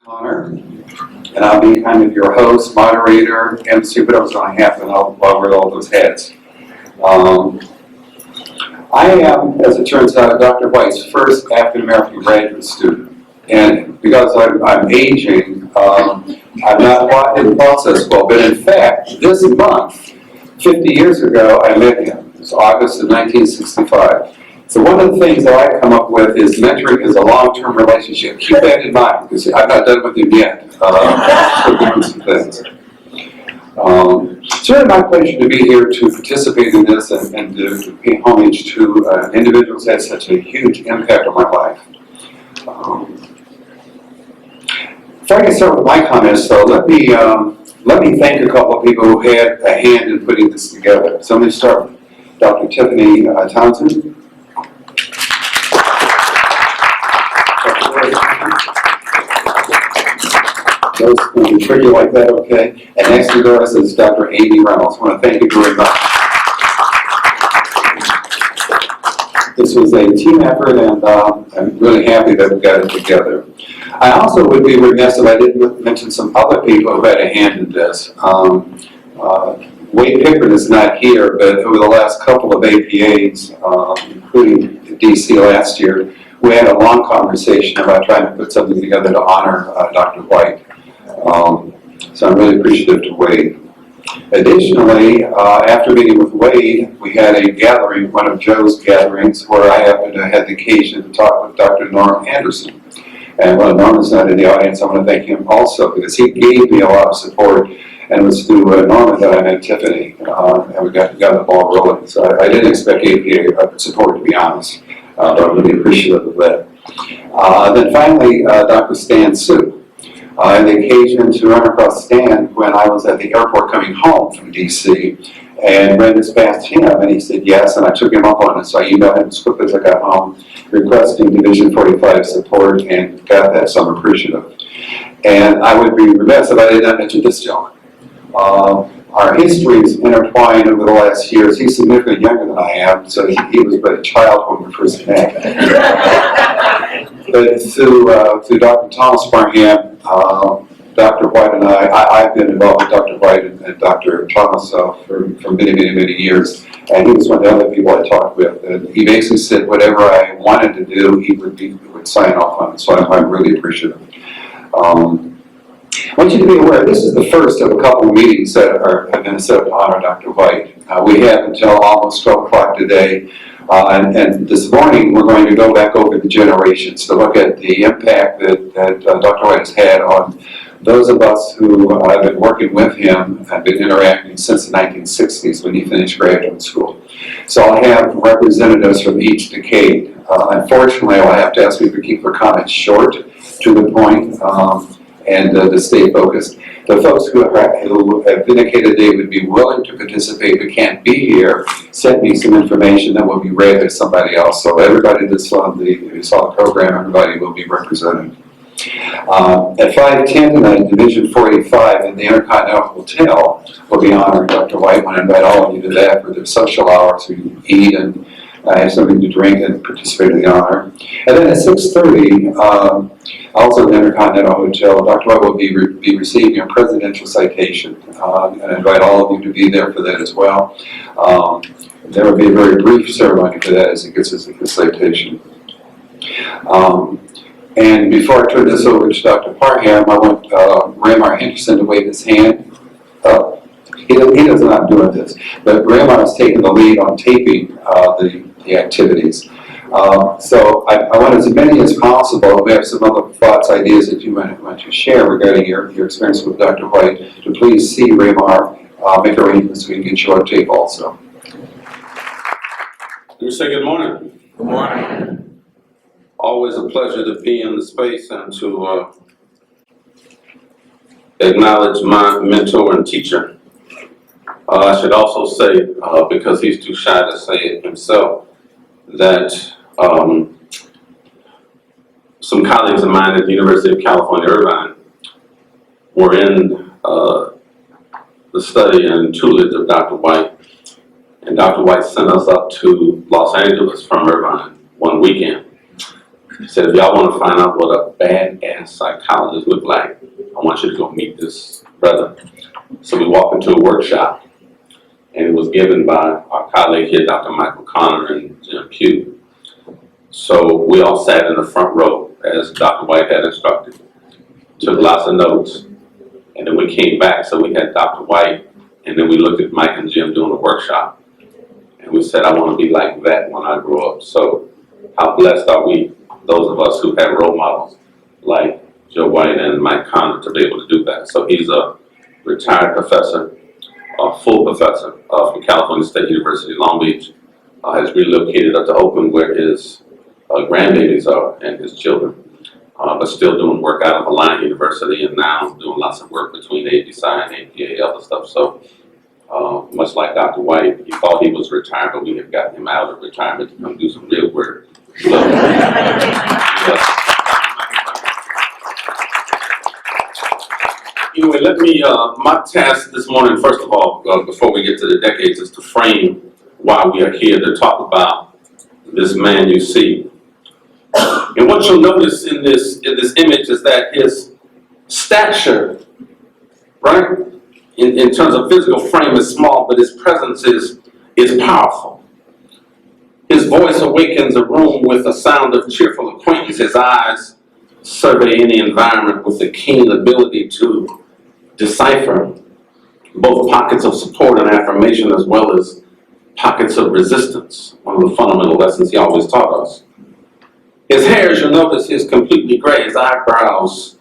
Honor, and I'll be kind of your host, moderator, MC, whatever's going to happen. I'll wear all those hats. I am, as it turns out, Dr. White's first African-American graduate student. And because I'm aging, I'm not quite in the process well, but in fact, this month, 50 years ago, I met him. It's August of 1965. So one of the things that I come up with is mentoring is a long-term relationship. Keep that in mind, because I've not done it with him yet. We're doing some things. It's really my pleasure to be here to participate in this and to pay homage to individuals that had such a huge impact on my life. Before I can start with my comments, though, let me thank a couple of people who had a hand in putting this together. So let me start with Dr. Tiffany Townsend. Those will be tricky like that, okay? And next to us is Dr. Amy Reynolds. I want to thank you very much. This was a team effort, and I'm really happy that we got it together. I also would be remiss if I didn't mention some other people who had a hand in this. Wade Pickard is not here, but over the last couple of APAs, including DC last year, we had a long conversation about trying to put something together to honor Dr. White. So I'm really appreciative to Wade. Additionally, after meeting with Wade, we had a gathering, one of Joe's gatherings, where I happened to have the occasion to talk with Dr. Ramar Henderson. And while Norman's not in the audience, I want to thank him also, because he gave me a lot of support, and it was through Norman that I met Tiffany, and we got the ball rolling. So I didn't expect APA support, to be honest, but I'm really appreciative of that. Then finally, Dr. Stan Sue. I had the occasion to run across Stan when I was at the airport coming home from DC, and ran this past him, and he said yes, and I took him up on it. So I emailed him as quickly as I got home, requesting Division 45 support, and got that, so I'm appreciative. And I would be remiss if I did not mention this gentleman. Our histories intertwined over the last years. He's significantly younger than I am, so he was but a child when we first met. But through Dr. Thomas Barham, Dr. White and I've been involved with Dr. White and Dr. Thomas for many, many, many years. And he was one of the other people I talked with. And he basically said whatever I wanted to do, he would sign off on it. So I'm really appreciative. I want you to be aware, this is the first of a couple of meetings that have been set up to honor Dr. White. We have until almost 12 o'clock today. And this morning, we're going to go back over the generations to look at the impact that Dr. White has had on those of us who have been working with him, have been interacting since the 1960s when he finished graduate school. So I'll have representatives from each decade. Unfortunately, I'll have to ask people to keep their comments short, to the point, and to stay focused. The folks who have indicated they would be willing to participate but can't be here sent me some information that will be read by somebody else. So everybody that saw the program, everybody will be represented. At 5:10 tonight, Division 485 in the Intercontinental Hotel will be honoring Dr. White. I want to invite all of you to that for their social hour, so you can eat and have something to drink and participate in the honor. And then at 6:30, also in the Intercontinental Hotel, Dr. White will be receiving a presidential citation. And I invite all of you to be there for that as well. There will be a very brief ceremony for that as he gets his citation. And before I turn this over to Dr. Parham, I want Ramar Henderson to wave his hand. He does not do this, but Ramar has taken the lead on taping the activities. So I want as many as possible, we have some other thoughts, ideas that you might want to share regarding your experience with Dr. White, to please see Ramar, make arrangements so we can get you on tape also. Let me say good morning. Good morning. Always a pleasure to be in the space and to acknowledge my mentor and teacher. I should also say, because he's too shy to say it himself, that some colleagues of mine at the University of California, Irvine, were in the study and tutelage of Dr. White. And Dr. White sent us up to Los Angeles from Irvine one weekend. He said, if y'all want to find out what a badass psychologist look like, I want you to go meet this brother. So we walked into a workshop, and it was given by our colleague here, Dr. Michael Connor and Jim Pugh. So we all sat in the front row as Dr. White had instructed, took lots of notes, and then we came back. So we had Dr. White, and then we looked at Mike and Jim doing a workshop. And we said, I want to be like that when I grow up. So how blessed are we, those of us who have role models like Joe White and Mike Connor, to be able to do that. So he's a retired professor, a full professor from California State University, Long Beach, has relocated up to Oakland where his grandbabies are and his children, but still doing work out of Alliant University and now doing lots of work between APSI and APA, other stuff. So much like Dr. White, he thought he was retired, but we have gotten him out of retirement to come do some real work. So, anyway, let me, my task this morning, first of all, before we get to the decades, is to frame why we are here to talk about this man you see. And what you'll notice in this image is that his stature, right, in terms of physical frame is small, but his presence is powerful. His voice awakens a room with a sound of cheerful acquaintance. His eyes survey any environment with a keen ability to decipher both pockets of support and affirmation as well as pockets of resistance, one of the fundamental lessons he always taught us. His hair, as you'll notice, is completely gray. His eyebrows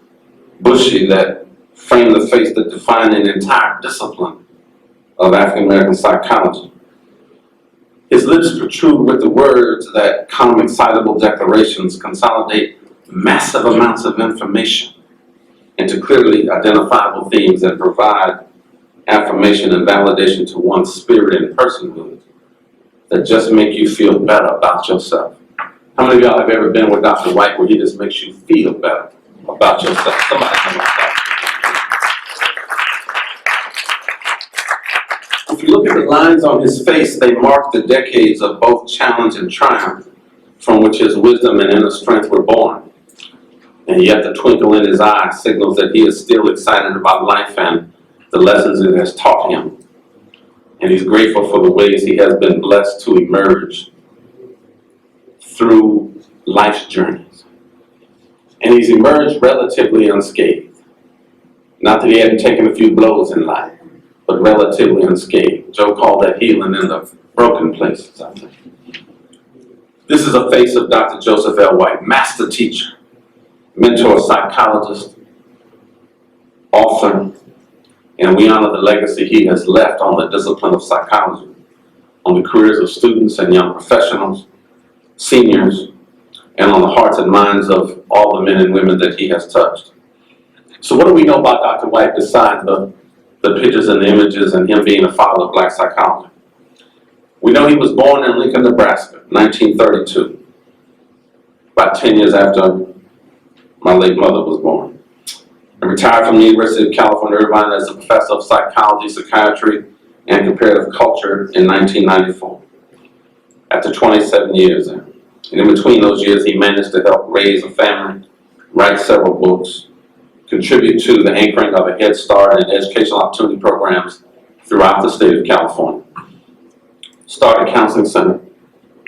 bushy that frame the face that define an entire discipline of African American psychology. His lips protrude with the words that calm, excitable declarations consolidate massive amounts of information into clearly identifiable themes and provide affirmation and validation to one's spirit and personhood that just make you feel better about yourself. How many of y'all have ever been with Dr. White where he just makes you feel better about yourself? Somebody come up. If you look at the lines on his face, they mark the decades of both challenge and triumph from which his wisdom and inner strength were born. And yet the twinkle in his eye signals that he is still excited about life and the lessons it has taught him. And he's grateful for the ways he has been blessed to emerge through life's journeys. And he's emerged relatively unscathed. Not that he hadn't taken a few blows in life, but relatively unscathed. Joe called that healing in the broken places, I think. This is a face of Dr. Joseph L. White, master teacher, mentor, psychologist, author, and we honor the legacy he has left on the discipline of psychology, on the careers of students and young professionals, seniors, and on the hearts and minds of all the men and women that he has touched. So what do we know about Dr. White besides the pictures and the images and him being a father of black psychology? We know he was born in Lincoln, Nebraska, 1932, about 10 years after my late mother was born. He retired from the University of California, Irvine as a professor of psychology, psychiatry, and comparative culture in 1994. After 27 years there. And in between those years, he managed to help raise a family, write several books, contribute to the anchoring of a Head Start and educational opportunity programs throughout the state of California. Started a counseling center,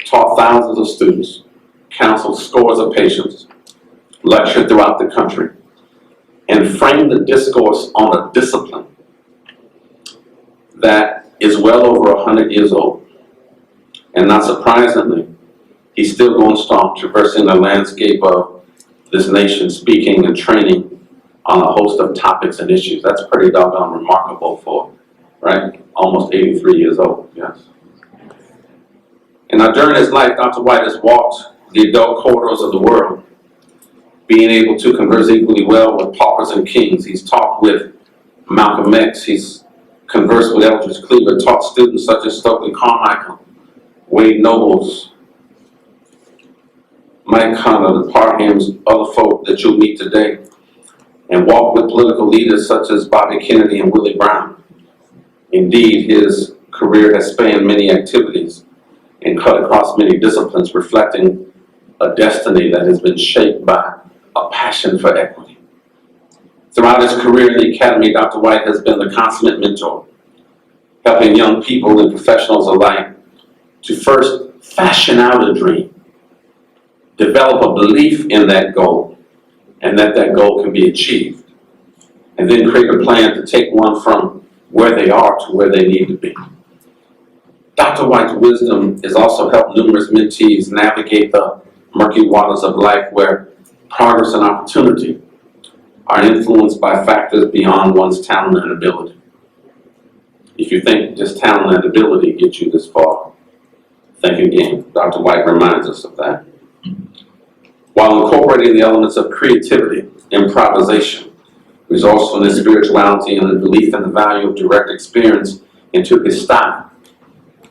taught thousands of students, counseled scores of patients, lectured throughout the country, and framed the discourse on a discipline that is well over 100 years old. And not surprisingly, he's still going strong, traversing the landscape of this nation, speaking and training on a host of topics and issues. That's pretty doggone remarkable for, right, almost 83 years old, yes. And now during his life, Dr. White has walked the adult corridors of the world, being able to converse equally well with paupers and kings. He's talked with Malcolm X, he's conversed with Eldridge Cleaver, taught students such as Stokely Carmichael, Wade Nobles, Mike Connor, the Parhams, other folk that you'll meet today, and walked with political leaders such as Bobby Kennedy and Willie Brown. Indeed, his career has spanned many activities and cut across many disciplines, reflecting a destiny that has been shaped by a passion for equity. Throughout his career in the academy, Dr. White has been the consummate mentor, helping young people and professionals alike to first fashion out a dream, develop a belief in that goal, and that goal can be achieved, and then create a plan to take one from where they are to where they need to be. Dr. White's wisdom has also helped numerous mentees navigate the murky waters of life where progress and opportunity are influenced by factors beyond one's talent and ability. If you think just talent and ability get you this far, think again. Dr. White reminds us of that. While incorporating the elements of creativity, improvisation, resourcefulness, spirituality, and the belief in the value of direct experience into his style,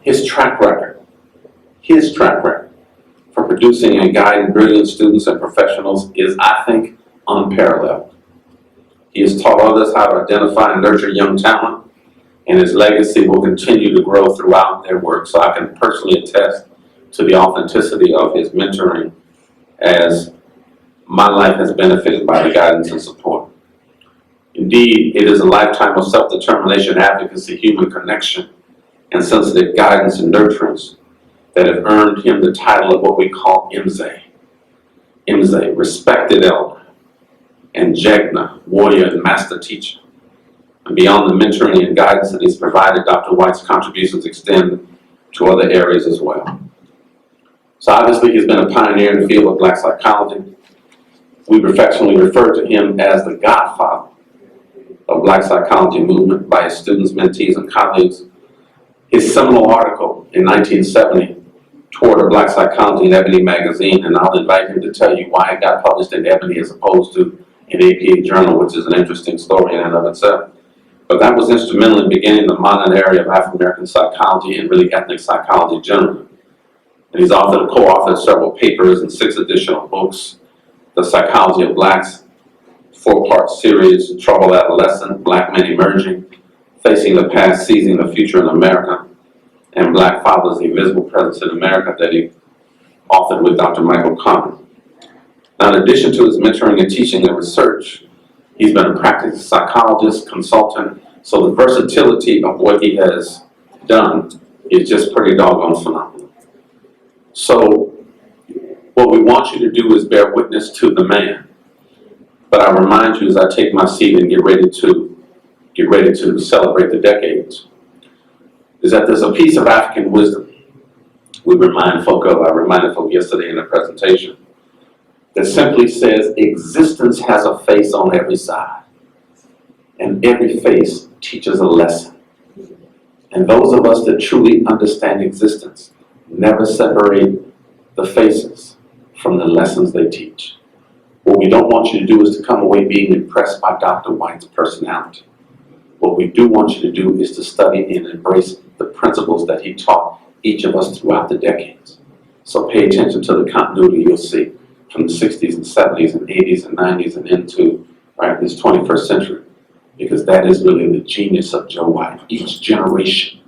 his track record for producing and guiding brilliant students and professionals is, I think, unparalleled. He has taught others how to identify and nurture young talent, and his legacy will continue to grow throughout their work. So I can personally attest to the authenticity of his mentoring, as my life has benefited by the guidance and support. Indeed, it is a lifetime of self-determination, advocacy, human connection, and sensitive guidance and nurturance that have earned him the title of what we call MZ. MZ, respected elder, and Jegna, warrior and master teacher. And beyond the mentoring and guidance that he's provided, Dr. White's contributions extend to other areas as well. So obviously he's been a pioneer in the field of Black psychology. We affectionately refer to him as the godfather of Black psychology movement by his students, mentees, and colleagues. His seminal article in 1970, Toward a Black Psychology in Ebony magazine, and I'll invite him to tell you why it got published in Ebony as opposed to an APA journal, which is an interesting story in and of itself. But that was instrumental in beginning the modern area of African American psychology and really ethnic psychology generally. And he's co-authored several papers and 6 additional books: The Psychology of Blacks, 4-part series, Troubled Adolescent, Black Men Emerging, Facing the Past, Seizing the Future in America, and Black Fathers, the Invisible Presence in America, that he authored with Dr. Michael Conner. Now, in addition to his mentoring and teaching and research, he's been a practicing psychologist, consultant, so the versatility of what he has done is just pretty doggone phenomenal. So, what we want you to do is bear witness to the man. But I remind you as I take my seat and get ready to celebrate the decades, is that there's a piece of African wisdom I reminded folk yesterday in the presentation, that simply says existence has a face on every side, and every face teaches a lesson. And those of us that truly understand existence never separate the faces from the lessons they teach. What we don't want you to do is to come away being impressed by Dr. White's personality. What we do want you to do is to study and embrace the principles that he taught each of us throughout the decades. So pay attention to the continuity you'll see from the 60s and 70s and 80s and 90s and into this 21st century, because that is really the genius of Joe White. Each generation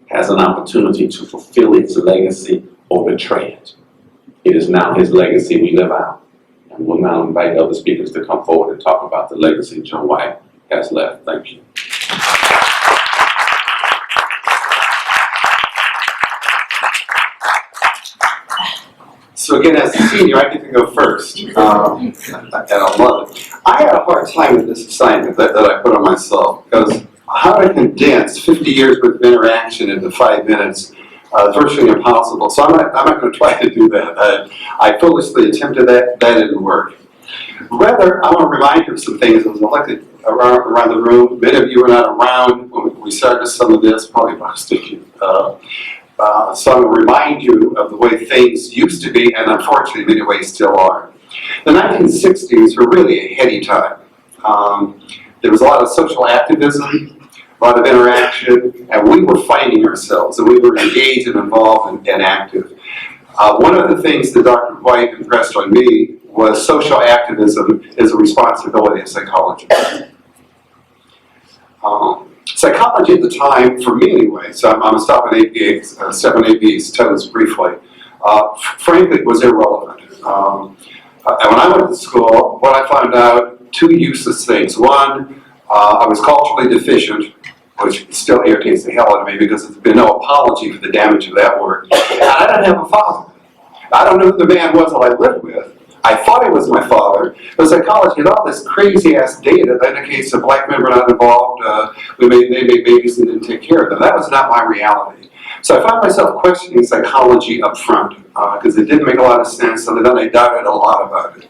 has an opportunity to fulfill its legacy or betray it. It is now his legacy we live out. And we'll now invite other speakers to come forward and talk about the legacy Joe White has left. Thank you. So again, as a senior, I get to go first, and I love it. I had a hard time with this assignment that I put on myself, because how to condense 50 years worth of interaction into 5 minutes is virtually impossible. So I'm not going to try to do that. I foolishly attempted that. That didn't work. Rather, I want to remind you of some things as I look at around the room. Many of you were not around when we started some of this, probably most of you. So I'm going to remind you of the way things used to be, and unfortunately in many ways still are. The 1960s were really a heady time. There was a lot of social activism, a lot of interaction, and we were finding ourselves, and we were engaged and involved and active. One of the things that Dr. White impressed on me was social activism is a responsibility of psychologists. Psychology at the time, for me anyway, so I'm going to stop on APA's toes briefly, frankly, was irrelevant. And when I went to school, what I found out, two useless things. One, I was culturally deficient, which still irritates the hell out of me because there's been no apology for the damage of that word. And I didn't have a father. I don't know who the man was that I lived with. I thought he was my father, but psychology had all this crazy-ass data that indicates that black men were not involved, they made babies and didn't take care of them. That was not my reality. So I found myself questioning psychology up front, because it didn't make a lot of sense, and then I doubted a lot about it.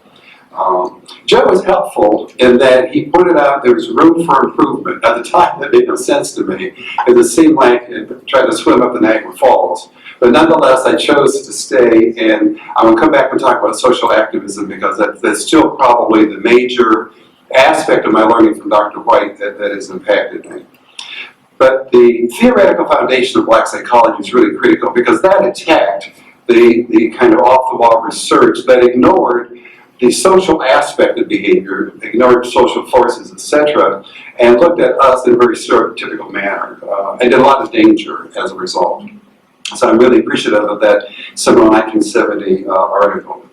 Joe was helpful in that he pointed out there was room for improvement. At the time, that made no sense to me, because it seemed like it tried to swim up the Niagara Falls. But nonetheless, I chose to stay, and I'm going to come back and talk about social activism, because that's still probably the major aspect of my learning from Dr. White that has impacted me. But the theoretical foundation of black psychology is really critical, because that attacked the kind of off-the-wall research that ignored the social aspect of behavior, ignored social forces, etc., and looked at us in a very stereotypical manner, and did a lot of danger as a result. So I'm really appreciative of that similar 1970 article.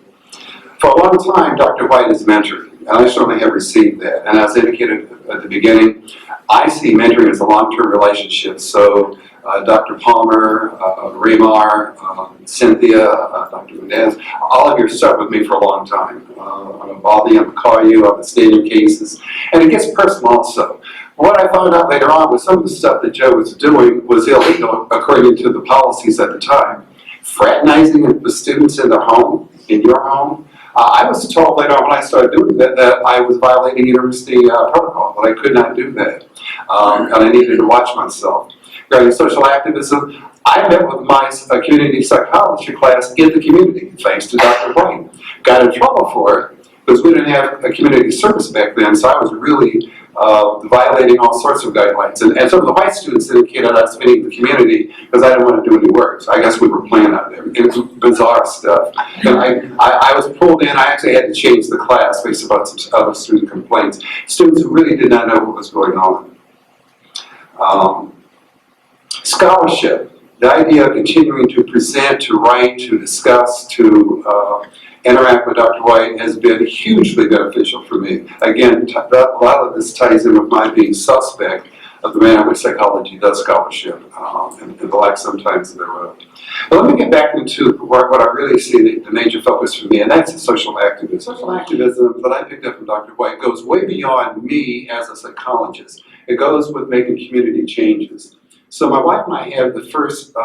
For a long time, Dr. White is mentored, and I certainly have received that. And as indicated at the beginning, I see mentoring as a long-term relationship. So Dr. Palmer, Ramar, Cynthia, Dr. Mendez, all of you stuck with me for a long time. I'm involved in call-you, I'm stadium cases, and it gets personal also. What I found out later on was some of the stuff that Joe was doing was illegal according to the policies at the time. Fraternizing with students in their home, in your home. I was told later on when I started doing that I was violating university protocol, that I could not do that. And I needed to watch myself. Regarding social activism, I met with my community psychology class in the community, thanks to Dr. White. Got in trouble for it, because we didn't have a community service back then, so I was really violating all sorts of guidelines. And some of the white students indicated I was fitting the community because I didn't want to do any work. So I guess we were playing out there. It was bizarre stuff. And I was pulled in. I actually had to change the class based upon some other student complaints. Students who really did not know what was going on. Scholarship. The idea of continuing to present, to write, to discuss, to interact with Dr. White has been hugely beneficial for me. Again, a lot of this ties in with my being suspect of the manner in which psychology does scholarship, and the lack sometimes thereof. But let me get back into what I really see the major focus for me, and that's the social activism. Social activism that I picked up from Dr. White goes way beyond me as a psychologist. It goes with making community changes. So my wife and I had the first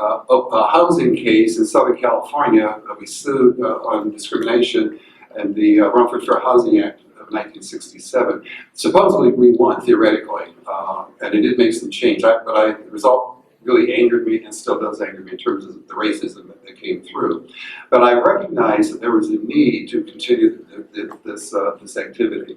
a housing case in Southern California that we sued on discrimination and the Rumford Fair Housing Act of 1967. Supposedly we won, theoretically, and it did make some change, but the result really angered me and still does anger me in terms of the racism that came through. But I recognized that there was a need to continue this activity.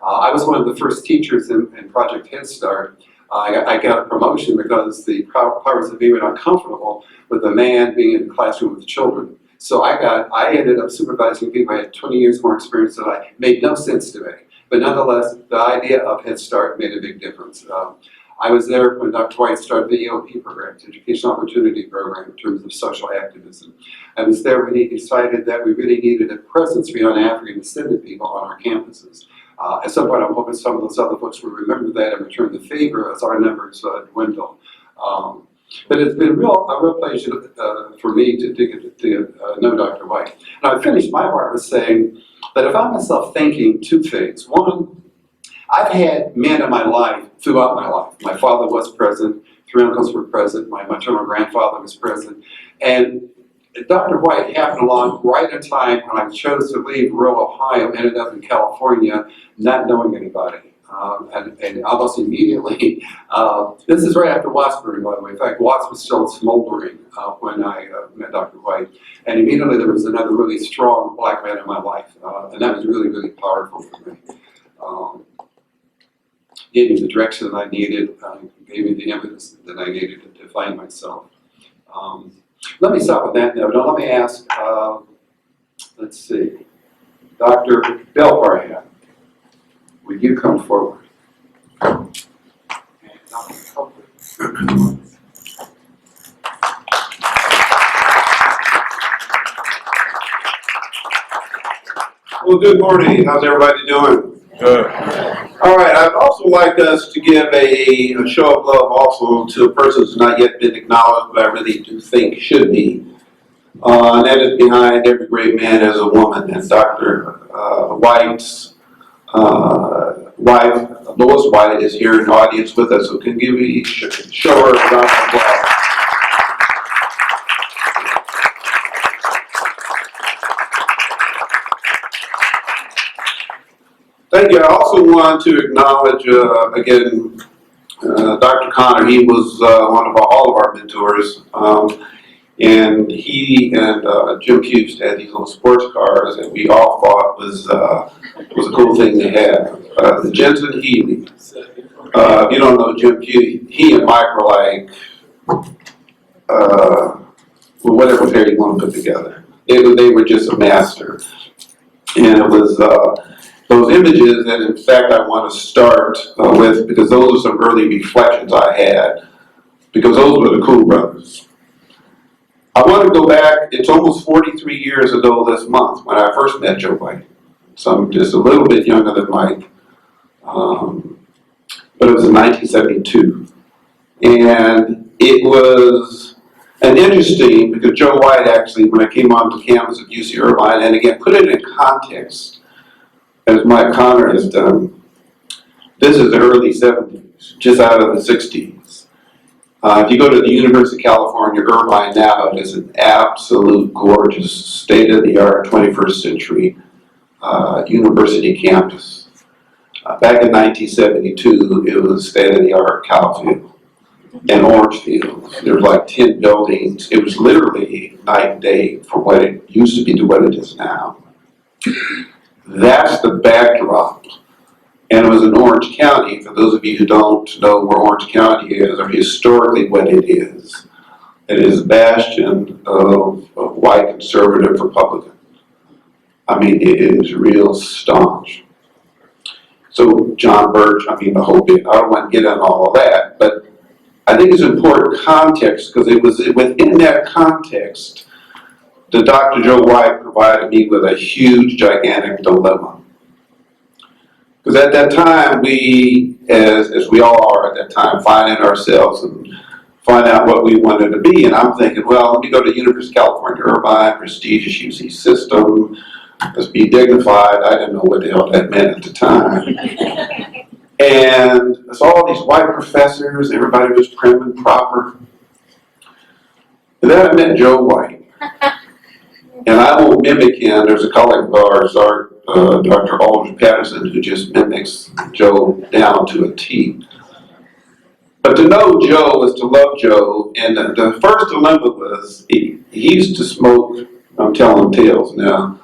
I was one of the first teachers in Project Head Start. I got a promotion because the powers that be were not comfortable with a man being in the classroom with children. So I ended up supervising people. I had 20 years more experience than I made no sense to me. But nonetheless, the idea of Head Start made a big difference. I was there when Dr. White started the EOP program, the Educational Opportunity Program, in terms of social activism. I was there when he decided that we really needed a presence beyond African descendant people on our campuses. At some point, I'm hoping some of those other folks will remember that and return the favor as our numbers dwindle. But it's been a real pleasure for me to know Dr. White. And I finished my part with saying that I found myself thinking two things. One, I've had men in my life throughout my life. My father was present, 3 uncles were present, my maternal grandfather was present, and Dr. White happened along right in time when I chose to leave rural Ohio, ended up in California, not knowing anybody. And almost immediately, this is right after Wattsbury, by the way. In fact, Watts was still smoldering when I met Dr. White. And immediately there was another really strong black man in my life. And that was really, really powerful for me. Gave me the direction that I needed, gave me the evidence that I needed to find myself. Let me stop with that note. Now let me ask, let's see, Dr. Bill Barhan, would you come forward? And Dr. Copeland. Well, good morning. How's everybody doing? Good. All right, I'd also like us to give a show of love also to a person who's not yet been acknowledged, but I really do think should be. And that is behind every great man as a woman. And Dr. White's wife, Lois White, is here in the audience with us, so can give you show her a round of applause. Thank you. I also want to acknowledge again Dr. Connor. He was one of all of our mentors. And he and Jim Hughes had these little sports cars that we all thought was a cool thing to have. The Jensen Healy. If you don't know Jim Hughes, he and Mike were like, whatever pair you want to put together. They were just a master. And it was those images that in fact I want to start with, because those are some early reflections I had, because those were the cool brothers. I want to go back, it's almost 43 years ago this month when I first met Joe White. So I'm just a little bit younger than Mike. But it was in 1972. And it was an interesting, because Joe White actually, when I came onto campus at UC Irvine, and again, put it in context, as Mike Connor has done, this is the early 70s, just out of the 60s. If you go to the University of California, Irvine now, it is an absolute gorgeous, state-of-the-art, 21st century university campus. Back in 1972, it was state-of-the-art cow field and orange fields. There were like 10 buildings. It was literally night and day from what it used to be to what it is now. That's the backdrop. And it was in Orange County. For those of you who don't know where Orange County is, or historically what it is a bastion of white conservative Republican. I mean, it is real staunch. So John Birch, I mean, the whole bit, I don't want to get on all of that, but I think it's important context, because it was within that context that Dr. Joe White provided me with a huge, gigantic dilemma. Because at that time, we, as we all are at that time, finding ourselves and find out what we wanted to be. And I'm thinking, well, let me go to University of California, Irvine, prestigious UC system. Let's be dignified. I didn't know what the hell that meant at the time. And it's all these white professors. Everybody was prim and proper. And then I met Joe White. And I won't mimic him. There's a colleague of ours, Dr. Aldridge Patterson, who just mimics Joe down to a T. But to know Joe is to love Joe, and the first dilemma was he used to smoke, I'm telling tales now,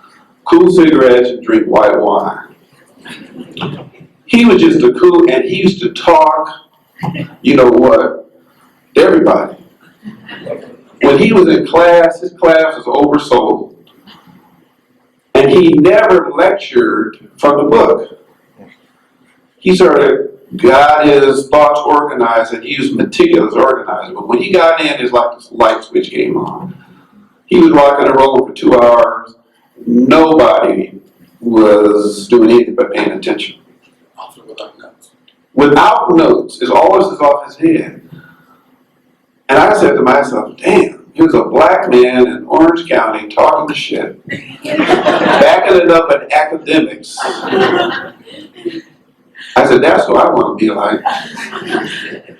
cool cigarettes and drink white wine. He was just a cool, and he used to talk, you know what, to everybody. When he was in class, his class was oversold. And he never lectured from the book. He sort of got his thoughts organized, and he was meticulous organizer. But when he got in, it's like this light switch came on. He was rocking and rolling for 2 hours. Nobody was doing anything but paying attention. Also without notes. Without notes. It always is off his head. And I said to myself, damn. Here's a black man in Orange County talking shit, backing it up in academics. I said, that's who I want to be like.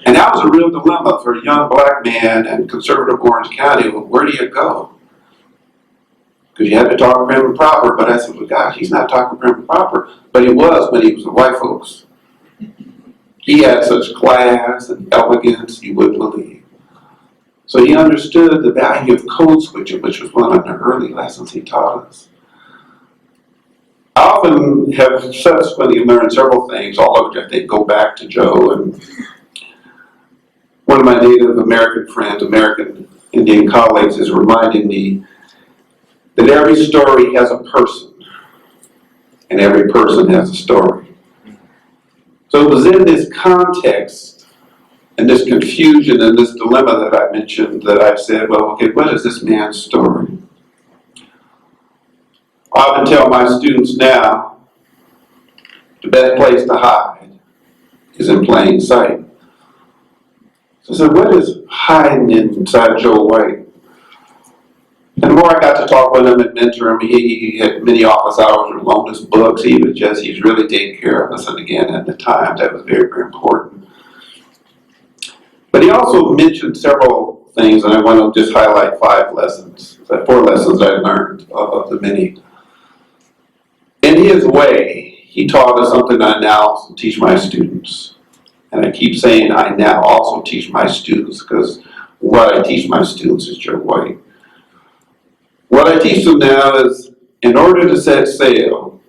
And that was a real dilemma for a young black man in conservative Orange County. Well, where do you go? Because you had to talk prim and proper, but I said, well, gosh, he's not talking prim and proper. But he was when he was with white folks. He had such class and elegance you wouldn't believe. So he understood the value of code switching, which was one of the early lessons he taught us. I often have subsequently learned several things, all of which I think go back to Joe. And one of my Native American friends, American Indian colleagues, is reminding me that every story has a person, and every person has a story. So it was in this context and this confusion and this dilemma that I mentioned that I said, well, okay, what is this man's story? I often tell my students now, the best place to hide is in plain sight. So I said, what is hiding inside Joe White? And the more I got to talk with him and mentor him, he had many office hours or loaned us books. He's really taking care of us. And again, at the time, that was very, very important. But he also mentioned several things, and I want to just highlight 4 lessons I learned of the many. In his way, he taught us something I now teach my students. And I keep saying I now also teach my students, because what I teach my students is Joe White. What I teach them now is, in order to set sail,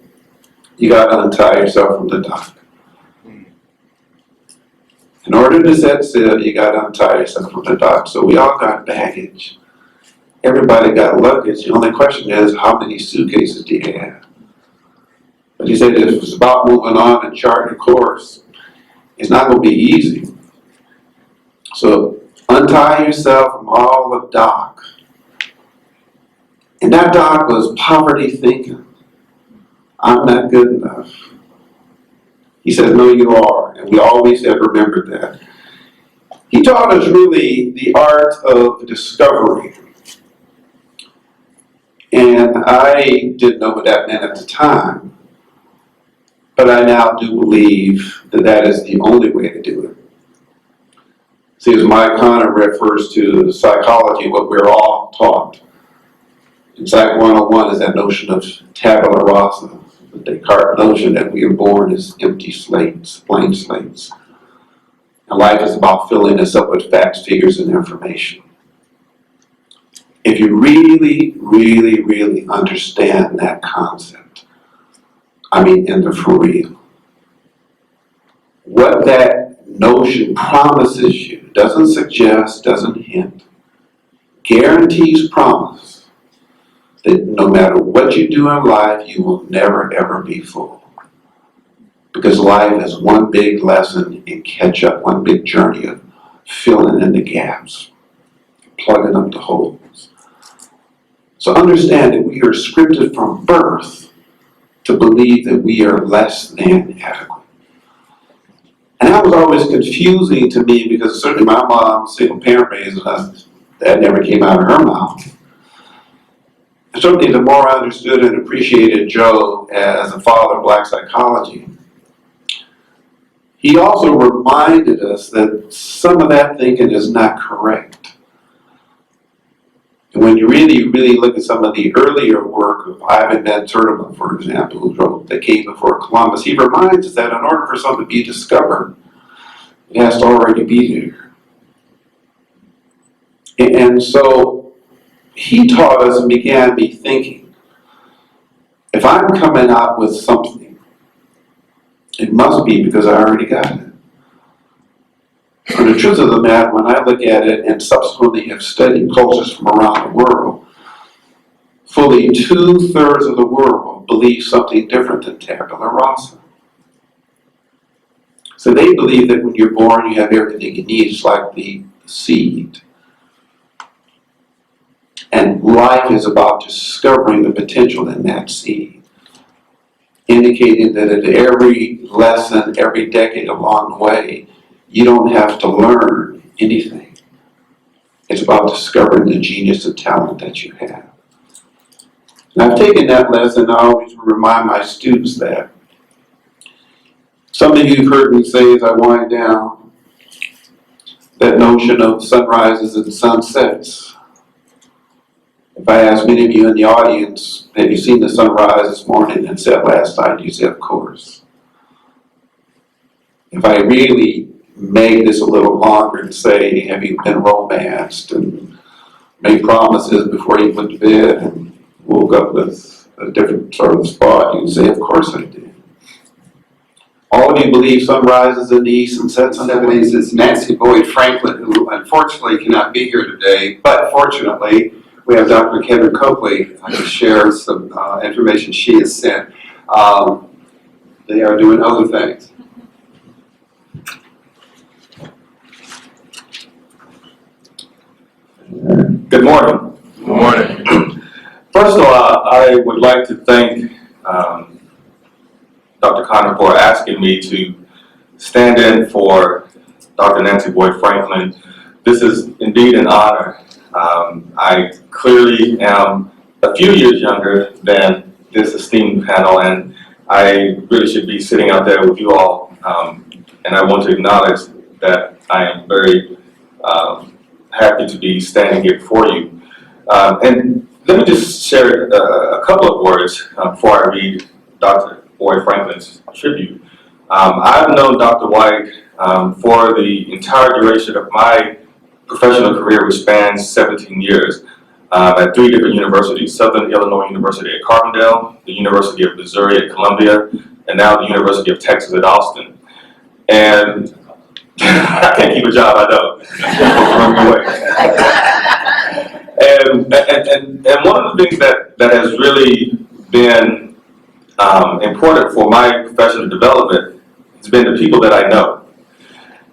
you got to untie yourself from the dock. In order to set sail, you got to untie yourself from the dock. So we all got baggage. Everybody got luggage. The only question is, how many suitcases do you have? But he said if it's about moving on and charting a course, it's not going to be easy. So untie yourself from all the dock. And that doc was poverty thinking. I'm not good enough. He says, no, you are. And we always have remembered that. He taught us really the art of discovery. And I didn't know what that meant at the time. But I now do believe that that is the only way to do it. See, as Mike Connor refers to psychology, what we're all taught. In Psych 101 is that notion of tabula rasa, the Descartes notion that we are born as empty slates, blank slates. And life is about filling us up with facts, figures, and information. If you really, really, really understand that concept, I mean, and for real, what that notion promises you, doesn't suggest, doesn't hint, guarantees promise, that no matter what you do in life, you will never, ever be full. Because life is one big lesson in catch up, one big journey of filling in the gaps, plugging up the holes. So understand that we are scripted from birth to believe that we are less than adequate. And that was always confusing to me, because certainly my mom, single parent, raised us, that never came out of her mouth. Certainly, the more I understood and appreciated Joe as a father of Black psychology, he also reminded us that some of that thinking is not correct. And when you really, really look at some of the earlier work of Ivan Van Sertima, for example, who wrote The Cave Before Columbus, he reminds us that in order for something to be discovered, it has to already be there. And so, he taught us and began me thinking, if I'm coming out with something, it must be because I already got it. And the truth of the matter, when I look at it and subsequently have studied cultures from around the world, fully 2/3 of the world believe something different than tabula rasa. So they believe that when you're born, you have everything you need. It's like the seed. And life is about discovering the potential in that seed, indicating that at every lesson, every decade along the way, you don't have to learn anything. It's about discovering the genius and talent that you have. And I've taken that lesson, I always remind my students that. Some of you have heard me say as I wind down, that notion of sunrises and sunsets. If I ask many of you in the audience, have you seen the sunrise this morning and set last night? You say, of course. If I really make this a little longer and say, have you been romanced and made promises before you went to bed and woke up with a different sort of spot? You can say, of course I did. All of you believe sun rises in the east and sets in the west. It's Nancy Boyd Franklin, who unfortunately cannot be here today, but fortunately, we have Dr. Kevin Coakley to share some information she has sent. They are doing other things. Good morning. Good morning. First of all, I would like to thank Dr. Connor for asking me to stand in for Dr. Nancy Boyd Franklin. This is indeed an honor. I clearly am a few years younger than this esteemed panel, and I really should be sitting out there with you all. And I want to acknowledge that I am very happy to be standing here before you. And let me just share a couple of words before I read Dr. Boyd Franklin's tribute. I've known Dr. White for the entire duration of my professional career, which spans 17 years, at 3 different universities: Southern Illinois University at Carbondale, the University of Missouri at Columbia, and now the University of Texas at Austin. And I can't keep a job, I know. And one of the things that has really been important for my professional development has been the people that I know.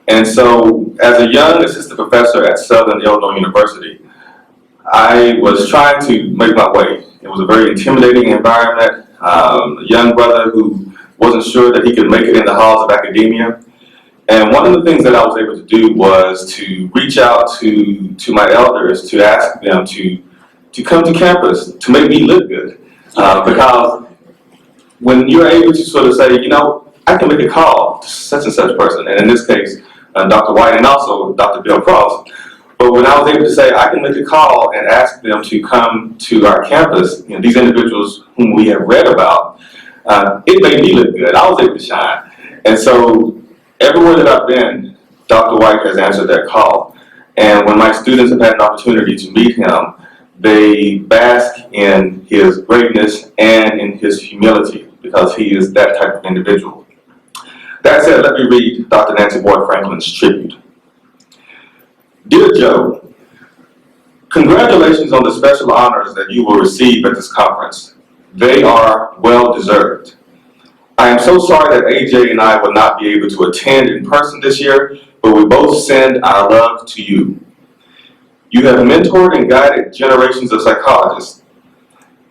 And so, as a young assistant professor at Southern Illinois University, I was trying to make my way. It was a very intimidating environment. A young brother who wasn't sure that he could make it in the halls of academia. And one of the things that I was able to do was to reach out to my elders to ask them to come to campus to make me look good. Because when you're able to sort of say, you know, I can make a call to such and such person, and in this case, Dr. White and also Dr. Bill Cross. But when I was able to say, I can make a call and ask them to come to our campus, you know, these individuals whom we have read about, it made me look good. I was able to shine. And so everywhere that I've been, Dr. White has answered that call. And when my students have had an opportunity to meet him, they bask in his greatness and in his humility, because he is that type of individual. That said, let me read Dr. Nancy Boyd Franklin's tribute. Dear Joe, congratulations on the special honors that you will receive at this conference. They are well deserved. I am so sorry that AJ and I will not be able to attend in person this year, but we both send our love to you. You have mentored and guided generations of psychologists.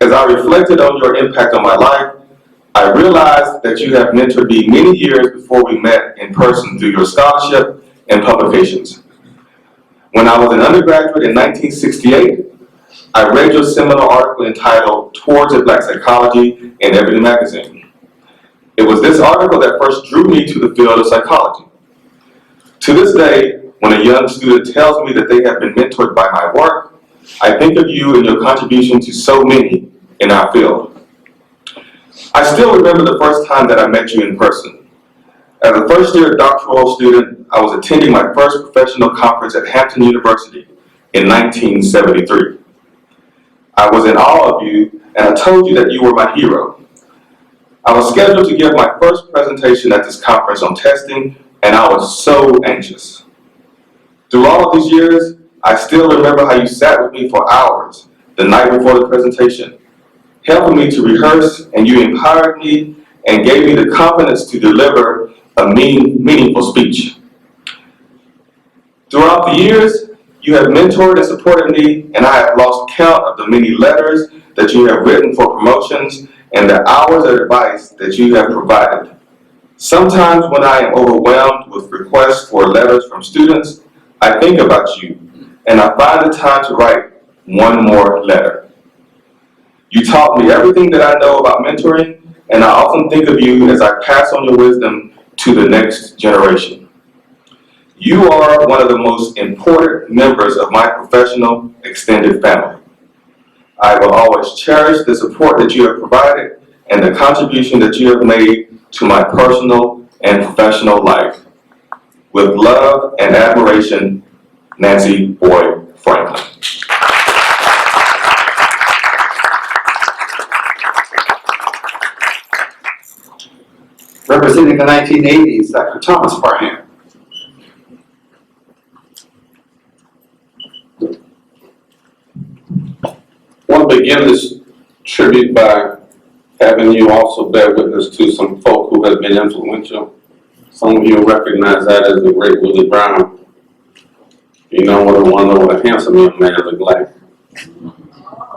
As I reflected on your impact on my life, I realized that you have mentored me many years before we met in person through your scholarship and publications. When I was an undergraduate in 1968, I read your seminal article entitled Towards a Black Psychology in Ebony magazine. It was this article that first drew me to the field of psychology. To this day, when a young student tells me that they have been mentored by my work, I think of you and your contribution to so many in our field. I still remember the first time that I met you in person. As a first-year doctoral student, I was attending my first professional conference at Hampton University in 1973. I was in awe of you, and I told you that you were my hero. I was scheduled to give my first presentation at this conference on testing, and I was so anxious. Through all of these years, I still remember how you sat with me for hours the night before the presentation, helping me to rehearse, and you empowered me and gave me the confidence to deliver a meaningful speech. Throughout the years, you have mentored and supported me, and I have lost count of the many letters that you have written for promotions and the hours of advice that you have provided. Sometimes when I am overwhelmed with requests for letters from students, I think about you, and I find the time to write one more letter. You taught me everything that I know about mentoring, and I often think of you as I pass on your wisdom to the next generation. You are one of the most important members of my professional extended family. I will always cherish the support that you have provided and the contribution that you have made to my personal and professional life. With love and admiration, Nancy Boyd Franklin. Representing the 1980s, Dr. Thomas Farhan. I want to begin this tribute by having you also bear witness to some folk who have been influential. Some of you recognize that as the great Willie Brown. You know, one of the handsome young man of the black.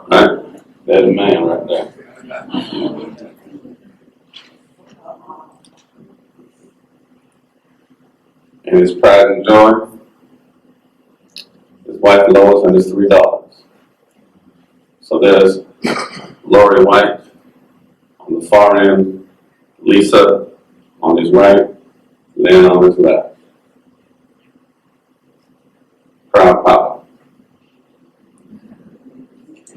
Right? That man right there. And his pride and joy, his wife Lois and his 3 daughters. So there's Lori White on the far end, Lisa on his right, Lynn on his left. Proud papa.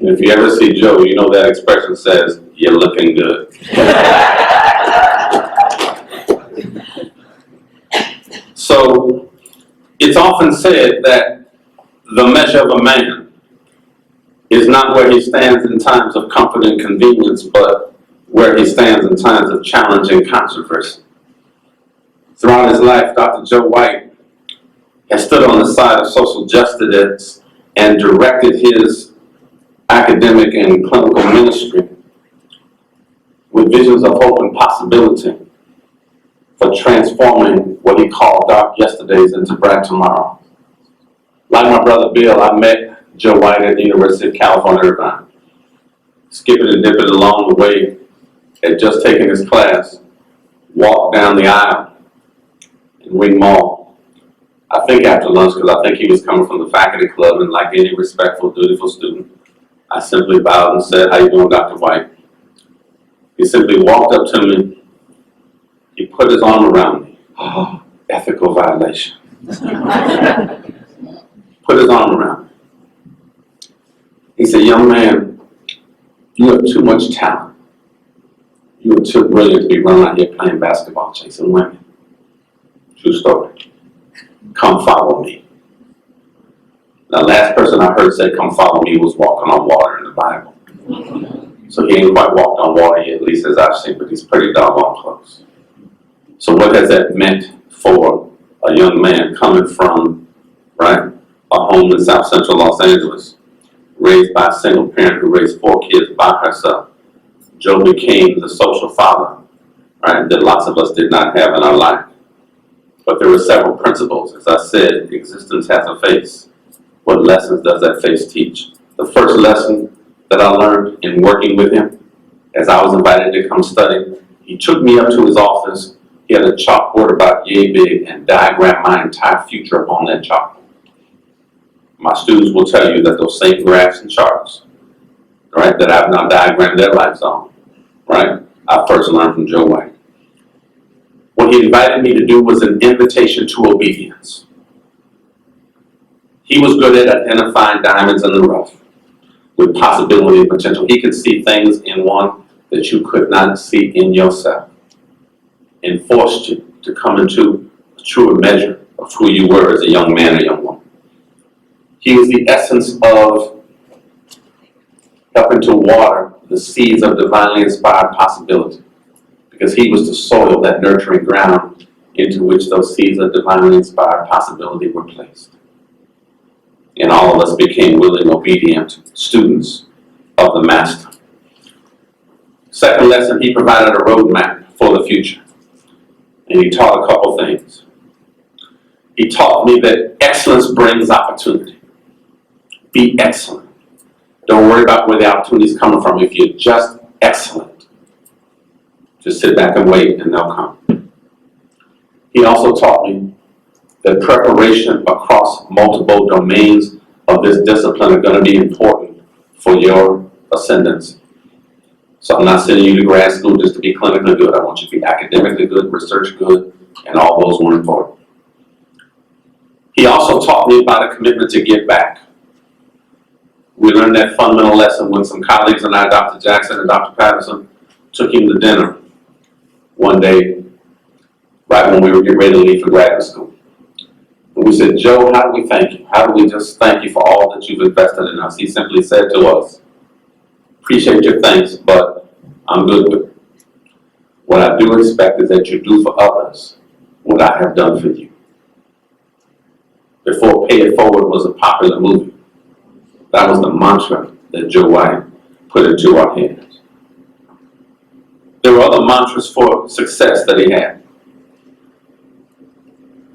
And if you ever see Joe, you know that expression says, "You're looking good." So it's often said that the measure of a man is not where he stands in times of comfort and convenience, but where he stands in times of challenge and controversy. Throughout his life, Dr. Joe White has stood on the side of social justice and directed his academic and clinical ministry with visions of hope and possibility for transforming what he called dark yesterdays into bright tomorrow. Like my brother Bill, I met Joe White at the University of California, Irvine. Skipping and dipping along the way, had just taken his class, walked down the aisle in Ring Mall. I think after lunch, because I think he was coming from the faculty club, and like any respectful, dutiful student, I simply bowed and said, "How you doing, Dr. White?" He simply walked up to me. He put his arm around me. Oh, ethical violation. Put his arm around me. He said, "Young man, you have too much talent. You are too brilliant to be running out here playing basketball, chasing women. True story. Come follow me." The last person I heard say, "Come follow me," was walking on water in the Bible. So he ain't quite walked on water yet, at least as I've seen, but he's pretty doggone close. So what has that meant for a young man coming from, right, a home in South Central Los Angeles, raised by a single parent who raised 4 kids by herself? Joe became the social father, right, that lots of us did not have in our life. But there were several principles. As I said, existence has a face. What lessons does that face teach? The first lesson that I learned in working with him, as I was invited to come study, he took me up to his office. He had a chalkboard about yay big and diagrammed my entire future upon that chalkboard. My students will tell you that those same graphs and charts, right, that I've now diagrammed their lives on, right, I first learned from Joe White. What he invited me to do was an invitation to obedience. He was good at identifying diamonds in the rough with possibility and potential. He could see things in one that you could not see in yourself, and forced you to come into a truer measure of who you were as a young man or young woman. He was the essence of helping to water the seeds of divinely inspired possibility, because he was the soil, that nurturing ground into which those seeds of divinely inspired possibility were placed. And all of us became willing, obedient students of the Master. Second lesson, he provided a roadmap for the future. And he taught a couple things. He taught me that excellence brings opportunity. Be excellent. Don't worry about where the opportunity is coming from. If you're just excellent, just sit back and wait and they'll come. He also taught me that preparation across multiple domains of this discipline are going to be important for your ascendance. So I'm not sending you to grad school just to be clinically good. I want you to be academically good, research good, and all those were important. He also taught me about a commitment to give back. We learned that fundamental lesson when some colleagues and I, Dr. Jackson and Dr. Patterson, took him to dinner one day, right when we were getting ready to leave for graduate school. And we said, "Joe, how do we thank you? How do we just thank you for all that you've invested in us?" He simply said to us, "Appreciate your thanks, but I'm good with it. What I do expect is that you do for others what I have done for you." Before Pay It Forward was a popular movie, that was the mantra that Joe White put into our hands. There were other mantras for success that he had.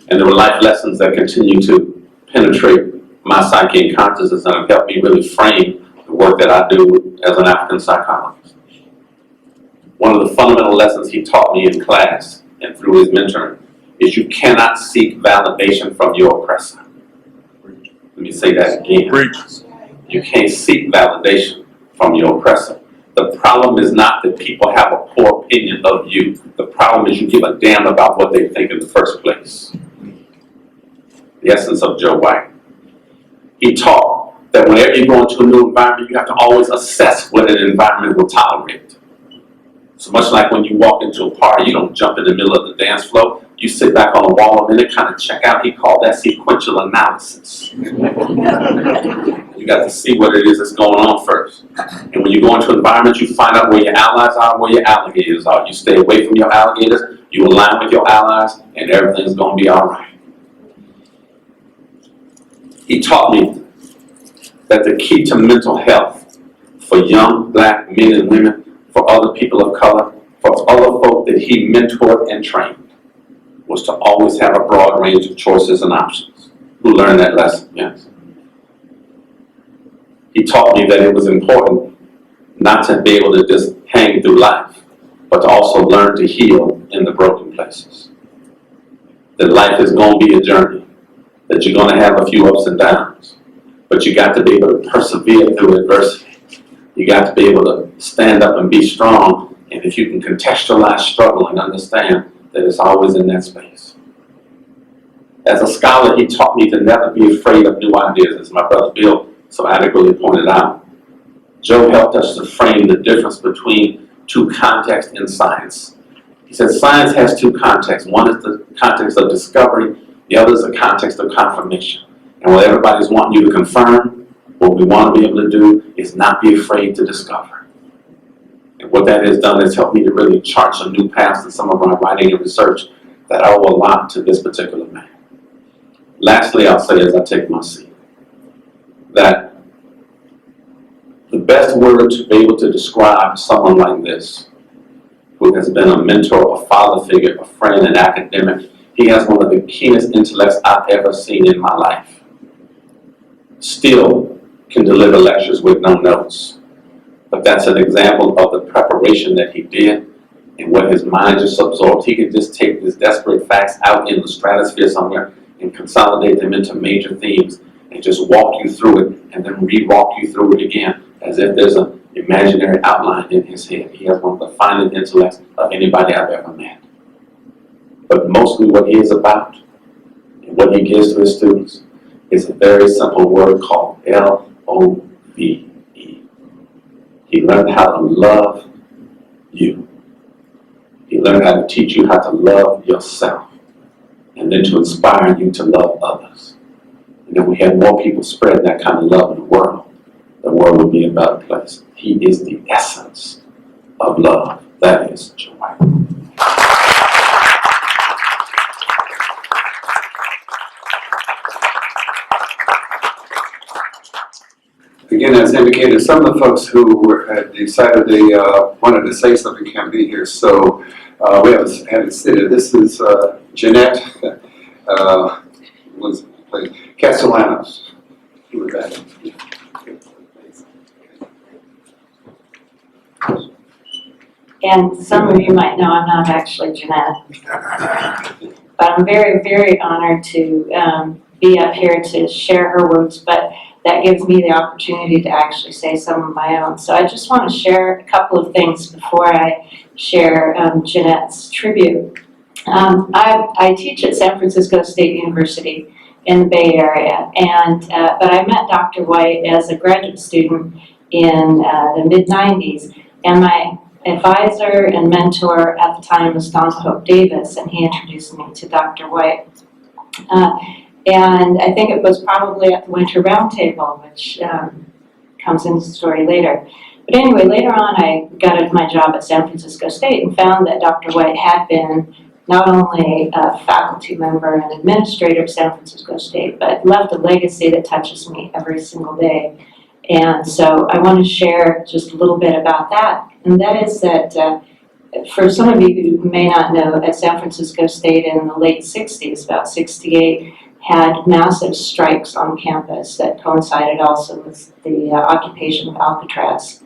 And there were life lessons that continue to penetrate my psyche and consciousness and have helped me really frame the work that I do as an African psychologist. One of the fundamental lessons he taught me in class and through his mentoring is you cannot seek validation from your oppressor. Let me say that again. You can't seek validation from your oppressor. The problem is not that people have a poor opinion of you. The problem is you give a damn about what they think in the first place. The essence of Joe White. He taught that whenever you go into a new environment, you have to always assess what an environment will tolerate. So much like when you walk into a party, you don't jump in the middle of the dance floor. You sit back on the wall a minute, kind of check out. He called that sequential analysis. You got to see what it is that's going on first. And when you go into an environment, you find out where your allies are, where your alligators are. You stay away from your alligators, you align with your allies, and everything's going to be all right. He taught me that the key to mental health for young black men and women, for other people of color, for other folk that he mentored and trained, was to always have a broad range of choices and options. Who learned that lesson? Yes. He taught me that it was important not to be able to just hang through life, but to also learn to heal in the broken places. That life is going to be a journey, that you're going to have a few ups and downs, but you got to be able to persevere through adversity. You got to be able to stand up and be strong, and if you can contextualize struggle and understand that it's always in that space. As a scholar, he taught me to never be afraid of new ideas, as my brother Bill so adequately pointed out. Joe helped us to frame the difference between two contexts in science. He said science has two contexts. One is the context of discovery, the other is the context of confirmation. And what everybody's wanting you to confirm, what we want to be able to do is not be afraid to discover. And what that has done is helped me to really chart some new paths in some of my writing and research that I owe a lot to this particular man. Lastly, I'll say as I take my seat, that the best word to be able to describe someone like this, who has been a mentor, a father figure, a friend, an academic, he has one of the keenest intellects I've ever seen in my life. Still can deliver lectures with no notes. But that's an example of the preparation that he did and what his mind just absorbed. He could just take these desperate facts out in the stratosphere somewhere and consolidate them into major themes and just walk you through it and then re-walk you through it again as if there's an imaginary outline in his head. He has one of the finest intellects of anybody I've ever met. But mostly what he is about and what he gives to his students is a very simple word called L-O-V-E. He learned how to love you. He learned how to teach you how to love yourself and then to inspire you to love others. And if we had more people spreading that kind of love in the world would be a better place. He is the essence of love. That is joy. Again, as indicated, some of the folks who had decided they wanted to say something can't be here. So we have had it stated. This is Jeanette Castellanos. Who was that? And some of you might know I'm not actually Jeanette. But I'm very, very honored to be up here to share her words, but that gives me the opportunity to actually say some of my own. So I just want to share a couple of things before I share Jeanette's tribute. I teach at San Francisco State University in the Bay Area, and but I met Dr. White as a graduate student in the mid-90s, and my advisor and mentor at the time was Don Pope Davis, and he introduced me to Dr. White. And I think it was probably at the Winter Roundtable, which comes into the story later. But anyway, later on I got my job at San Francisco State and found that Dr. White had been not only a faculty member and administrator at San Francisco State, but left a legacy that touches me every single day. And so I want to share just a little bit about that. And that is that for some of you who may not know, at San Francisco State in the late 60s, about 68, had massive strikes on campus that coincided also with the occupation of Alcatraz.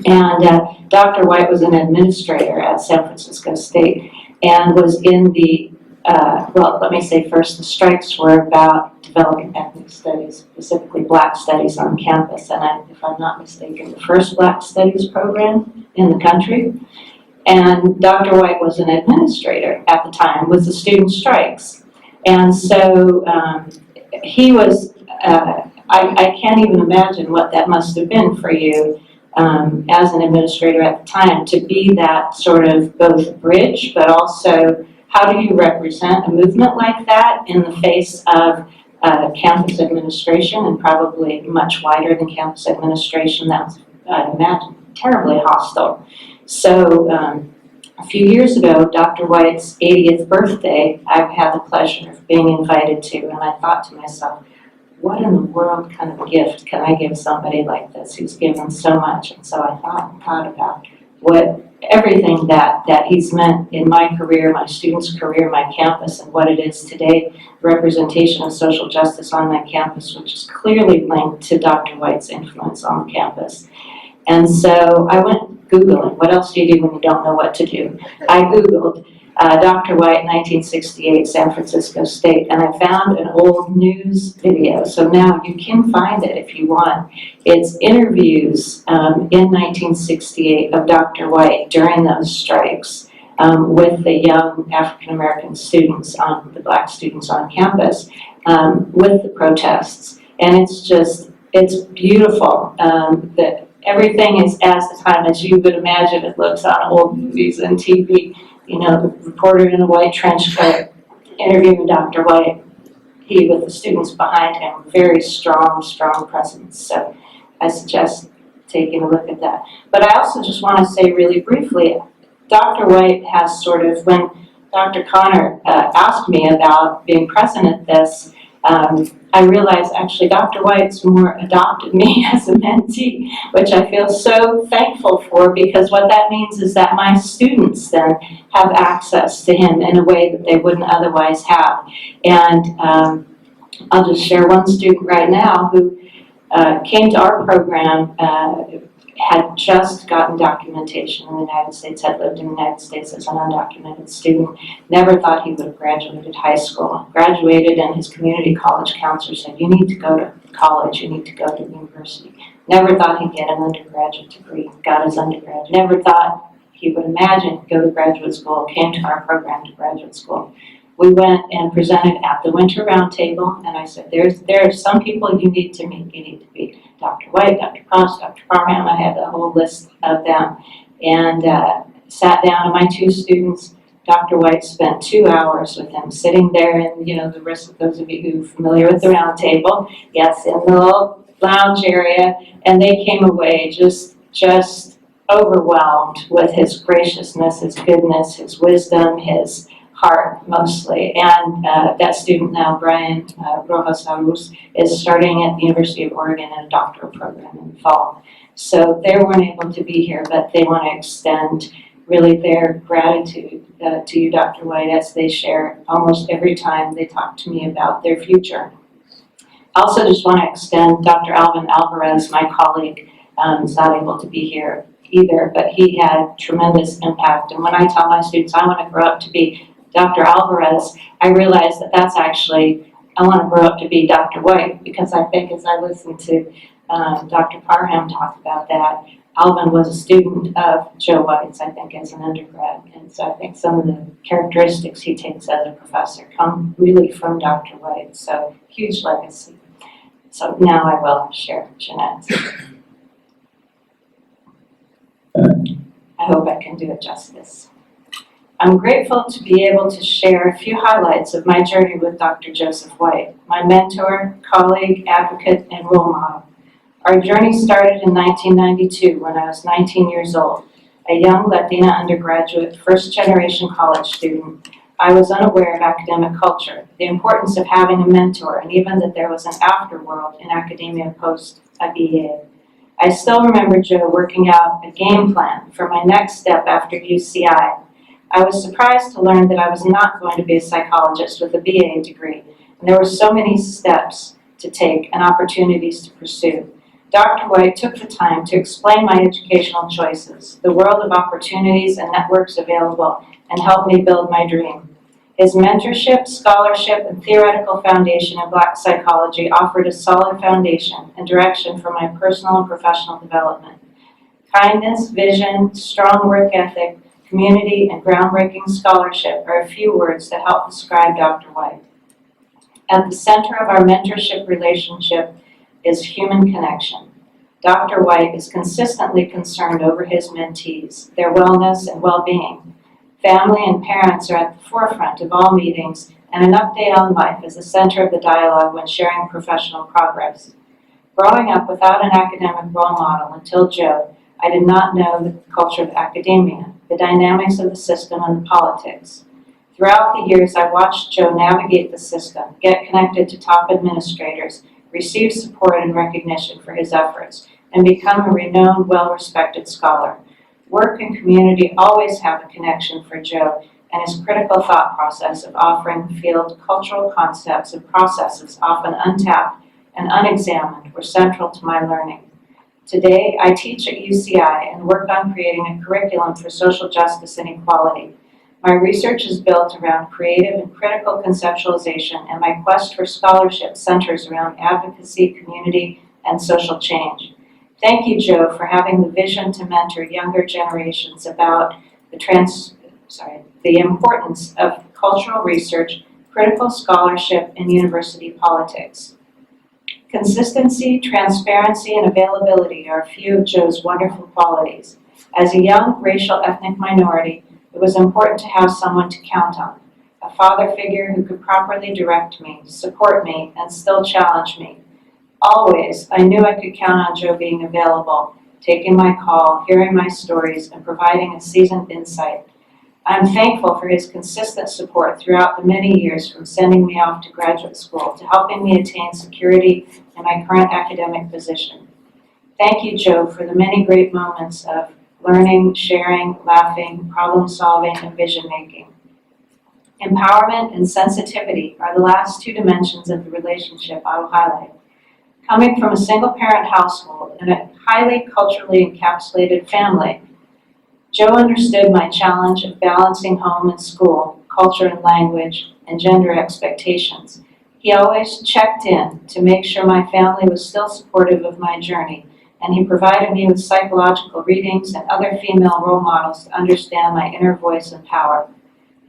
And Dr. White was an administrator at San Francisco State and was in the, well, let me say first, the strikes were about developing ethnic studies, specifically Black studies on campus. And if I'm not mistaken, the first Black studies program in the country. And Dr. White was an administrator at the time with the student strikes. And so he was, I can't even imagine what that must have been for you as an administrator at the time, to be that sort of both bridge, but also how do you represent a movement like that in the face of campus administration, and probably much wider than campus administration that was, I'd imagine, terribly hostile. So a few years ago, Dr. White's 80th birthday, I had the pleasure of being invited to, and I thought to myself, what in the world kind of gift can I give somebody like this who's given so much? And so I thought about what everything that he's meant in my career, my students' career, my campus, and what it is today, representation of social justice on my campus, which is clearly linked to Dr. White's influence on the campus. And so I went Googling. What else do you do when you don't know what to do? I Googled Dr. White, 1968, San Francisco State, and I found an old news video. So now you can find it if you want. It's interviews in 1968 of Dr. White during those strikes with the young African-American students, the Black students on campus, with the protests. And it's beautiful. Everything is as the time as you would imagine it looks on old movies and TV. You know, the reporter in a white trench coat interviewing Dr. White, he with the students behind him, very strong presence. So I suggest taking a look at that. But I also just want to say really briefly, Dr. White has sort of, when Dr. Connor asked me about being present at this, I realized actually Dr. White's more adopted me as a mentee, which I feel so thankful for, because what that means is that my students then have access to him in a way that they wouldn't otherwise have. And I'll just share one student right now who came to our program, had just gotten documentation in the United States, had lived in the United States as an undocumented student, never thought he would have graduated high school. Graduated, and his community college counselor said, you need to go to college, you need to go to university. Never thought he'd get an undergraduate degree, got his undergraduate. Never thought he would imagine go to graduate school, came to our program to graduate school. We went and presented at the Winter Roundtable, and I said, there are some people you need to meet. You need to meet Dr. White, Dr. Ponce, Dr. Parham. I had the whole list of them. And sat down, and my two students, Dr. White spent 2 hours with him, sitting there in, the rest of those of you who are familiar with the roundtable, yes, in the little lounge area, and they came away just overwhelmed with his graciousness, his goodness, his wisdom, his heart mostly. And that student now, Brian Rojas Aruz, is starting at the University of Oregon in a doctoral program in the fall. So they weren't able to be here, but they want to extend really their gratitude to you, Dr. White, as they share almost every time they talk to me about their future. I also just want to extend Dr. Alvin Alvarez, my colleague, is not able to be here either, but he had tremendous impact. And when I tell my students I want to grow up to be Dr. Alvarez, I realize that that's actually, I want to grow up to be Dr. White, because I think as I listen to Dr. Parham talk about that, Alvin was a student of Joe White's, I think, as an undergrad. And so I think some of the characteristics he takes as a professor come really from Dr. White. So huge legacy. So now I will share Jeanette's. I hope I can do it justice. I'm grateful to be able to share a few highlights of my journey with Dr. Joseph White, my mentor, colleague, advocate, and role model. Our journey started in 1992 when I was 19 years old, a young Latina undergraduate, first-generation college student. I was unaware of academic culture, the importance of having a mentor, and even that there was an afterworld in academia post a BA. I still remember Joe working out a game plan for my next step after UCI. I was surprised to learn that I was not going to be a psychologist with a BA degree, and there were so many steps to take and opportunities to pursue. Dr. White took the time to explain my educational choices, the world of opportunities and networks available, and helped me build my dream. His mentorship, scholarship, and theoretical foundation in Black psychology offered a solid foundation and direction for my personal and professional development. Kindness, vision, strong work ethic, community, and groundbreaking scholarship are a few words that help describe Dr. White. At the center of our mentorship relationship is human connection. Dr. White is consistently concerned over his mentees, their wellness and well-being. Family and parents are at the forefront of all meetings, and an update on life is the center of the dialogue when sharing professional progress. Growing up without an academic role model until Joe, I did not know the culture of academia, the dynamics of the system, and the politics. Throughout the years, I watched Joe navigate the system, get connected to top administrators, receive support and recognition for his efforts, and become a renowned, well-respected scholar. Work and community always have a connection for Joe, and his critical thought process of offering the field cultural concepts and processes often untapped and unexamined were central to my learning. Today, I teach at UCI and work on creating a curriculum for social justice and equality. My research is built around creative and critical conceptualization, and my quest for scholarship centers around advocacy, community, and social change. Thank you, Joe, for having the vision to mentor younger generations about the importance of cultural research, critical scholarship, and university politics. Consistency, transparency, and availability are a few of Joe's wonderful qualities. As a young racial ethnic minority, it was important to have someone to count on, a father figure who could properly direct me, support me, and still challenge me. Always, I knew I could count on Joe being available, taking my call, hearing my stories, and providing a seasoned insight. I am thankful for his consistent support throughout the many years, from sending me off to graduate school to helping me attain security in my current academic position. Thank you, Joe, for the many great moments of learning, sharing, laughing, problem solving, and vision making. Empowerment and sensitivity are the last two dimensions of the relationship I will highlight. Coming from a single-parent household and a highly culturally encapsulated family, Joe understood my challenge of balancing home and school, culture and language, and gender expectations. He always checked in to make sure my family was still supportive of my journey, and he provided me with psychological readings and other female role models to understand my inner voice and power.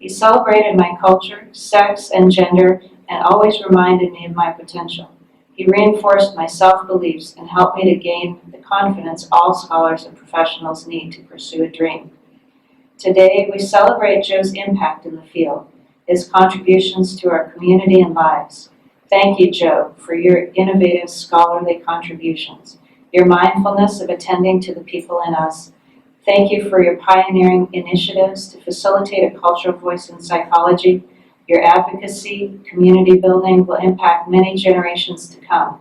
He celebrated my culture, sex, and gender, and always reminded me of my potential. He reinforced my self-beliefs and helped me to gain the confidence all scholars and professionals need to pursue a dream. Today, we celebrate Joe's impact in the field, his contributions to our community and lives. Thank you, Joe, for your innovative scholarly contributions, your mindfulness of attending to the people in us. Thank you for your pioneering initiatives to facilitate a cultural voice in psychology. Your advocacy, community building will impact many generations to come.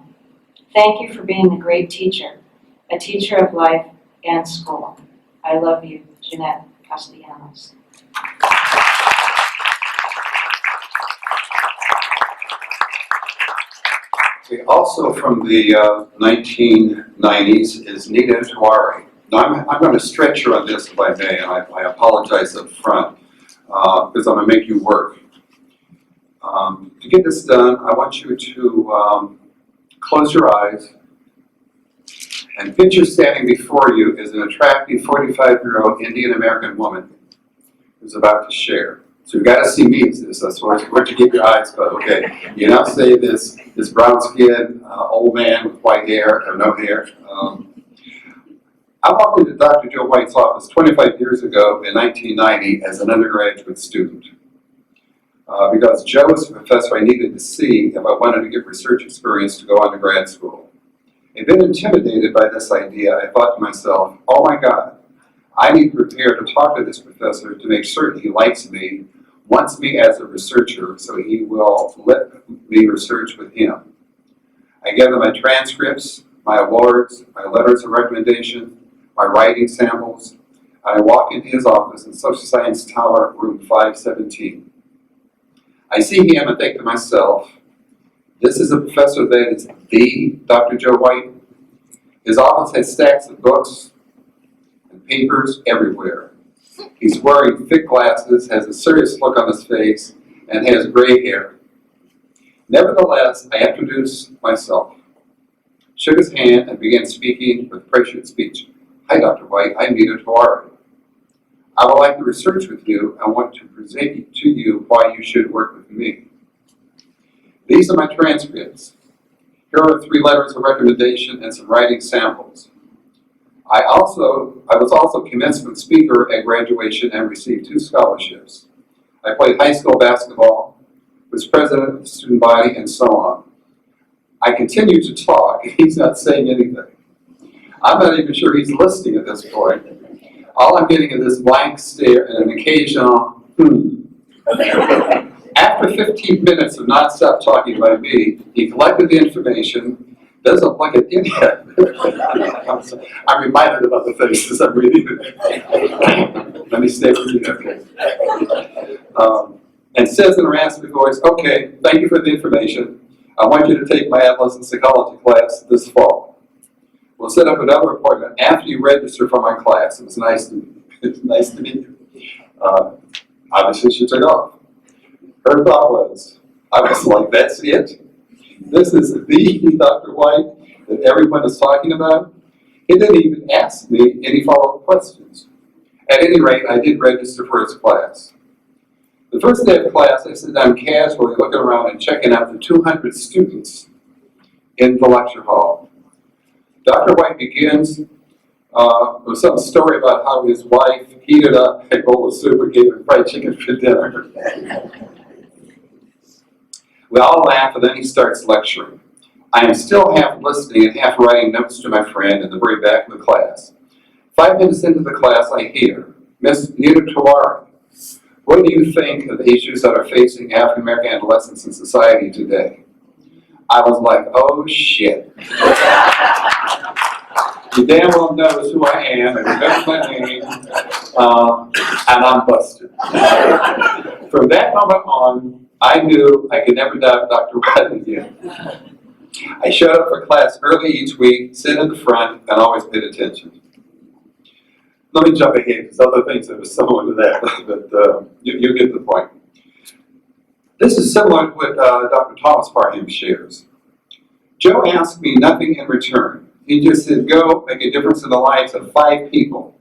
Thank you for being a great teacher, a teacher of life and school. I love you, Jeanette Castellanos. Okay, also from the 1990s is Nita Tawari. Now I'm going to stretch her on this if I may, and I apologize up front because I'm going to make you work. To get this done, I want you to close your eyes and picture standing before you is an attractive 45-year-old Indian American woman who's about to share. So you've got to see me as this. That's where you get your eyes, but okay. You now say this brown-skinned old man with white hair or no hair. I walked into Dr. Joe White's office 25 years ago in 1990 as an undergraduate student. Because Joe was the professor I needed to see if I wanted to get research experience to go on to grad school. A bit intimidated by this idea, I thought to myself, oh my God, I need to prepare to talk to this professor to make certain he likes me, wants me as a researcher, so he will let me research with him. I gather my transcripts, my awards, my letters of recommendation, my writing samples. I walk into his office in Social Science Tower, room 517. I see him and think to myself, this is a professor that is the Dr. Joe White. His office has stacks of books and papers everywhere. He's wearing thick glasses, has a serious look on his face, and has gray hair. Nevertheless, I introduced myself, shook his hand, and began speaking with pressured speech. Hi, Dr. White, I'm Nita Tawari. I would like to research with you. I want to present to you why you should work with me. These are my transcripts. Here are 3 letters of recommendation and some writing samples. I was also commencement speaker at graduation and received 2 scholarships. I played high school basketball, was president of the student body, and so on. I continue to talk, and he's not saying anything. I'm not even sure he's listening at this point. All I'm getting is this blank stare and an occasional, After 15 minutes of nonstop talking by me, he collected the information, doesn't look at any of it. I'm reminded about the faces I'm reading. Let me stay with you, okay. And says in a raspy voice, okay, thank you for the information. I want you to take my adolescent psychology class this fall. We'll set up another appointment after you register for my class. It was nice to meet you. Obviously, she took off. Her thought was, I was like, that's it? This is the Dr. White that everyone is talking about? He didn't even ask me any follow-up questions. At any rate, I did register for his class. The first day of class, I sit down casually looking around and checking out the 200 students in the lecture hall. Dr. White begins with some story about how his wife heated up a bowl of soup and gave him fried chicken for dinner. We all laugh, and then he starts lecturing. I am still half listening and half writing notes to my friend in the very back of the class. 5 minutes into the class, I hear, Miss Nita Tawari, what do you think of the issues that are facing African American adolescents in society today? I was like, oh shit. You damn well knows who I am, and remembers my name, and I'm busted. From that moment on, I knew I could never doubt Dr. White again. I showed up for class early each week, sit in the front, and always paid attention. Let me jump ahead, because other things that were similar to that, but you get the point. This is similar to what Dr. Thomas Parham shares. Joe asked me nothing in return. He just said, go make a difference in the lives of 5 people.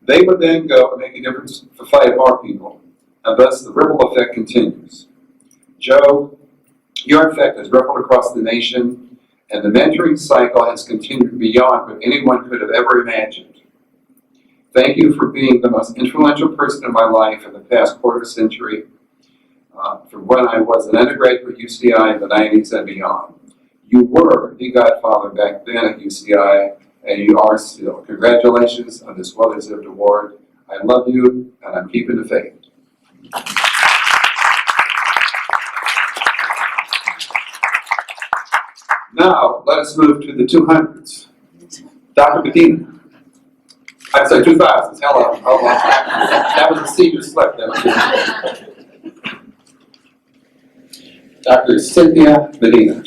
They would then go and make a difference for 5 more people, and thus the ripple effect continues. Joe, your effect has rippled across the nation, and the mentoring cycle has continued beyond what anyone could have ever imagined. Thank you for being the most influential person in my life in the past quarter century, from when I was an undergraduate at UCI in the 90s and beyond. You were the godfather back then at UCI, and you are still. Congratulations on this well-deserved award. I love you, and I'm keeping the faith. Now, let us move to the 200s. Dr. Medina. I'd say 2000s. Hello. Oh, that was a senior slip. Dr. Cynthia Medina.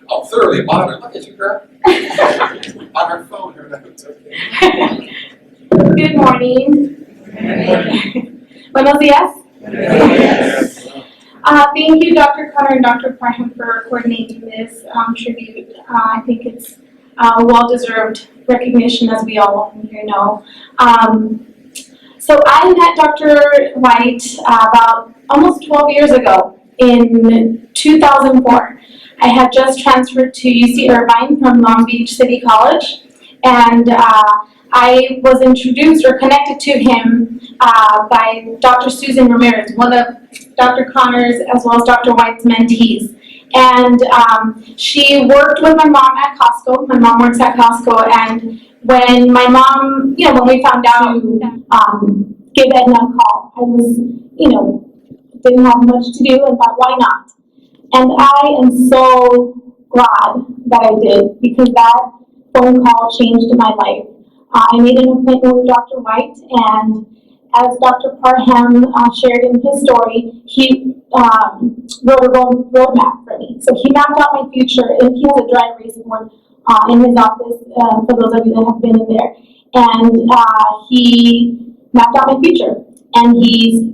Oh, thoroughly modern. Look at you, girl. On her phone, her notes. Okay. Good morning. Buenos días. Thank you, Dr. Connor and Dr. Parham, for coordinating this tribute. I think it's well-deserved recognition, as we all here know. So I met Dr. White about almost 12 years ago in 2004. I had just transferred to UC Irvine from Long Beach City College, and I was introduced or connected to him by Dr. Susan Ramirez, one of Dr. Connor's as well as Dr. White's mentees. And she worked with my mom at Costco. My mom works at Costco, and when my mom, when we found out to give Edna a call, I was, didn't have much to do and thought, why not? And I am so glad that I did, because that phone call changed my life. I made an appointment with Dr. White, and as Dr. Parham shared in his story, he wrote a roadmap for me. So he mapped out my future, and he has a dry erase board in his office, for those of you that have been in there. And he mapped out my future. And he's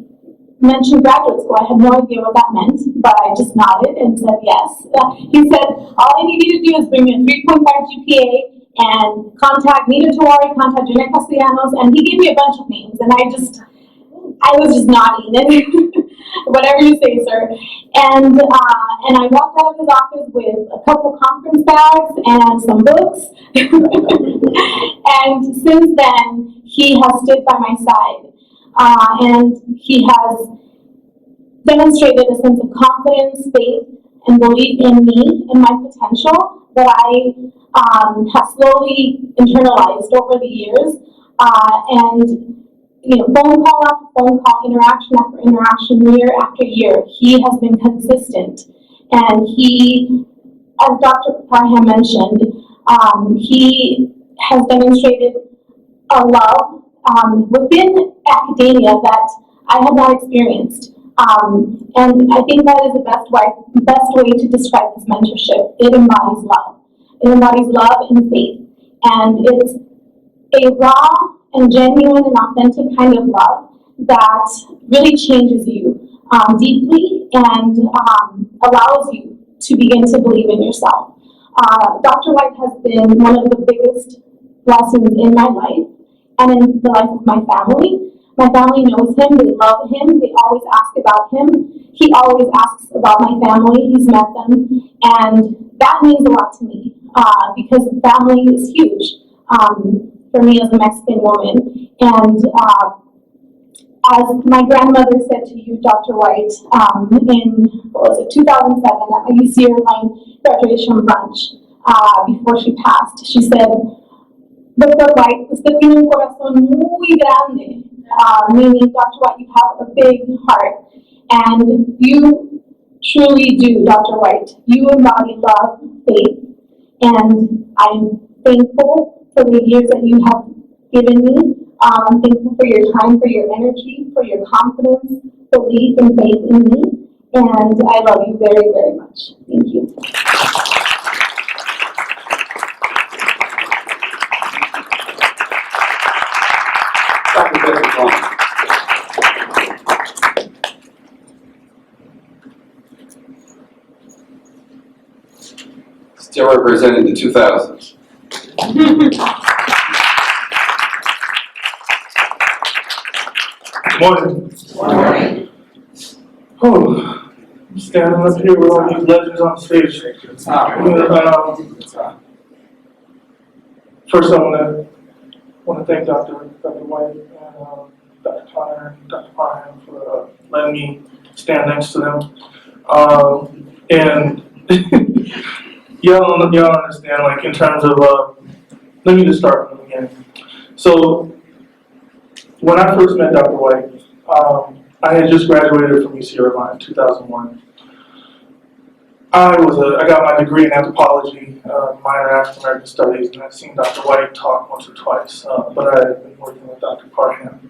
mentioned graduate school. I had no idea what that meant, but I just nodded and said yes. He said, all I need you to do is bring me a 3.5 GPA and contact Nita Tawari, contact Janet Castellanos, and he gave me a bunch of names, and I was just nodding, and whatever you say, sir. And I walked out of his office with a couple conference bags and some books, and since then, he has stood by my side, and he has demonstrated a sense of confidence, faith, and belief in me and my potential that I have slowly internalized over the years. And phone call after phone call, interaction after interaction, year after year, he has been consistent. And he, as Dr. Parham mentioned, he has demonstrated a love within academia that I have not experienced. And I think that is the best way to describe this mentorship. It embodies love. It embodies love and faith. And it's a raw and genuine and authentic kind of love that really changes you deeply and allows you to begin to believe in yourself. Dr. White has been one of the biggest blessings in my life and in the life of my family. My family knows him, they love him, they always ask about him. He always asks about my family, he's met them, and that means a lot to me because family is huge for me as a Mexican woman. And as my grandmother said to you, Dr. White, in, 2007 at my UC Irvine graduation brunch, before she passed, she said, Dr. White, usted tiene un corazón muy grande. Meaning, Dr. White, you have a big heart, and you truly do, Dr. White. You embody love, faith, and I'm thankful for the years that you have given me. I'm thankful for your time, for your energy, for your confidence, belief, and faith in me, and I love you very, very much. Thank you. Still representing the 2000s. Morning. Morning. Oh, I'm standing up here with all these legends on stage. First, I want to thank Dr. White and Dr. Connor and Dr. Parham for letting me stand next to them. And y'all understand, like, in terms of, let me just start from the beginning. So, when I first met Dr. White, I had just graduated from UC Irvine in 2001. I got my degree in anthropology, minor African American studies, and I'd seen Dr. White talk once or twice, but I had been working with Dr. Parham,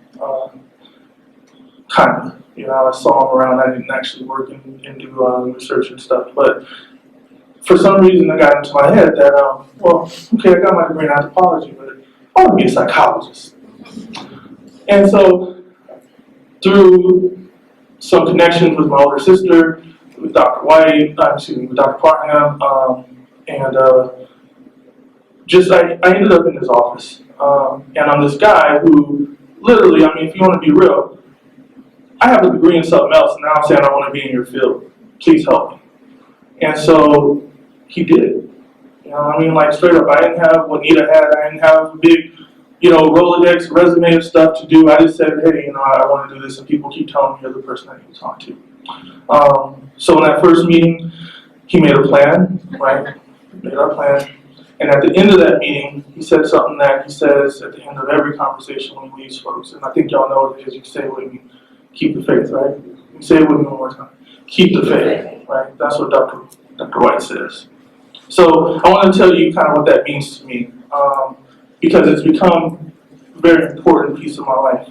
kind of. I saw him around. I didn't actually work and do research and stuff, but for some reason, it got into my head that, I got my degree in anthropology, but I want to be a psychologist. And so, through some connections with my older sister, with Dr. White, with Dr. Parham, and I ended up in his office. And I'm this guy who, literally, if you want to be real, I have a degree in something else, and now I'm saying I want to be in your field. Please help me. And so, he did. Like, straight up, I didn't have what Nita had. I didn't have a big, Rolodex, resume of stuff to do. I just said, hey, I want to do this, and people keep telling me you're the person I need to talk to. So in that first meeting, he made a plan, right? Made our plan. And at the end of that meeting, he said something that he says at the end of every conversation when he leaves folks. And I think y'all know what it is. You say it with me. Keep the faith, right? You say it with me one more time. Keep the faith, right? That's what Dr. White says. So I want to tell you kind of what that means to me, because it's become a very important piece of my life.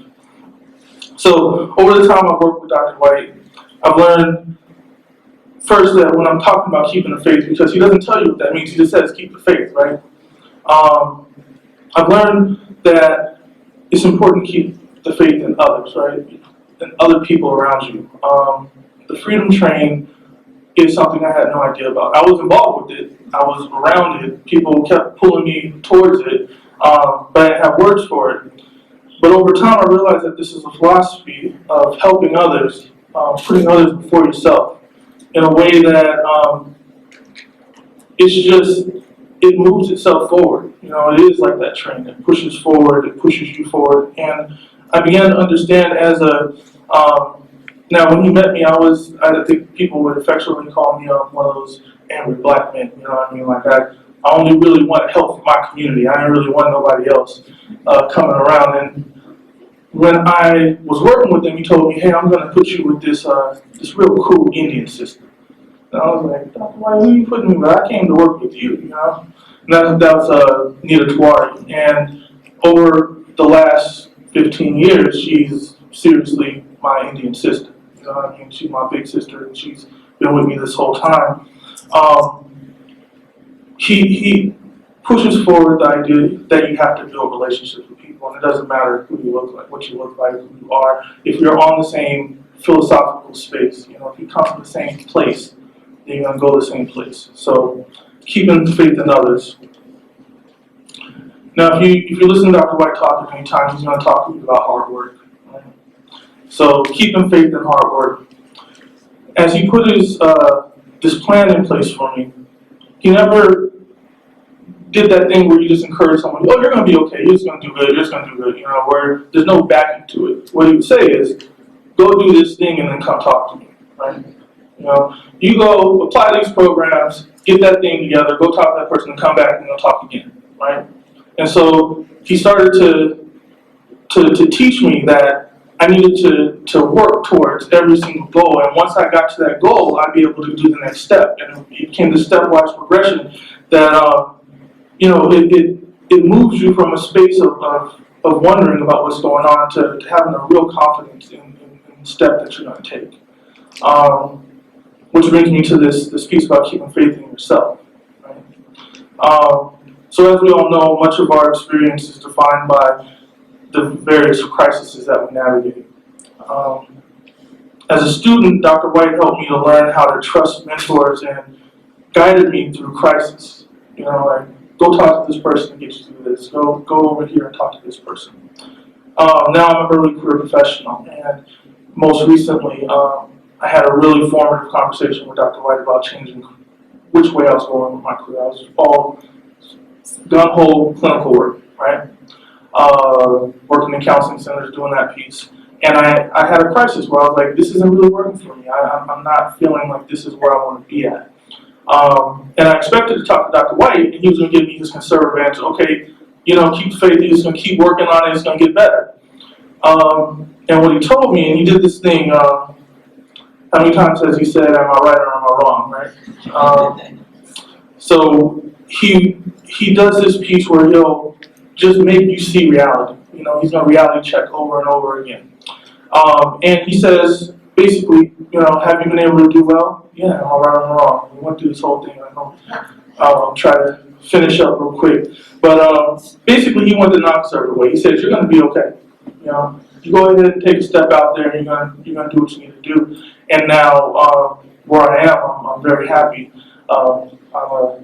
So over the time I've worked with Dr. White, I've learned first that when I'm talking about keeping the faith, because he doesn't tell you what that means, he just says keep the faith, right? I've learned that it's important to keep the faith in others, right? And other people around you. The Freedom Train is something I had no idea about. I was involved with it, I was around it, people kept pulling me towards it, but I didn't have words for it. But over time I realized that this is a philosophy of helping others, putting others before yourself in a way that it moves itself forward. You know, it is like that train. It pushes forward, it pushes you forward. And I began to understand as now when he met me, I think people would affectionately call me one of those angry black men, you know what I mean? Like I only really want help for my community. I didn't really want nobody else coming around. And when I was working with him, he told me, hey, I'm gonna put you with this real cool Indian sister. And I was like, Dr. White, who are you putting me with? I came to work with you, you know? And that was Nita Tawari. And over the last 15 years, she's seriously my Indian sister. You know what I mean? She's my big sister, and she's been with me this whole time. He pushes forward the idea that you have to build relationships with people, and it doesn't matter who you look like, what you look like, who you are. If you're on the same philosophical space, you know, if you come from the same place, then you're gonna go the same place. So keeping faith in others. Now, if you listen to Dr. White talk any time, he's gonna talk to you about hard work. Right? So keeping faith in hard work. As he put this plan in place for me, he never did that thing where you just encourage someone, oh, you're gonna be okay, you're just gonna do good, you're just gonna do good, you know, where there's no backing to it. What he would say is, go do this thing and then come talk to me, right? You know, you go apply these programs, get that thing together, go talk to that person and come back and they'll talk again, right? And so he started to teach me that I needed to work towards every single goal. And once I got to that goal, I'd be able to do the next step. And it became the stepwise progression that, you know, it moves you from a space of wondering about what's going on to having a real confidence in the step that you're going to take. Which brings me to this piece about keeping faith in yourself. Right? So as we all know, much of our experience is defined by the various crises that we navigate. As a student, Dr. White helped me to learn how to trust mentors and guided me through crisis. You know, like, go talk to this person and get you through this. Go over here and talk to this person. Now I'm an early career professional, and most recently, I had a really formative conversation with Dr. White about changing which way I was going with my career. I was all gun-ho clinical work, right? Working in counseling centers, doing that piece. And I had a crisis where I was like, this isn't really working for me. I'm not feeling like this is where I want to be at. And I expected to talk to Dr. White, and he was going to give me his conservative answer. Okay, you know, keep faith, he's going to keep working on it, it's going to get better. And what he told me, and he did this thing, how many times has he said, am I right or am I wrong, right? So he does this piece where he'll just make you see reality. You know, he's going to reality check over and over again. And he says, basically, you know, have you been able to do well? Yeah, am I right or am I wrong? We went through this whole thing. I'll try to finish up real quick. But basically, he went the non-conservative way. He said, you're going to be okay. You know, you go ahead and take a step out there, and you're going to do what you need to do. And now, where I am, I'm very happy. I'm a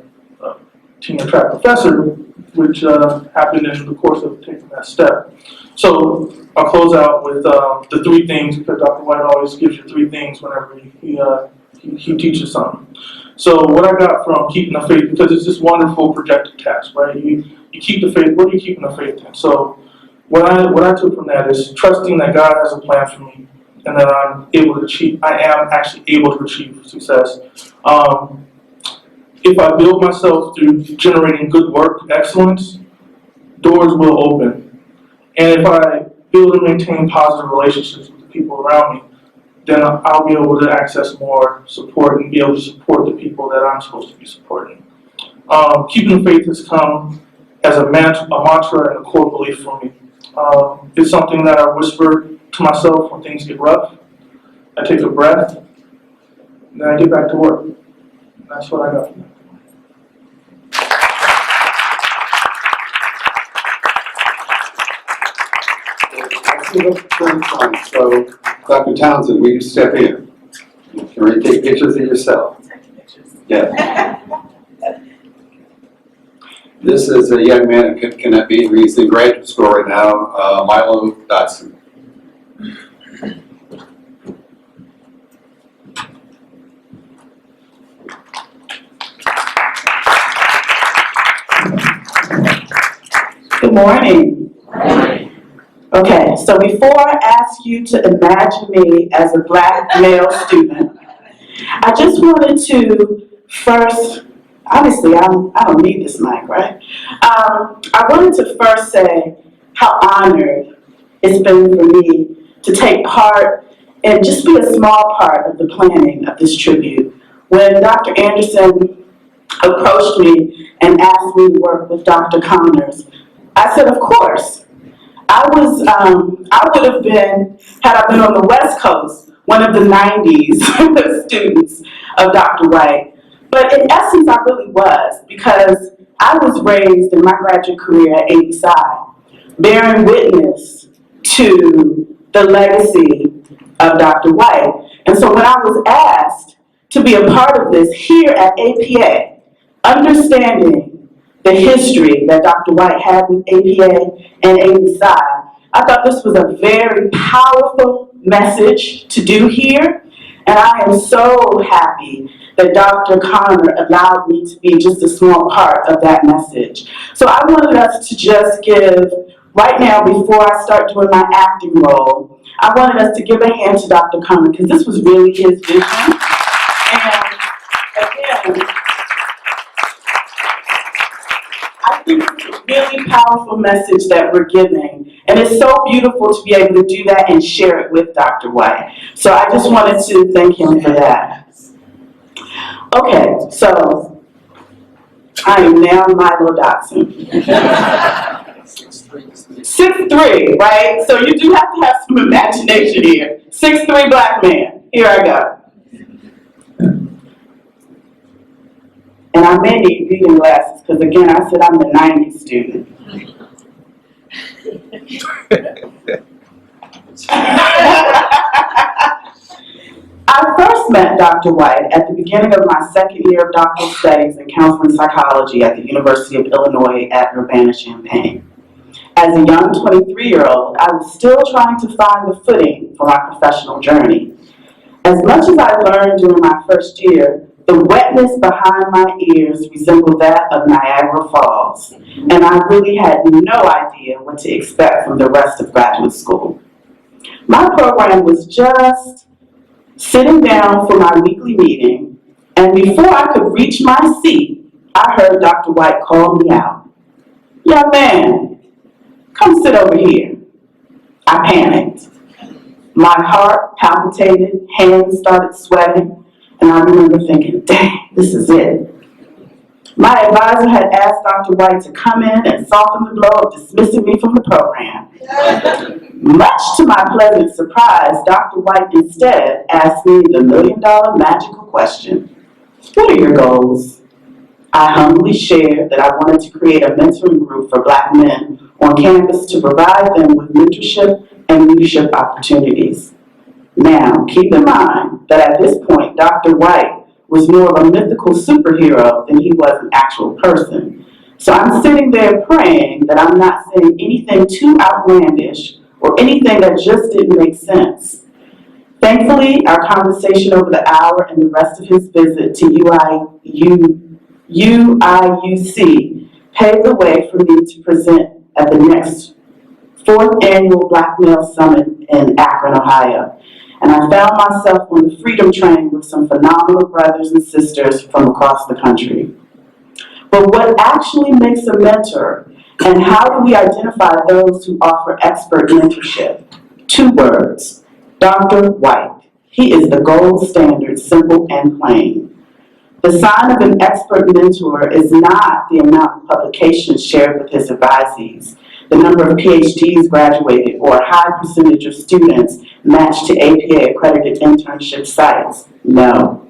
tenure track professor, which happened in the course of taking that step. So I'll close out with the three things, because Dr. White always gives you three things whenever he teaches something. So what I got from keeping the faith, because it's this wonderful projected task, right? You keep the faith. What are you keeping the faith in? So what I took from that is trusting that God has a plan for me, and that I am actually able to achieve success. If I build myself through generating good work, excellence, doors will open. And if I build and maintain positive relationships with the people around me, then I'll be able to access more support and be able to support the people that I'm supposed to be supporting. Keeping the faith has come as a mantra and a core belief for me. It's something that I whisper to myself when things get rough. I take a breath, and then I get back to work. And that's what I got from that. Let's see what the turns on. So, Dr. Townsend, will you step in? You can really take pictures of yourself. Yeah. This is a young man who cannot be, he's in graduate school right now, Milo Dotson. Good morning. Okay, so before I ask you to imagine me as a Black male student, I just wanted to first, obviously I don't need this mic, right? I wanted to first say how honored it's been for me to take part and just be a small part of the planning of this tribute. When Dr. Anderson approached me and asked me to work with Dr. Connors, I said, of course. I would have been, had I been on the West Coast, one of the 90s students of Dr. White. But in essence, I really was, because I was raised in my graduate career at ABSI, bearing witness to the legacy of Dr. White. And so when I was asked to be a part of this here at APA, understanding the history that Dr. White had with APA and ABSI, I thought this was a very powerful message to do here. And I am so happy that Dr. Connor allowed me to be just a small part of that message. So I wanted us to just give, right now before I start doing my acting role, I wanted us to give a hand to Dr. Connor, because this was really his vision. And again, I think it's a really powerful message that we're giving. And it's so beautiful to be able to do that and share it with Dr. White. So I just wanted to thank him for that. Okay, so I am now Milo Dotson. 6'3", right? So you do have to have some imagination here. 6'3" Black man. Here I go. And I may need reading glasses, because again, I said I'm the 90s student. I first met Dr. White at the beginning of my second year of doctoral studies in counseling psychology at the University of Illinois at Urbana-Champaign. As a young 23-year-old, I was still trying to find the footing for my professional journey. As much as I learned during my first year, the wetness behind my ears resembled that of Niagara Falls, and I really had no idea what to expect from the rest of graduate school. My program was just sitting down for my weekly meeting, and before I could reach my seat, I heard Dr. White call me out. "Young man, come sit over here." I panicked. My heart palpitated, hands started sweating, and I remember thinking, dang, this is it. My advisor had asked Dr. White to come in and soften the blow of dismissing me from the program. Much to my pleasant surprise, Dr. White instead asked me the million-dollar magical question: what are your goals? I humbly shared that I wanted to create a mentoring group for Black men on campus to provide them with mentorship and leadership opportunities. Now, keep in mind that at this point, Dr. White was more of a mythical superhero than he was an actual person. So I'm sitting there praying that I'm not saying anything too outlandish or anything that just didn't make sense. Thankfully, our conversation over the hour and the rest of his visit to UIUC paved the way for me to present at the next 4th Annual Black Male Summit in Akron, Ohio. And I found myself on the Freedom Train with some phenomenal brothers and sisters from across the country. But what actually makes a mentor, and how do we identify those who offer expert mentorship? 2 words: Dr. White. He is the gold standard, simple and plain. The sign of an expert mentor is not the amount of publications shared with his advisees. The number of PhDs graduated or a high percentage of students matched to APA accredited internship sites? No.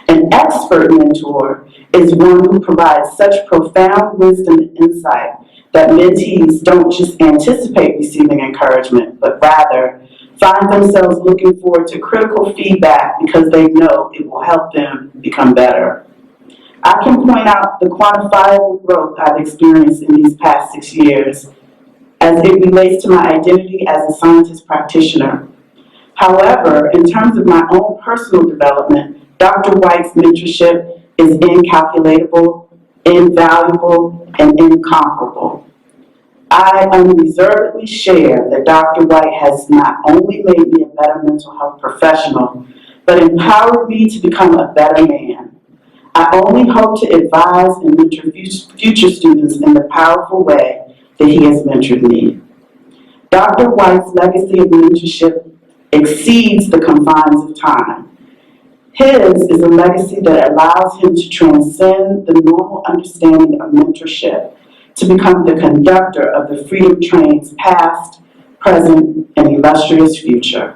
An expert mentor is one who provides such profound wisdom and insight that mentees don't just anticipate receiving encouragement, but rather find themselves looking forward to critical feedback because they know it will help them become better. I can point out the quantifiable growth I've experienced in these past 6 years as it relates to my identity as a scientist practitioner. However, in terms of my own personal development, Dr. White's mentorship is incalculable, invaluable, and incomparable. I unreservedly share that Dr. White has not only made me a better mental health professional, but empowered me to become a better man. I only hope to advise and mentor future students in the powerful way that he has mentored me. Dr. White's legacy of mentorship exceeds the confines of time. His is a legacy that allows him to transcend the normal understanding of mentorship to become the conductor of the freedom train's past, present, and illustrious future.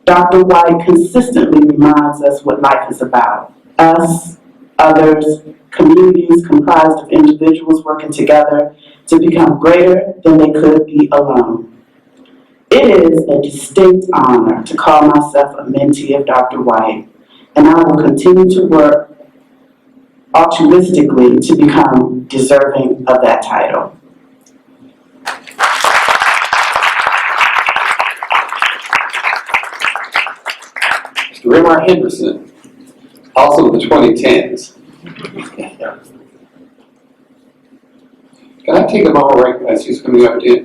Dr. White consistently reminds us what life is about. Us, others, communities comprised of individuals working together to become greater than they could be alone. It is a distinct honor to call myself a mentee of Dr. White, and I will continue to work altruistically to become deserving of that title. Mr. Ramar Henderson, also the 2010s. Can I take a moment right as he's coming up to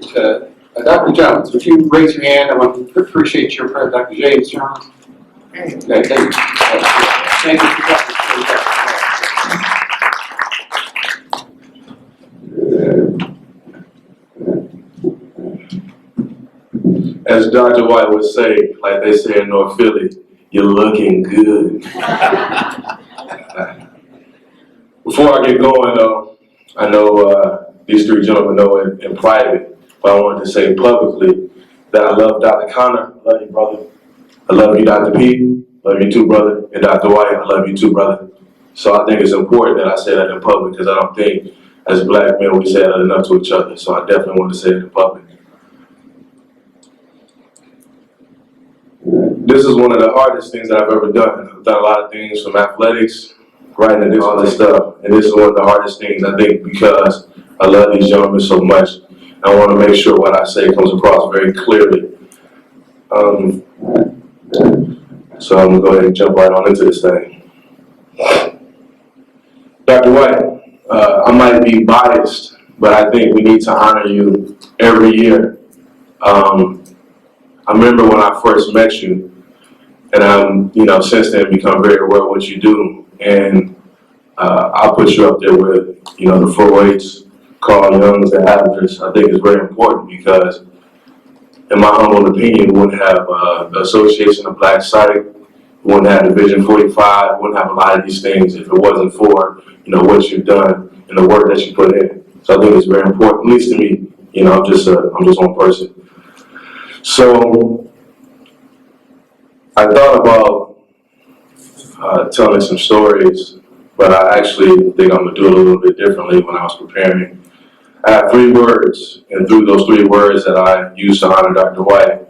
Dr. Jones? Would you raise your hand? I want to appreciate your presence, Dr. James Jones. Okay, thank you. Thank you for coming. As Dr. White would say, like they say in North Philly, you're looking good. Before I get going though, I know these three gentlemen know in private, but I wanted to say publicly that I love Dr. Connor, I love you, brother. I love you, Dr. P, love you too, brother. And Dr. White, I love you too, brother. So I think it's important that I say that in public because I don't think as black men we say that enough to each other. So I definitely want to say it in public. This is one of the hardest things that I've ever done. I've done a lot of things from athletics, writing and all this stuff. And this is one of the hardest things, I think, because I love these gentlemen so much. I want to make sure what I say comes across very clearly. So I'm going to go ahead and jump right on into this thing. Dr. White, I might be biased, but I think we need to honor you every year. I remember when I first met you, and since then become very aware of what you do. And I'll put you up there with, the 4-H's, Carl Young's, the Adlers. I think it's very important because, in my humble opinion, we wouldn't have the Association of Black Psych, we wouldn't have Division 45, we wouldn't have a lot of these things if it wasn't for, what you've done and the work that you put in. So I think it's very important, at least to me. I'm just one person. So I thought about telling some stories, but I actually think I'm gonna do it a little bit differently when I was preparing. I have 3 words, and through those 3 words that I use to honor Dr. White,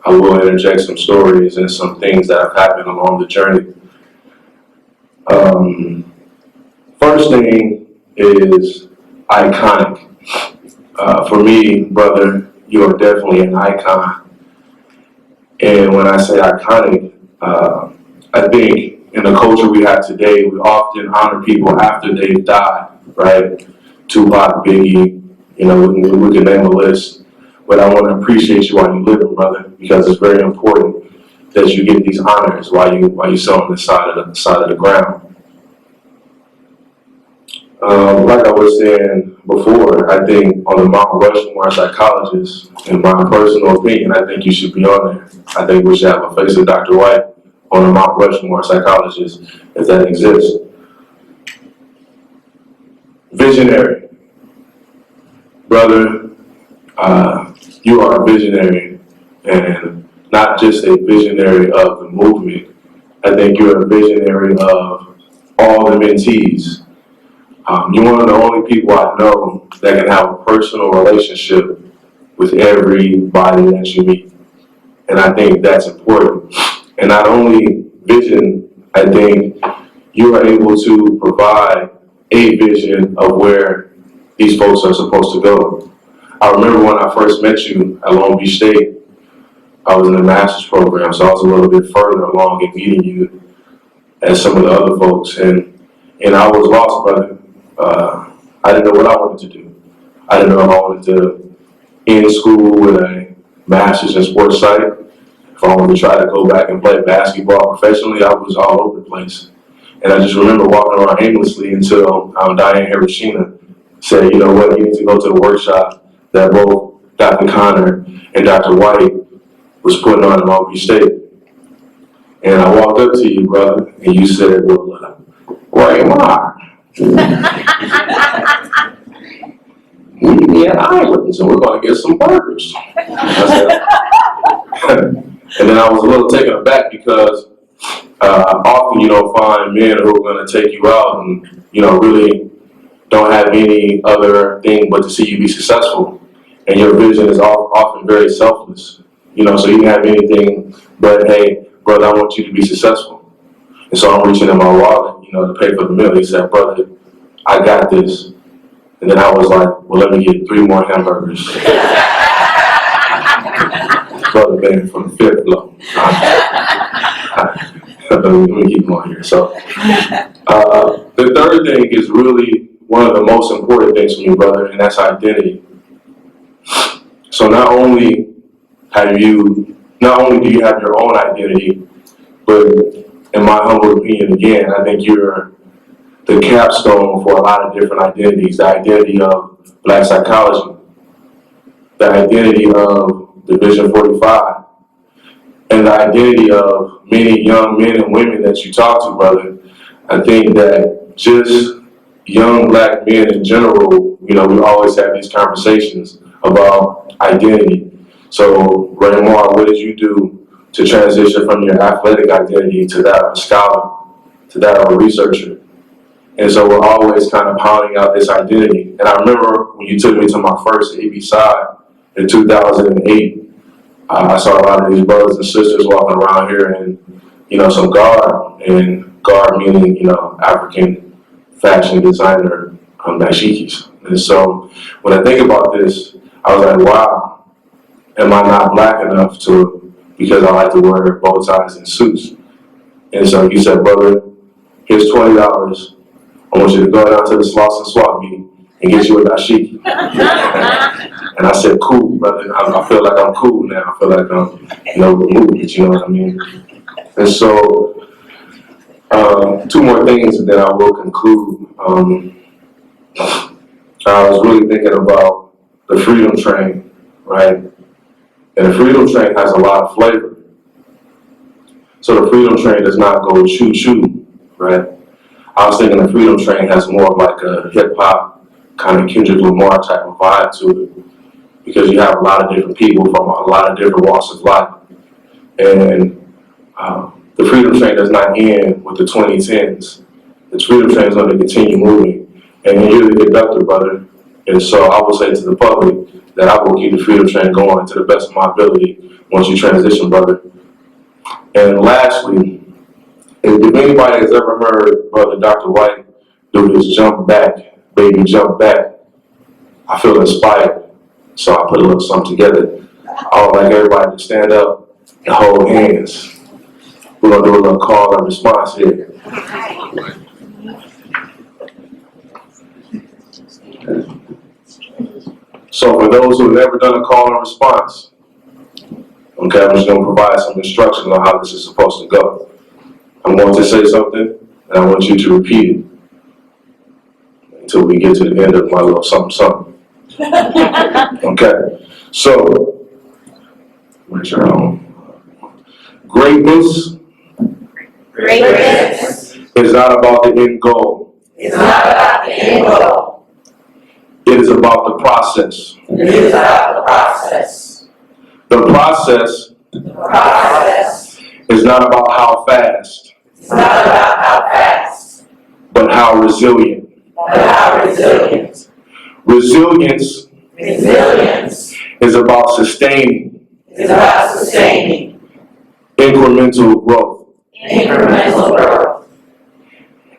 I will interject some stories and some things that have happened along the journey. First thing is iconic. For me, brother, you are definitely an icon. And when I say iconic, I think in the culture we have today, we often honor people after they've died, right? Tupac, Biggie, we can name a list. But I want to appreciate you while you live, brother, because it's very important that you get these honors while you sit on the side of the ground. Like I was saying before, I think on the Mount Rushmore psychologist, in my personal opinion, I think you should be on there. I think we should have a face of Dr. White on the Mount Rushmore psychologist, if that exists. Visionary. Brother, you are a visionary, and not just a visionary of the movement. I think you're a visionary of all the mentees. You're one of the only people I know that can have a personal relationship with everybody that you meet. And I think that's important. And not only vision, I think you are able to provide a vision of where these folks are supposed to go. I remember when I first met you at Long Beach State, I was in the master's program, so I was a little bit further along in meeting you as some of the other folks. And I was lost, brother. I didn't know what I wanted to do. I didn't know if I wanted to end school with a master's in sports psych. If I wanted to try to go back and play basketball professionally, I was all over the place. And I just remember walking around aimlessly until Diane Hiroshina said, you know what, you need to go to the workshop that both Dr. Connor and Dr. White was putting on at Long Beach State. And I walked up to you, brother, and you said, well, Ramar, meet me at Islands and we're going to get some burgers. I said, and then I was a little taken aback because often you don't find men who are going to take you out and, you know, really don't have any other thing but to see you be successful. And your vision is often very selfless. You know, so you didn't have anything but, hey, brother, I want you to be successful. And so I'm reaching in my wallet, you know, to pay for the meal. He said, brother, I got this. And then I was like, well, let me get 3 more hamburgers. Brother, man, from the 5th floor. Let me keep going here. So, the third thing is really one of the most important things for me, brother, and that's identity. So not only do you have your own identity, but in my humble opinion, again, I think you're the capstone for a lot of different identities. The identity of Black psychology, the identity of Division 45, and the identity of many young men and women that you talk to, brother. I think that just young Black men in general, you know, we always have these conversations about identity. So, Ramar, what did you do to transition from your athletic identity to that of a scholar, to that of a researcher? And so we're always kind of pounding out this identity. And I remember when you took me to my first AB side in 2008, I saw a lot of these brothers and sisters walking around here in, you know, some garb, and garb meaning, you know, African fashion designer dashikis. And so when I think about this, I was like, wow, am I not Black enough to, because I like to wear bow ties and suits. And so he said, brother, here's $20. I want you to go down to the Slauson Swap meet and get you a dashiki. And I said, cool, brother. I feel like I'm cool now. I feel like I'm, you know, removed, you know what I mean? And so, 2 more things and then I will conclude. I was really thinking about the Freedom Train, right? And the Freedom Train has a lot of flavor. So the Freedom Train does not go choo-choo, right? I was thinking the Freedom Train has more of like a hip-hop, kind of Kendrick Lamar type of vibe to it, because you have a lot of different people from a lot of different walks of life. And the Freedom Train does not end with the 2010s. The Freedom Train is going to continue moving. And you're the conductor, brother. And so I will say to the public that I will keep the Freedom Train going to the best of my ability once you transition, brother. And lastly, if anybody has ever heard Brother Dr. White do his jump back, baby jump back, I feel inspired. So I put a little something together. I would like everybody to stand up and hold hands. We're going to do a little call and response here. So for those who have never done a call and response, okay, I'm just going to provide some instructions on how this is supposed to go. I'm going to say something, and I want you to repeat it until we get to the end of my little something. Okay, so, make sure I don't. Greatness is not about the end goal. It's not about the end goal. It is about the process. It is about the process. The process The process is not about how fast, is not about how fast, but how resilient. but how resilient. Resilience Resilience is about sustaining is about sustaining incremental growth incremental growth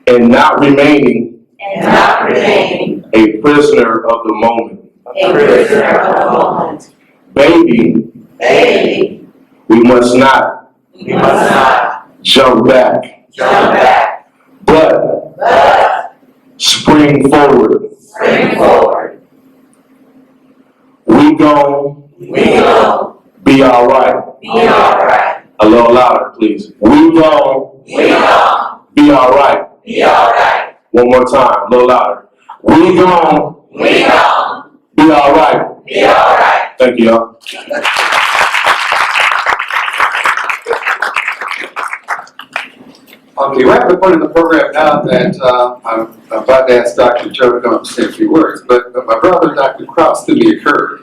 and not remaining and not remaining a prisoner of the moment. a prisoner of the moment. Baby, Baby, we must not we must not jump back, jump back, but but spring forward. spring forward. We gon' We gon' be alright. be alright. A little louder, please. We gon' We gon' be alright. be alright. One more time, a little louder. We gon' We gon' be alright. be alright. Thank you, y'all. Okay, we're at the point in the program now that I'm about to ask Dr. Joe to come up and say a few words, but my brother, Dr. Cross, to me occurred.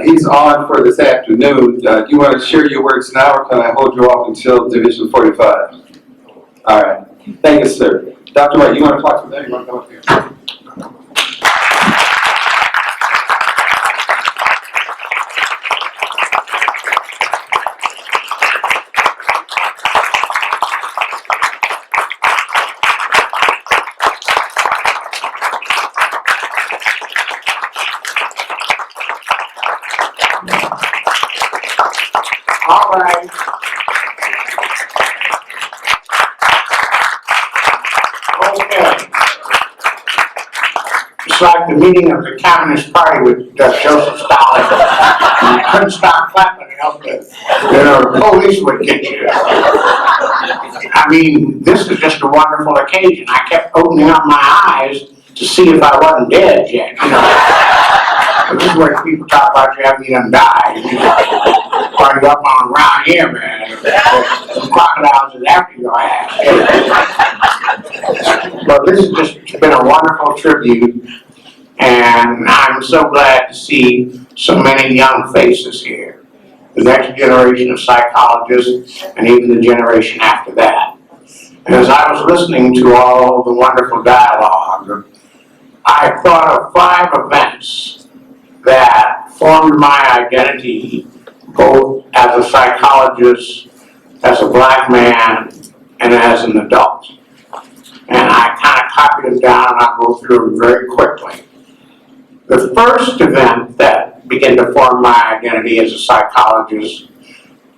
He's on for this afternoon. Do you want to share your words now, or can I hold you off until Division 45? All right. Thank you, sir. Dr. White, you want to talk to them? You want to come up here? All right. Okay. It's like the meeting of the Communist Party with Joseph Stalin. You couldn't stop clapping else the police would get you. I mean, this is just a wonderful occasion. I kept opening up my eyes to see if I wasn't dead yet, you know. This is where people talk about you having done died. You know. While you're up on around here, man. The crocodiles is after your ass. But this has just been a wonderful tribute, and I'm so glad to see so many young faces here. The next generation of psychologists, and even the generation after that. And as I was listening to all the wonderful dialogue, I thought of 5 events that formed my identity, both as a psychologist, as a black man, and as an adult. And I kind of copied them down, and I'll go through them very quickly. The first event that began to form my identity as a psychologist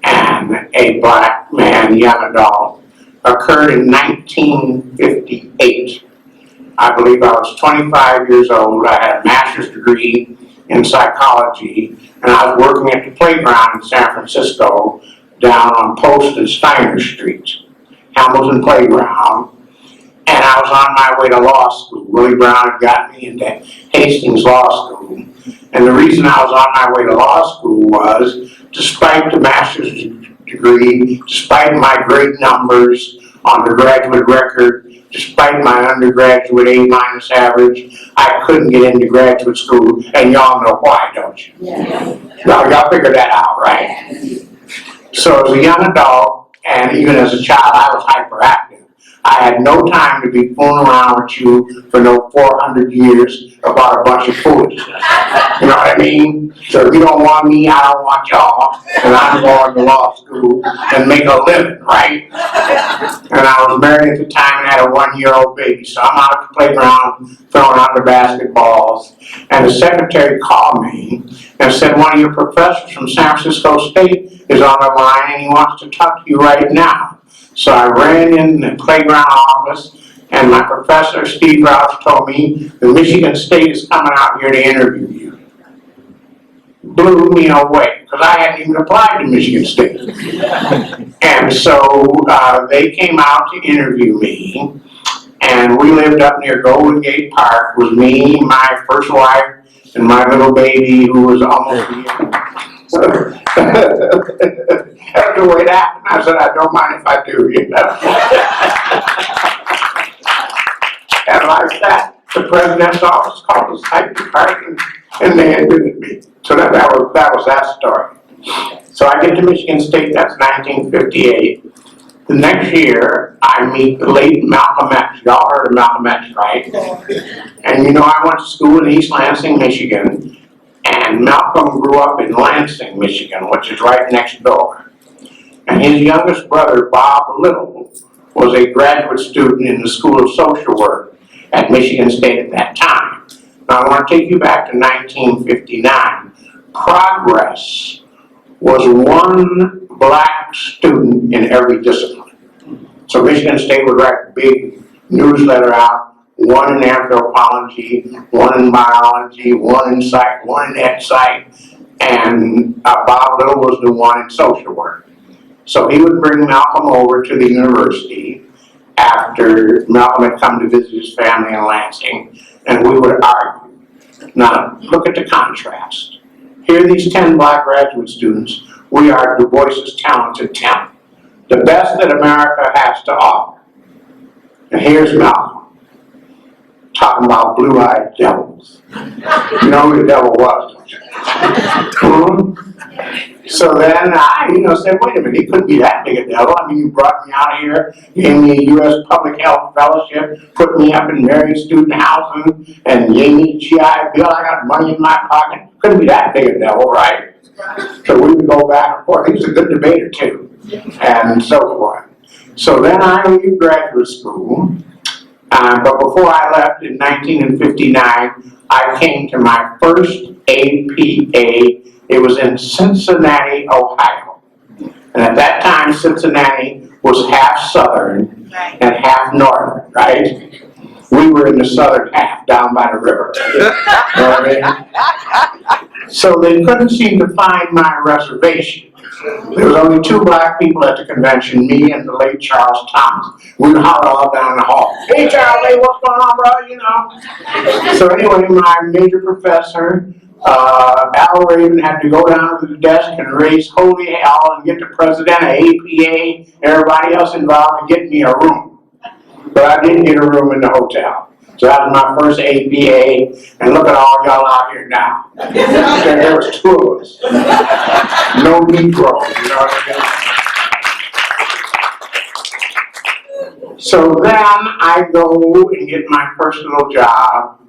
and a black man, young adult, occurred in 1958. I believe I was 25 years old. I had a master's degree in psychology, and I was working at the playground in San Francisco down on Post and Steiner Street, Hamilton Playground. And I was on my way to law school. Willie Brown had got me into Hastings Law School. And the reason I was on my way to law school was, despite the master's degree, despite my great numbers on the graduate record, despite my undergraduate A- average, I couldn't get into graduate school. And y'all know why, don't you? Yeah. Y'all figured that out, right? So as a young adult, and even as a child, I was hyperactive. I had no time to be fooling around with you for no 400 years about a bunch of foolishness. You know what I mean? So if you don't want me, I don't want y'all, and I'm going to law school and make a living, right? And I was married at the time and had a 1-year-old baby, so I'm out at the playground throwing out the basketballs, and the secretary called me and said, one of your professors from San Francisco State is on the line and he wants to talk to you right now. So I ran in the playground office, and my professor, Steve Roush, told me that Michigan State is coming out here to interview you. Blew me away, because I hadn't even applied to Michigan State. And so they came out to interview me, and we lived up near Golden Gate Park with me, my first wife, and my little baby who was almost a year. That's the way it happened. I said, I don't mind if I do, you know. And like that, the president's office called the site department and they admitted me. So that was that story. So I get to Michigan State, that's 1958. The next year, I meet the late Malcolm X. Y'all heard of Malcolm X, right? And you know, I went to school in East Lansing, Michigan, and Malcolm grew up in Lansing, Michigan, which is right next door. And his youngest brother, Bob Little, was a graduate student in the School of Social Work at Michigan State at that time. Now I want to take you back to 1959. Progress was one black student in every discipline. So Michigan State would write a big newsletter out, one in anthropology, one in biology, one in psych, one in ed psych, and Bob Little was the one in social work. So he would bring Malcolm over to the university after Malcolm had come to visit his family in Lansing, and we would argue. Now, look at the contrast. Here are these 10 black graduate students. We are Du Bois's talented 10. The best that America has to offer. And here's Malcolm, talking about blue-eyed devils. You know who the devil was, don't you? So then I, said, wait a minute, he couldn't be that big a devil. I mean, you brought me out here, gave me a U.S. Public Health Fellowship, put me up in Marion student housing, and gave me a GI Bill. I got money in my pocket. Couldn't be that big a devil, right? So we would go back and forth. He was a good debater, too, and so forth. So then I leave graduate school, but before I left in 1959, I came to my first APA. It was in Cincinnati, Ohio. And at that time, Cincinnati was half southern and half northern, right? We were in the southern half, down by the river. You know what I mean? So they couldn't seem to find my reservation. There was only 2 black people at the convention, me and the late Charles Thomas. We'd holler all down the hall, hey Charles, hey, what's going on, bro, So anyway, my major professor, Al Raven, had to go down to the desk and raise holy hell and get the president of APA, everybody else involved, to get me a room. But I didn't get a room in the hotel. So that was my first APA, and look at all y'all out here now. There was 2 of us. No Negroes, you know what I mean? So then I go and get my first little job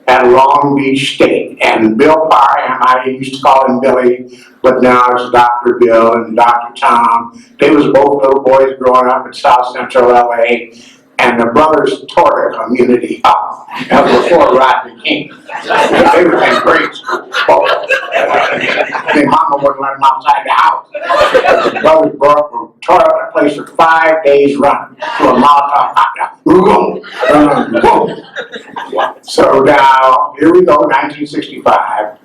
at Long Beach State. And Bill Parham, I used to call him Billy, but now it's Dr. Bill and Dr. Tom. They was both little boys growing up in South Central LA. And the brothers tore the community up. That was before Rodney King. They were in grade school. Their mama wouldn't let them outside the house. The brothers tore up the place for 5 days running to a Molotov cocktail. So now, here we go, 1965.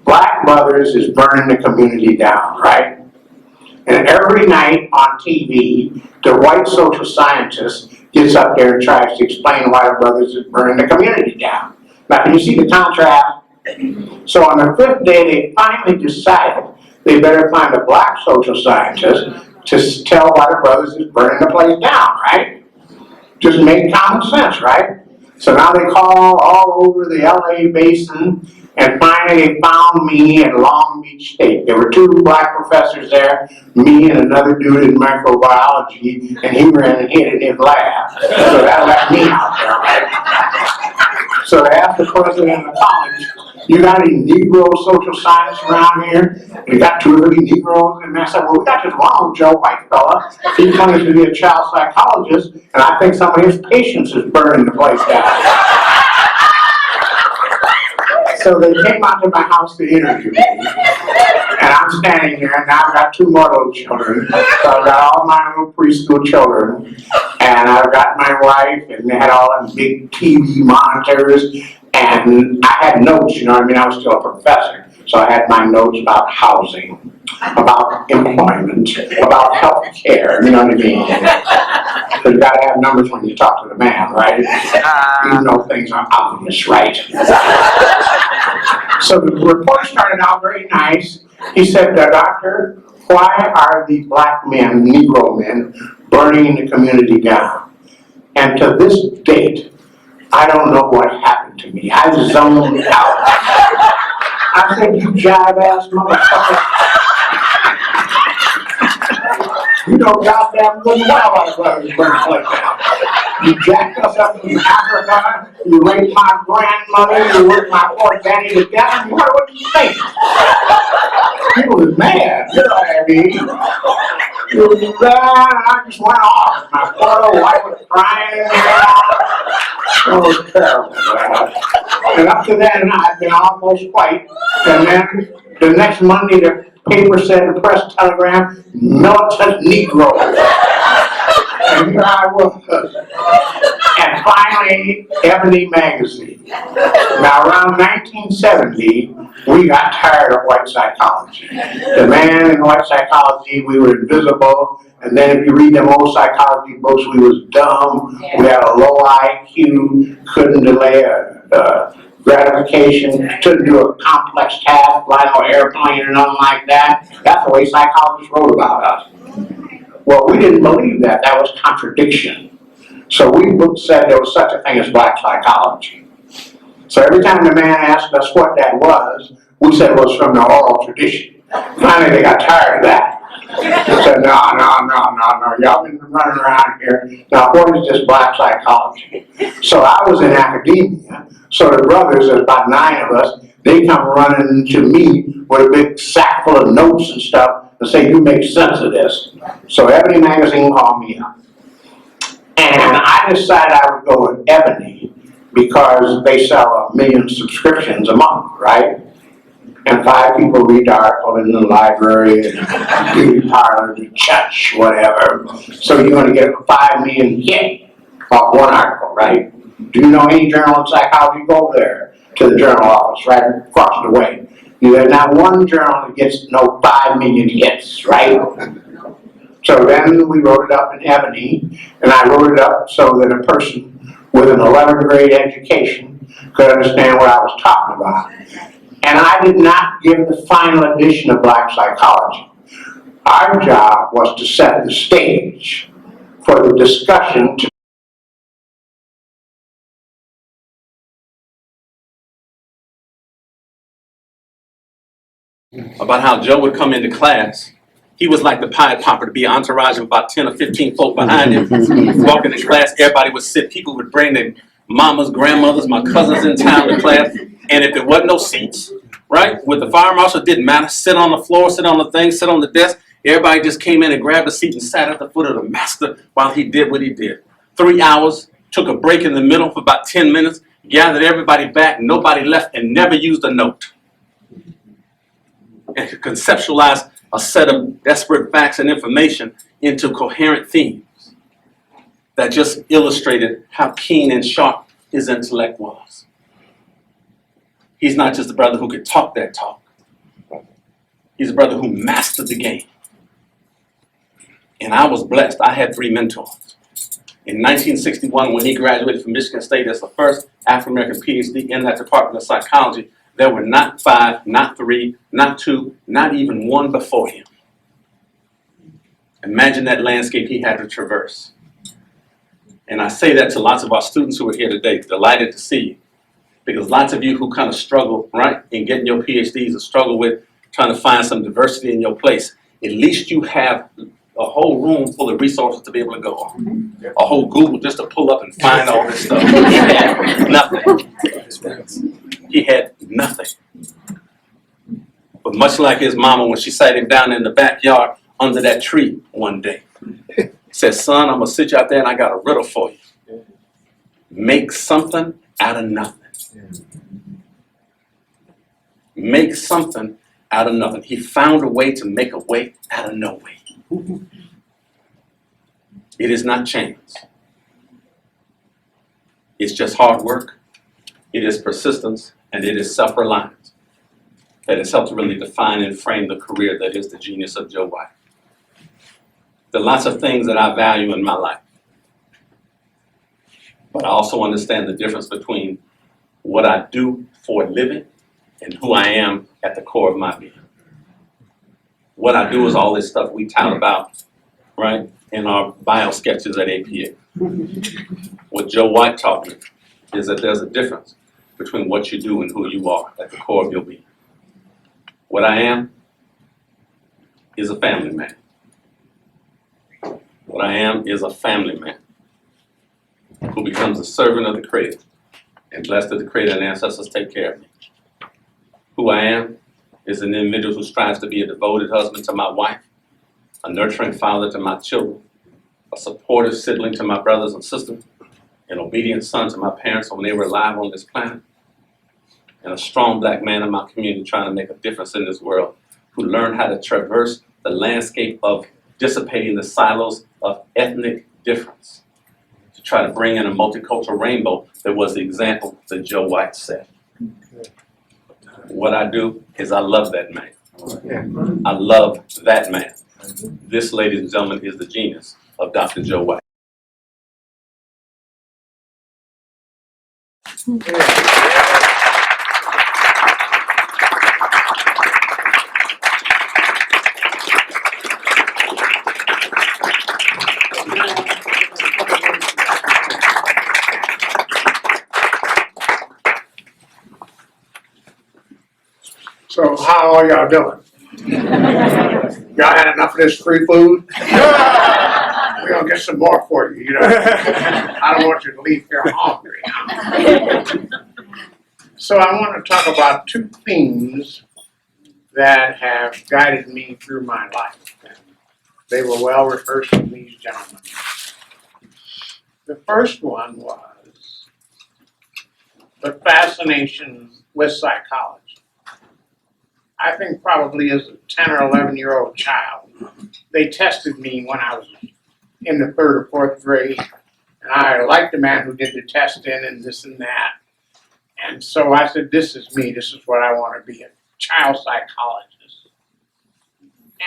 Black Brothers is burning the community down, right? And every night on TV, the white social scientist gets up there and tries to explain why the brothers is burning the community down. Now, can you see the contrast? So on the 5th day, they finally decided they better find a black social scientist to tell why the brothers is burning the place down, right? Just make common sense, right? So now they call all over the LA basin, and finally they found me at Long Beach State. There were 2 black professors there, me and another dude in microbiology, and he ran and hid in his lab. So that left me out there, right? So they asked the president of the college, you got any Negro social science around here? We got 2 or 3 Negroes, and I said, well, we got this one Joe white fella. He claims to be a child psychologist, and I think some of his patients is burning the place down. So they came out to my house to interview me, and I'm standing here, and now I've got 2 more little children. So I've got all my little preschool children, and I've got my wife, and they had all them big TV monitors, and I had notes, you know what I mean? I was still a professor, so I had my notes about housing, about employment, about health care, you know what I mean? Because you gotta have numbers when you talk to the man, right? Even though things are obvious, right? So the report started out very nice. He said, doctor, why are the black men, Negro men, burning the community down? And to this date, I don't know what happened to me. I zoned out. I said, you jive ass motherfucker. You know goddamn good well I was running this place down. You jacked us up in Africa, you raped my grandmother, you worked my poor daddy to death, and what do you think? People was mad, you know what I mean? I just went off. My poor little wife was crying. It was terrible, man. And up to then, I'd been almost white. And then the next Monday, the paper said in the press telegram, militant Negro. And here I was. And finally, Ebony magazine. Now, around 1970, we got tired of white psychology. The man in white psychology, we were invisible. And then if you read them old psychology books, we was dumb. We had a low IQ, couldn't delay a gratification, couldn't do a complex task, fly no airplane or nothing like that. That's the way psychologists wrote about us. Well, we didn't believe that. That was contradiction. So we said there was such a thing as black psychology. So every time the man asked us what that was, we said it was from the oral tradition. Finally, they got tired of that. They said, no, y'all been running around here. Now, what is this black psychology? So I was in academia, so the brothers, there's about 9 of us, they come running to me with a big sack full of notes and stuff and say, you make sense of this. So Ebony magazine called me up. And I decided I would go with Ebony because they sell 1 million subscriptions a month, right? And 5 people read the article in the library, the beauty parlor, the church, whatever. So you're going to get a 5 million hit off one article, right? Do you know any journal in psychology? Go over there to the journal office right across the way. You have not one journal that gets no 5 million hits, right? So then we wrote it up in Ebony, and I wrote it up so that a person with an 11th grade education could understand what I was talking about. And I did not give the final edition of Black Psychology. Our job was to set the stage for the discussion to about how Joe would come into class. He was like the Pied Piper, to be an entourage of about 10 or 15 folk behind him. Walking in class, everybody would sit. People would bring their mamas, grandmothers, my cousins in town to class. And if there wasn't no seats, right, with the fire marshal, it didn't matter. Sit on the floor, sit on the thing, sit on the desk. Everybody just came in and grabbed a seat and sat at the foot of the master while he did what he did. 3 hours, took a break in the middle for about 10 minutes, gathered everybody back, nobody left, and never used a note. And could conceptualize a set of desperate facts and information into coherent themes that just illustrated how keen and sharp his intellect was. He's not just a brother who could talk that talk. He's a brother who mastered the game. And I was blessed. I had 3 mentors. In 1961, when he graduated from Michigan State as the first African-American PhD in that department of psychology, there were not 5, not 3, not 2, not even 1 before him. Imagine that landscape he had to traverse. And I say that to lots of our students who are here today, delighted to see you. Because lots of you who kind of struggle, right, in getting your PhDs or struggle with trying to find some diversity in your place, at least you have a whole room full of resources to be able to go on. A whole Google just to pull up and find all this stuff. He had nothing. He had nothing. But much like his mama when she sat him down in the backyard under that tree one day, said, son, I'm gonna sit you out there and I got a riddle for you. Make something out of nothing. Make something out of nothing. He found a way to make a way out of no way. It is not chance. It's just hard work. It is persistence, and it is self-reliance that has helped to really define and frame the career that is the genius of Joe White. There are lots of things that I value in my life, but I also understand the difference between what I do for a living and who I am at the core of my being. What I do is all this stuff we tout about, right, in our bio sketches at APA. What Joe White taught me is that there's a difference between what you do and who you are at the core of your being. What I am is a family man. What I am is a family man who becomes a servant of the Creator and blessed that the Creator and ancestors take care of me. Who I am is an individual who strives to be a devoted husband to my wife, a nurturing father to my children, a supportive sibling to my brothers and sisters, an obedient son to my parents when they were alive on this planet, and a strong black man in my community trying to make a difference in this world, who learned how to traverse the landscape of dissipating the silos of ethnic difference to try to bring in a multicultural rainbow that was the example that Joe White set. What I do is I love that man. I love that man. This, ladies and gentlemen, is the genius of Dr. Joe White. So how are y'all doing? Y'all had enough of this free food? We're gonna get some more for you, you know? I don't want you to leave here hungry. So I want to talk about two themes that have guided me through my life. They were well rehearsed from these gentlemen. The first one was the fascination with psychology. I think probably as a 10 or 11-year-old child, they tested me when I was in the 3rd or 4th grade, and I liked the man who did the testing and this and that. And so I said, this is me, this is what I want to be, a child psychologist.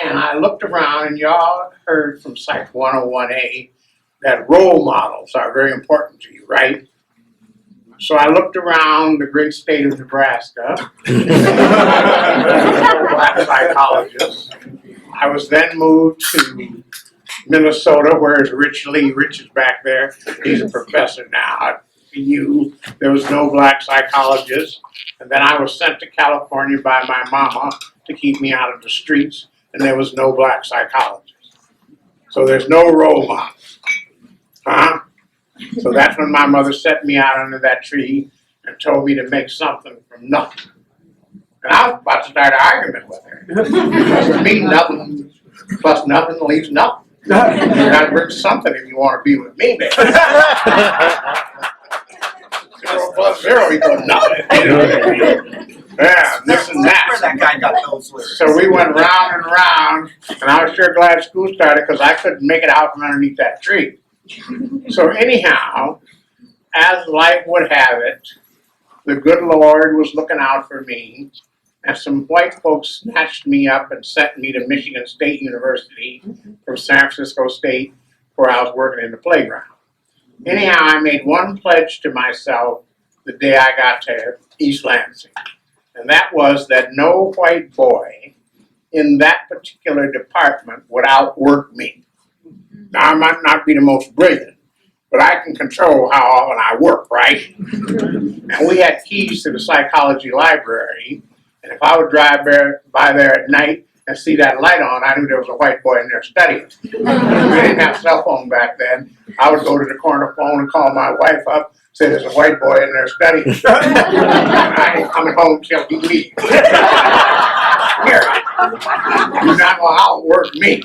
And I looked around, and y'all heard from Psych 101A that role models are very important to you, right? So I looked around the great state of Nebraska, black psychologist. I was then moved to Minnesota, where Rich Lee, Rich is back there. He's a professor now at BU. There was no black psychologist. And then I was sent to California by my mama to keep me out of the streets, and there was no black psychologist. So there's no role model. Huh? So that's when my mother set me out under that tree and told me to make something from nothing. And I was about to start an argument with her. Because to me, nothing plus nothing leaves nothing. You gotta bring something if you want to be with me, baby. 0 plus 0 equals nothing. Yeah, this and that. Where that guy got those lyrics. So we went round and round, and I was sure glad school started because I couldn't make it out from underneath that tree. So anyhow, as life would have it, the good Lord was looking out for me, and some white folks snatched me up and sent me to Michigan State University from San Francisco State, where I was working in the playground. Anyhow, I made one pledge to myself the day I got to East Lansing, and that was that no white boy in that particular department would outwork me. Now, I might not be the most brilliant, but I can control how often I work, right? And we had keys to the psychology library, and if I would drive by there at night and see that light on, I knew there was a white boy in there studying. We didn't have cell phone back then. I would go to the corner phone and call my wife up, say there's a white boy in there studying. And I ain't coming home till he leaves. Here, you're not going to outwork me.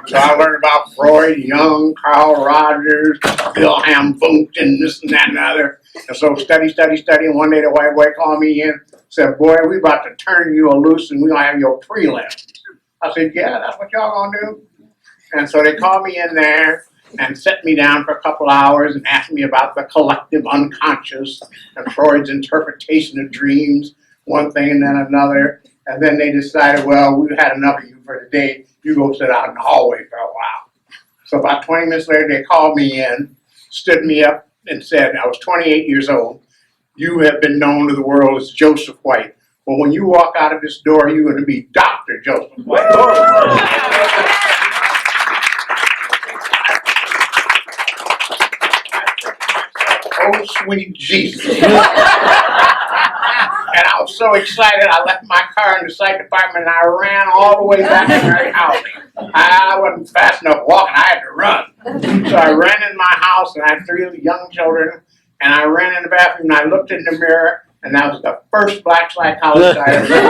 So I learned about Freud, Jung, Carl Rogers, Wilhelm Wundt, and this and that and the other. And so study. And one day the white boy called me in, said, boy, we about to turn you loose and we gonna have your prelims. I said, yeah, that's what y'all gonna do? And so they called me in there and set me down for a couple hours and asked me about the collective unconscious and Freud's interpretation of dreams, one thing and then another. And then they decided, well, we've had enough of you for today. You go sit out in the hallway for a while. So about 20 minutes later, they called me in, stood me up, and said, I was 28 years old. You have been known to the world as Joseph White. Well, when you walk out of this door, you're going to be Dr. Joseph White. I oh, sweet Jesus. And I was so excited, I left my car in the psych department and I ran all the way back to Mary housing. I wasn't fast enough walking, I had to run. So I ran in my house and I had 3 young children, and I ran in the bathroom and I looked in the mirror, and that was the first black psychologist I ever met.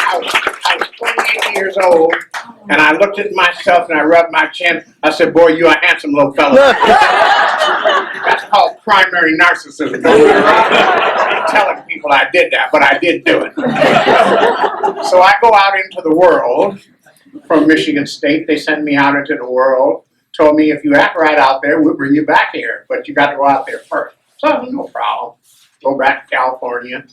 I was 28 years old, and I looked at myself and I rubbed my chin. I said, boy, you're a handsome little fella. That's called primary narcissism. Don't get me wrong. I'm telling people I did that, but I did do it. So I go out into the world from Michigan State. They sent me out into the world, told me if you act right out there, we'll bring you back here, but you got to go out there first. So no problem. Go back to California.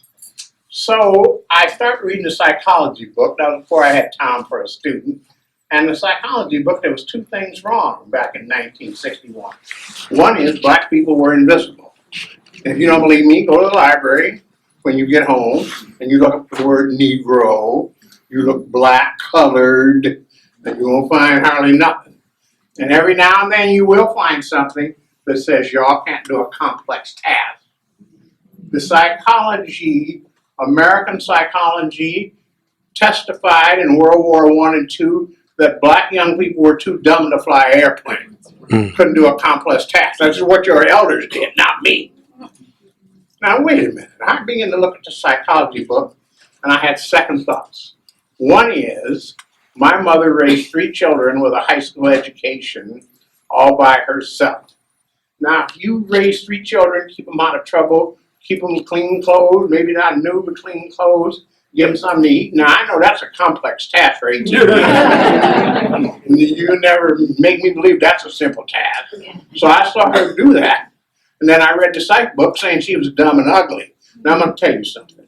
So I started reading a psychology book. That was before I had time for a student. And the psychology book, there was 2 things wrong back in 1961. One is black people were invisible. If you don't believe me, go to the library when you get home and you look up the word Negro, you look black colored, and you won't find hardly nothing. And every now and then you will find something that says y'all can't do a complex task. The psychology, American psychology, testified in World War I and II that black young people were too dumb to fly airplanes. Couldn't do a complex task. That's what your elders did, not me. Now wait a minute. I began to look at the psychology book and I had second thoughts. One is, my mother raised 3 children with a high school education all by herself. Now, if you raise 3 children, keep them out of trouble, keep them clean clothes, maybe not new, but clean clothes, give them something to eat. Now, I know that's a complex task for 18 years. You never make me believe that's a simple task. So I saw her do that, and then I read the psych book saying she was dumb and ugly. Now, I'm going to tell you something.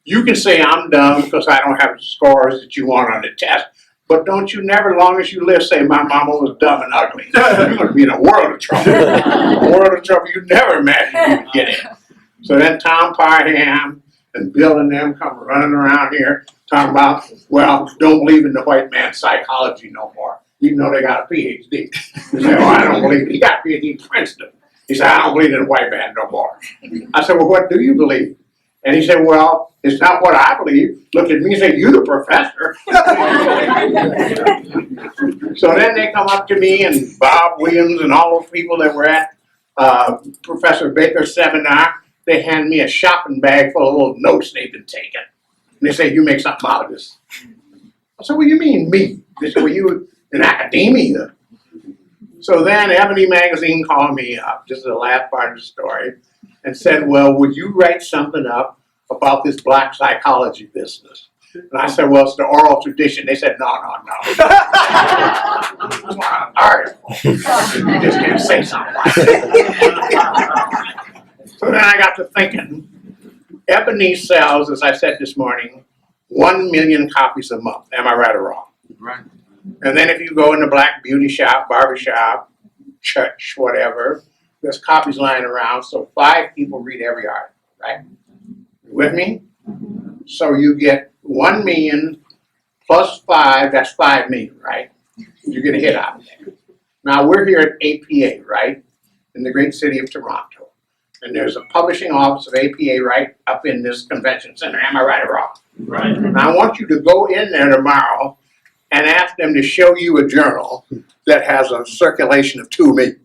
You can say I'm dumb because I don't have the scores that you want on the test, but don't you never, long as you live, say my mama was dumb and ugly. You're going to be in a world of trouble. A world of trouble you never imagined you would get in. So then Tom Parham and Bill and them come running around here talking about, well, don't believe in the white man's psychology no more, even though they got a PhD. They say, oh, I don't believe it. He got a PhD in Princeton. He said, I don't believe in the white man no more. I said, well, what do you believe? And he said, well, it's not what I believe. Looked at me and said, you the professor. So then they come up to me and Bob Williams and all those people that were at Professor Baker's seminar. They hand me a shopping bag full of little notes they've been taking. And they say, you make something out of this. I said, what do you mean, me? They said, well, you in academia. So then Ebony Magazine called me up, this is the last part of the story, and said, well, would you write something up about this black psychology business? And I said, well, it's the oral tradition. They said, no. It's not an article. You just can't say something like that. So then I got to thinking, Ebony sells, as I said this morning, 1 million copies a month. Am I right or wrong? Right. And then if you go in the black beauty shop, barber shop, church, whatever, there's copies lying around, so 5 people read every article, right? You with me? So you get 1 million plus 5, that's 5 million, right? You get a hit out of there. Now we're here at APA, right? In the great city of Toronto. And there's a publishing office of APA right up in this convention center. Am I right or wrong? Right. And I want you to go in there tomorrow and ask them to show you a journal that has a circulation of 2 million.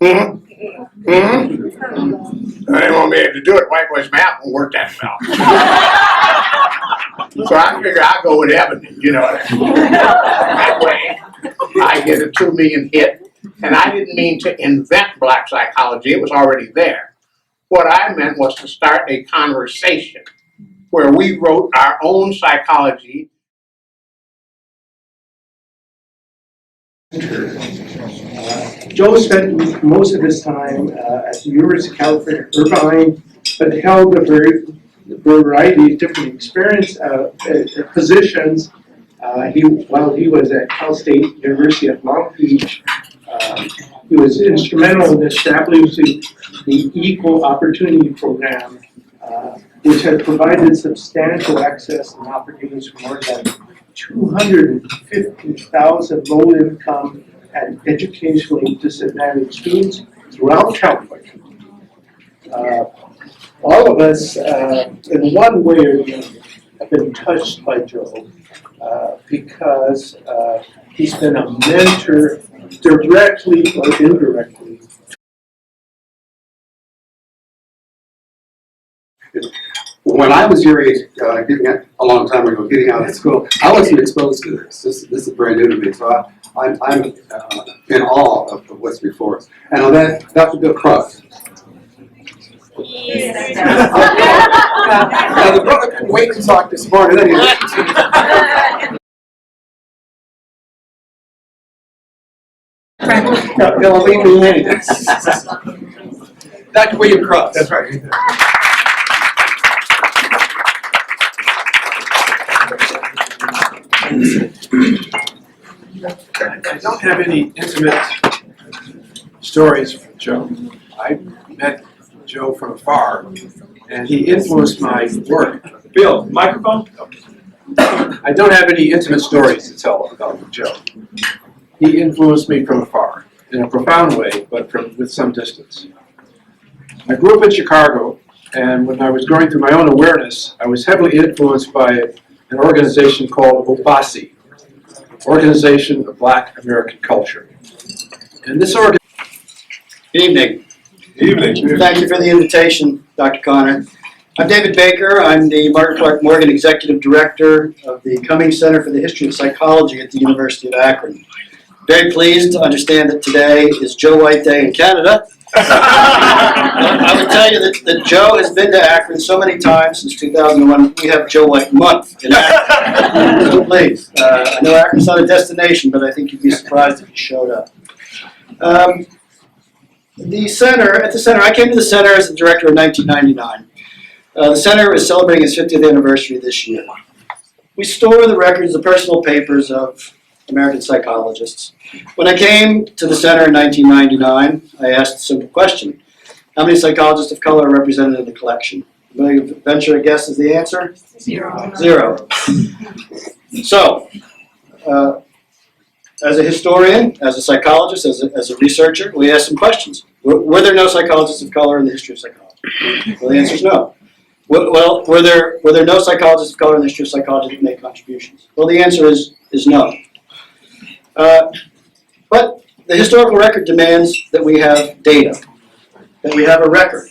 Mm-hmm. Mm-hmm. They won't be able to do it. White boy's math won't work that well. So I figure I'll go with Ebony, you know. That way I get a 2 million hit. And I didn't mean to invent black psychology, it was already there. What I meant was to start a conversation where we wrote our own psychology. Joe spent most of his time at the University of California, Irvine, but held a variety of different positions. While he was at Cal State University at Long Beach, he was instrumental in establishing the Equal Opportunity Program, which has provided substantial access and opportunities for more than 250,000 low-income and educationally disadvantaged students throughout California. All of us, in one way or the other, have been touched by Joe because he's been a mentor directly or indirectly. When I was your age, a long time ago, getting out of school, I wasn't exposed to this. This is brand new to me, so I'm in awe of what's before us. And on that, Dr. Bill Cross. Now, the brother couldn't wait to talk this morning. He'll leave me hanging. Dr. William Cross. That's right. I don't have any intimate stories from Joe. I met Joe from afar, and he influenced my work. Bill, microphone? I don't have any intimate stories to tell about Joe. He influenced me from afar, in a profound way, but with some distance. I grew up in Chicago, and when I was going through my own awareness, I was heavily influenced by an organization called OBASI, Organization of Black American Culture. And this Good evening. Evening. Thank you for the invitation, Dr. Connor. I'm David Baker. I'm the Margaret Clark Morgan Executive Director of the Cummings Center for the History of Psychology at the University of Akron. Very pleased to understand that today is Joe White Day in Canada. I would tell you that Joe has been to Akron so many times since 2001. We have Joe White Month in Akron. So please, I know Akron's not a destination, but I think you'd be surprised if you showed up. At the center, I came to the center as the director in 1999. The center is celebrating its 50th anniversary this year. We store the records, the personal papers of American psychologists. When I came to the center in 1999, I asked a simple question. How many psychologists of color are represented in the collection? Will you venture a guess as the answer? Zero. So, as a historian, as a psychologist, as a researcher, we asked some questions. Were there no psychologists of color in the history of psychology? Well, the answer is no. Well, were there no psychologists of color in the history of psychology that made contributions? Well, the answer is no. But the historical record demands that we have data, that we have a record.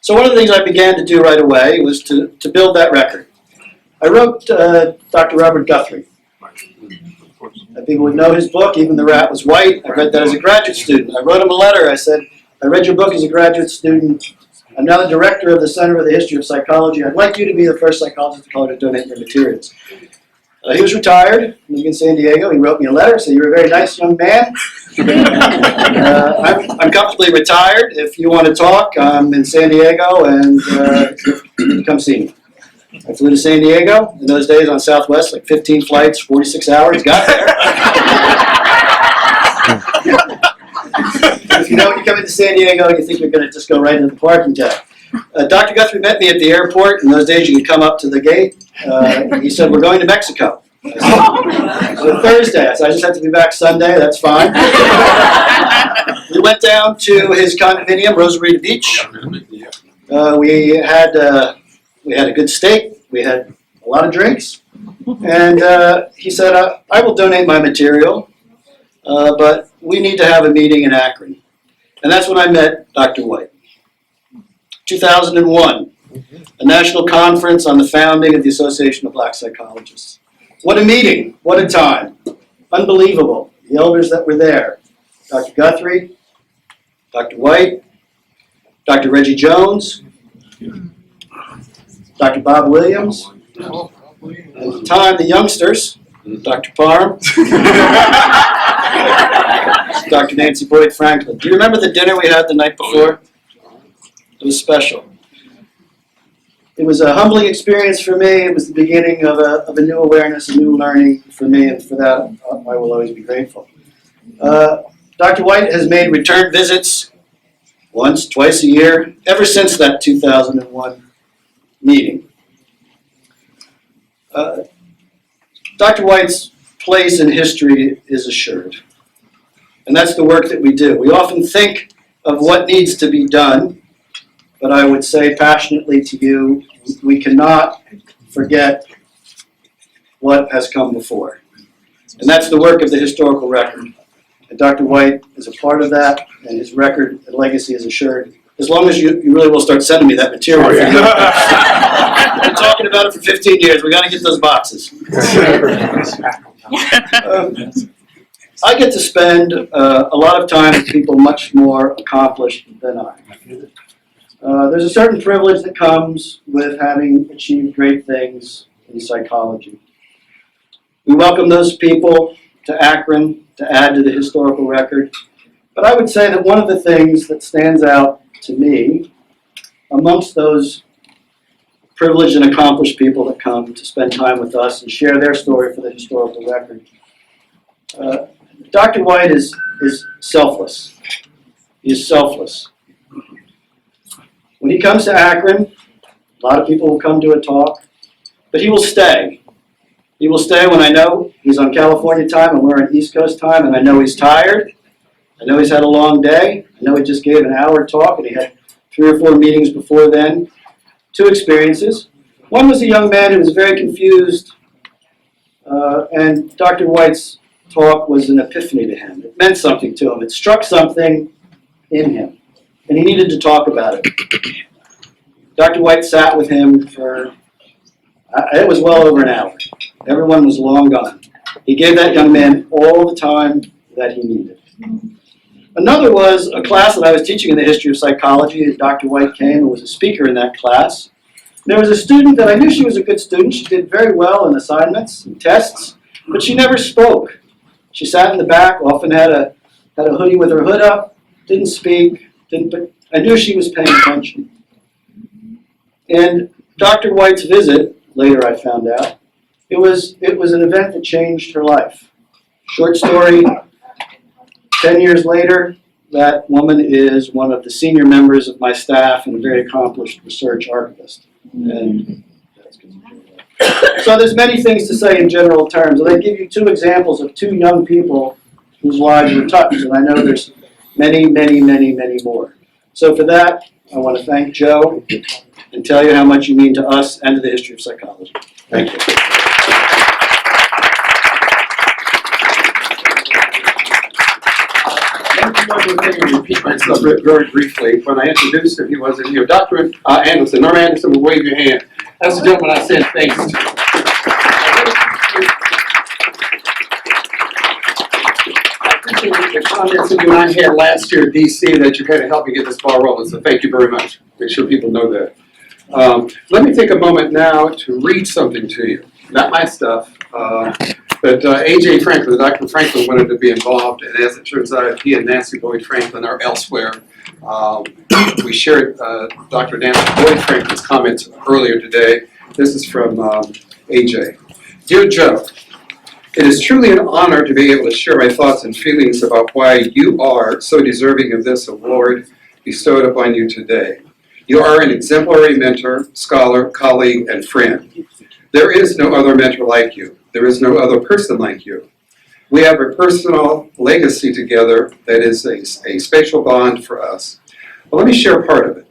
So one of the things I began to do right away was to build that record. I wrote Dr. Robert Guthrie. People would know his book, Even the Rat Was White. I read that as a graduate student. I wrote him a letter. I said, I read your book as a graduate student. I'm now the director of the Center for the History of Psychology. I'd like you to be the first psychologist of color to donate your materials. He was retired, living in San Diego. He wrote me a letter, said, you're a very nice young man. I'm comfortably retired. If you want to talk, I'm in San Diego, and you come see me. I flew to San Diego. In those days on Southwest, like 15 flights, 46 hours, got there. If you know when you come into San Diego, you think you're going to just go right into the parking deck. Dr. Guthrie met me at the airport. In those days, you could come up to the gate. He said, we're going to Mexico. So Thursday, I said, I just have to be back Sunday, that's fine. We went down to his condominium, Rosarita Beach. We had a good steak, we had a lot of drinks, and he said, I will donate my material, but we need to have a meeting in Akron. And that's when I met Dr. White. 2001, a national conference on the founding of the Association of Black Psychologists. What a meeting, what a time. Unbelievable, the elders that were there. Dr. Guthrie, Dr. White, Dr. Reggie Jones, Dr. Bob Williams, at the time, the youngsters, Dr. Parham, Dr. Nancy Boyd Franklin. Do you remember the dinner we had the night before? It was special. It was a humbling experience for me. It was the beginning of a new awareness, a new learning for me, and for that, I will always be grateful. Dr. White has made return visits once, twice a year, ever since that 2001 meeting. Dr. White's place in history is assured. And that's the work that we do. We often think of what needs to be done, but I would say passionately to you, we cannot forget what has come before. And that's the work of the historical record. And Dr. White is a part of that, and his record and legacy is assured. As long as you really will start sending me that material. I've been talking about it for 15 years. We got to get those boxes. I get to spend a lot of time with people much more accomplished than I. There's a certain privilege that comes with having achieved great things in psychology. We welcome those people to Akron to add to the historical record. But I would say that one of the things that stands out to me amongst those privileged and accomplished people that come to spend time with us and share their story for the historical record, Dr. White is selfless. He is selfless. When he comes to Akron, a lot of people will come to a talk, but he will stay. He will stay when I know he's on California time and we're on East Coast time, and I know he's tired. I know he's had a long day. I know he just gave an hour talk, and he had 3 or 4 meetings before then. 2 experiences. One was a young man who was very confused, and Dr. White's talk was an epiphany to him. It meant something to him. It struck something in him, and he needed to talk about it. Dr. White sat with him for, it was well over an hour. Everyone was long gone. He gave that young man all the time that he needed. Another was a class that I was teaching in the history of psychology. Dr. White came and was a speaker in that class. There was a student that I knew she was a good student. She did very well in assignments and tests, but she never spoke. She sat in the back, often had a hoodie with her hood up, didn't speak, but I knew she was paying attention. And Dr. White's visit, later I found out, it was an event that changed her life. Short story, 10 years later, that woman is one of the senior members of my staff and a very accomplished research archivist. And that's good. So there's many things to say in general terms. And I give you 2 examples of 2 young people whose lives were touched. And I know there's many, many, many, many more. So for that, I want to thank Joe and tell you how much you mean to us and to the history of psychology. Thank you. Repeat myself very briefly. When I introduced him, he wasn't here. Dr. Anderson, Ramar Henderson, will wave your hand. That's the gentleman I said thanks to. I appreciate the comments that you and I had last year at DC that you kind of helped me get this ball rolling, so thank you very much. Make sure people know that. Let me take a moment now to read something to you. Not my stuff, but A.J. Franklin, Dr. Franklin wanted to be involved, and as it turns out, he and Nancy Boyd Franklin are elsewhere. We shared Dr. Nancy Boyd Franklin's comments earlier today. This is from A.J. Dear Joe, it is truly an honor to be able to share my thoughts and feelings about why you are so deserving of this award bestowed upon you today. You are an exemplary mentor, scholar, colleague, and friend. There is no other mentor like you. There is no other person like you. We have a personal legacy together that is a special bond for us. But let me share part of it.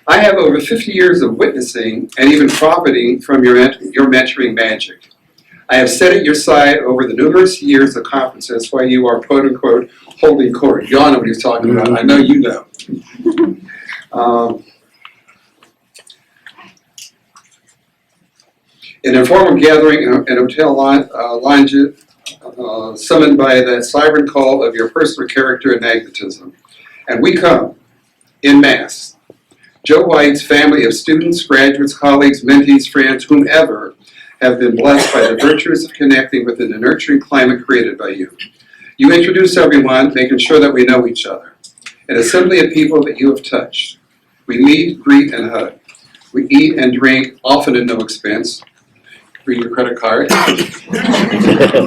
I have over 50 years of witnessing and even profiting from your mentoring magic. I have sat at your side over the numerous years of conferences while you are, quote unquote, holding court. Y'all know what he's talking about. I know you know. An informal gathering in a hotel lounge, summoned by that siren call of your personal character and magnetism. And we come, in mass. Joe White's family of students, graduates, colleagues, mentees, friends, whomever, have been blessed by the virtues of connecting within the nurturing climate created by you. You introduce everyone, making sure that we know each other. An assembly of people that you have touched. We meet, greet, and hug. We eat and drink, often at no expense. Bring your credit card.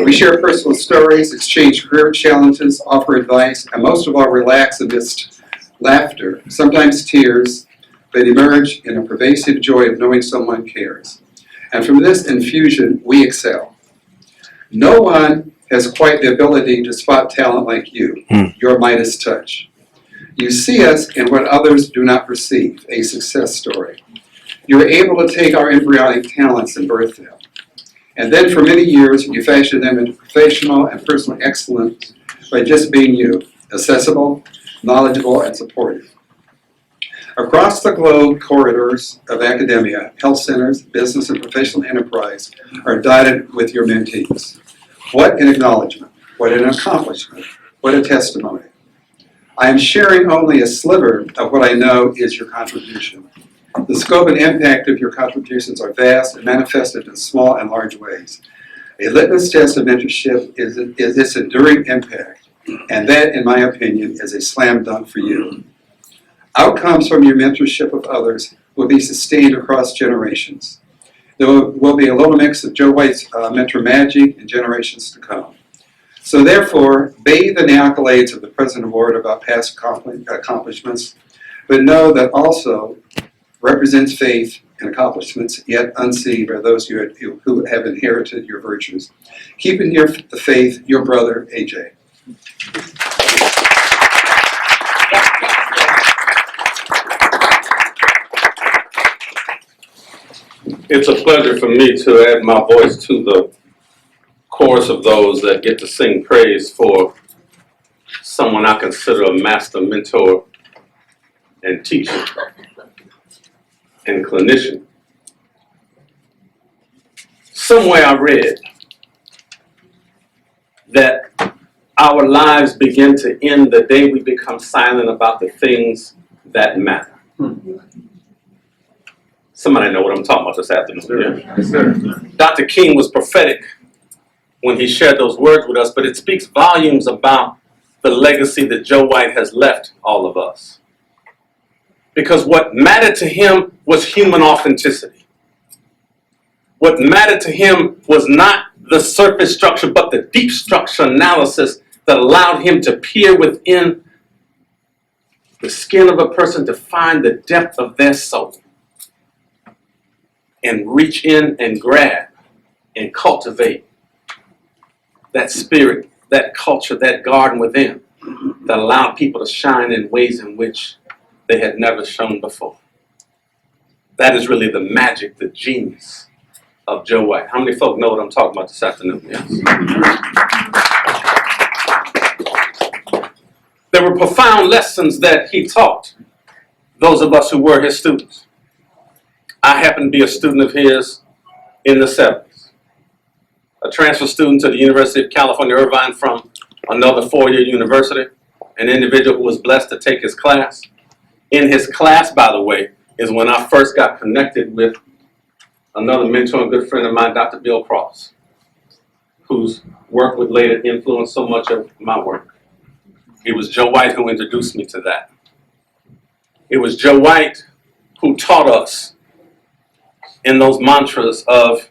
We share personal stories, exchange career challenges, offer advice, and most of all, relax amidst laughter, sometimes tears, that emerge in a pervasive joy of knowing someone cares. And from this infusion, we excel. No one has quite the ability to spot talent like you, your Midas touch. You see us in what others do not perceive, a success story. You are able to take our embryonic talents and birth them. And then for many years, you fashion them into professional and personal excellence by just being you, accessible, knowledgeable, and supportive. Across the globe, corridors of academia, health centers, business, and professional enterprise are dotted with your mentees. What an acknowledgement, what an accomplishment, what a testimony. I am sharing only a sliver of what I know is your contribution. The scope and impact of your contributions are vast and manifested in small and large ways. A litmus test of mentorship is its enduring impact, and that, in my opinion, is a slam dunk for you. Outcomes from your mentorship of others will be sustained across generations. There will be a little mix of Joe White's mentor magic in generations to come. So therefore, bathe in the accolades of the present award about past accomplishments, but know that also represents faith and accomplishments yet unseen by those who have inherited your virtues. Keep in the faith, your brother, AJ. It's a pleasure for me to add my voice to the chorus of those that get to sing praise for someone I consider a master mentor and teacher and clinician. Somewhere I read that our lives begin to end the day we become silent about the things that matter. Somebody know what I'm talking about this afternoon. Yeah? Yes, sir. Dr. King was prophetic when he shared those words with us, but it speaks volumes about the legacy that Joe White has left all of us. Because what mattered to him was human authenticity. What mattered to him was not the surface structure, but the deep structure analysis that allowed him to peer within the skin of a person to find the depth of their soul and reach in and grab and cultivate that spirit, that culture, that garden within that allowed people to shine in ways in which they had never shown before. That is really the magic, the genius of Joe White. How many folk know what I'm talking about this afternoon? Yes. There were profound lessons that he taught those of us who were his students. I happened to be a student of his in the 70s. A transfer student to the University of California, Irvine from another four-year university, an individual who was blessed to take his class. In his class, by the way, is when I first got connected with another mentor and good friend of mine, Dr. Bill Cross, whose work would later influence so much of my work. It was Joe White who introduced me to that. It was Joe White who taught us in those mantras of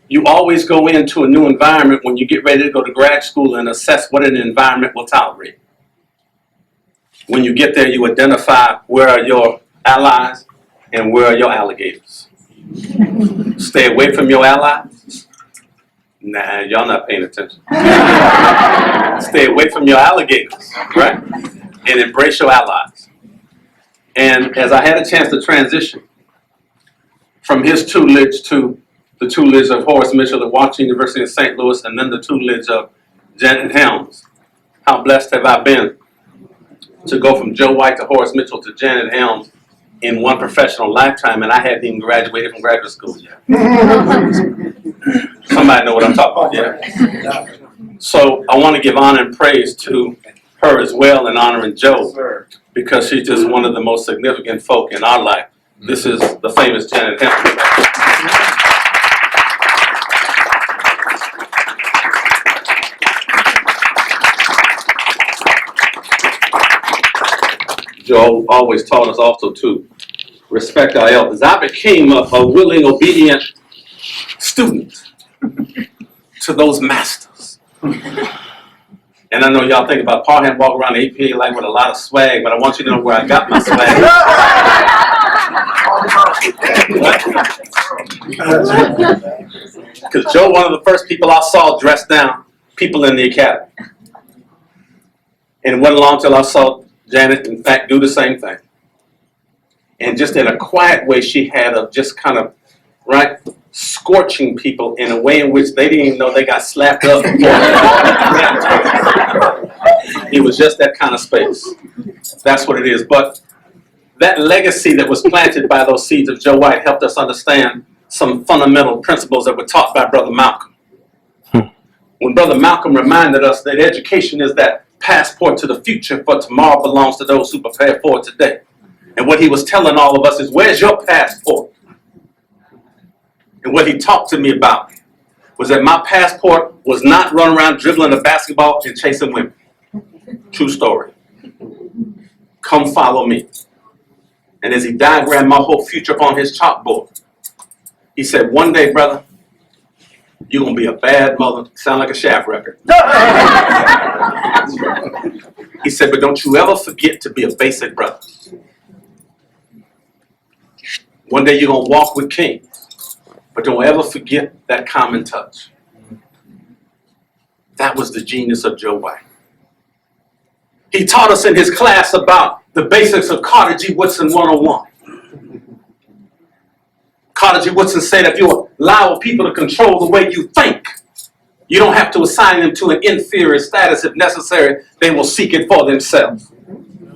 you always go into a new environment when you get ready to go to grad school and assess what an environment will tolerate. When you get there, you identify where are your allies and where are your alligators. Stay away from your allies. Nah, y'all not paying attention. Stay away from your alligators, right? And embrace your allies. And as I had a chance to transition from his tutelage to the tutelage of Horace Mitchell at Washington University in St. Louis, and then the tutelage of Janet Helms, how blessed have I been to go from Joe White to Horace Mitchell to Janet Helms in one professional lifetime, and I hadn't even graduated from graduate school yet. Somebody know what I'm talking about, yeah? So I want to give honor and praise to her as well, and honoring Joe, because she's just one of the most significant folk in our life. This is the famous Janet Helms. Joe always taught us also to respect our elders. I became a willing, obedient student to those masters. And I know y'all think about Parham walk around the APA like with a lot of swag, but I want you to know where I got my swag. Because Joe, one of the first people I saw dress down people in the academy. And it wasn't long until I saw Janet, in fact, do the same thing. And just in a quiet way, she had of just kind of, right, scorching people in a way in which they didn't even know they got slapped up. It was just that kind of space. That's what it is. But that legacy that was planted by those seeds of Joe White helped us understand some fundamental principles that were taught by Brother Malcolm. When Brother Malcolm reminded us that education is that passport to the future, but tomorrow belongs to those who prepare for it today. And what he was telling all of us is, where's your passport? And what he talked to me about was that my passport was not running around dribbling a basketball and chasing women. True story. Come follow me. And as he diagrammed my whole future on his chalkboard, he said, one day, brother, you're going to be a bad mother. Sound like a Shaft record. He said, but don't you ever forget to be a basic brother. One day you're going to walk with kings, but don't ever forget that common touch. That was the genius of Joe White. He taught us in his class about the basics of Carter G. Woodson 101. Carter G. Woodson said, if you allow people to control the way you think, you don't have to assign them to an inferior status. If necessary, they will seek it for themselves.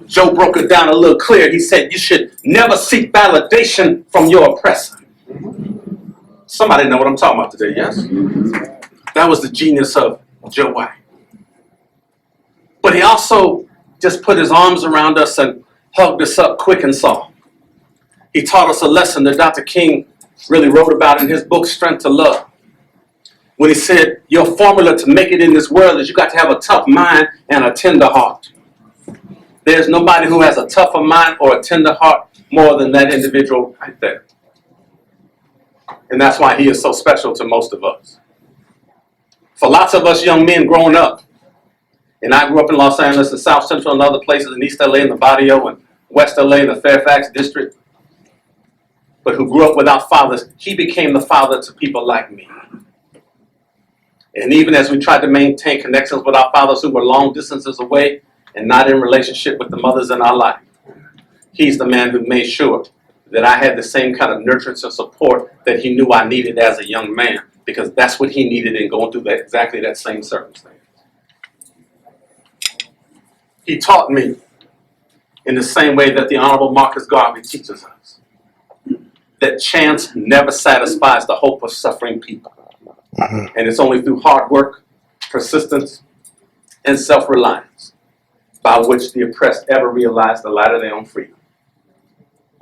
Joe broke it down a little clearer. He said, you should never seek validation from your oppressor. Somebody know what I'm talking about today, yes? That was the genius of Joe White. But he also just put his arms around us and hugged us up quick and soft. He taught us a lesson that Dr. King really wrote about in his book, Strength to Love. When he said, your formula to make it in this world is you got to have a tough mind and a tender heart. There's nobody who has a tougher mind or a tender heart more than that individual right there. And that's why he is so special to most of us. For lots of us young men growing up, and I grew up in Los Angeles and South Central and other places in East LA, in the Barrio, and West LA, in the Fairfax district, but who grew up without fathers, he became the father to people like me. And even as we tried to maintain connections with our fathers who were long distances away and not in relationship with the mothers in our life, he's the man who made sure that I had the same kind of nurturance and support that he knew I needed as a young man, because that's what he needed in going through that, exactly that same circumstance. He taught me in the same way that the Honorable Marcus Garvey teaches us, that chance never satisfies the hope of suffering people. And it's only through hard work, persistence, and self-reliance by which the oppressed ever realize the light of their own freedom.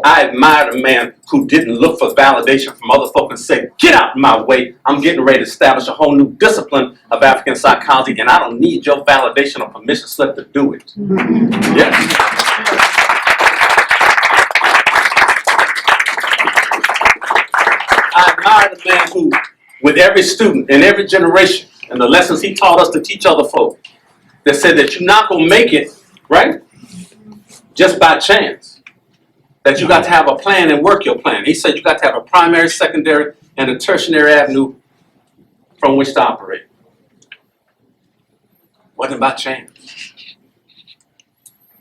I admired a man who didn't look for validation from other folk and say, get out of my way, I'm getting ready to establish a whole new discipline of African psychology, and I don't need your validation or permission slip to do it. Yes. I admired a man who, with every student in every generation, and the lessons he taught us to teach other folk, that said that you're not going to make it, right, just by chance. That you got to have a plan and work your plan. He said you got to have a primary, secondary, and a tertiary avenue from which to operate. Wasn't about chance.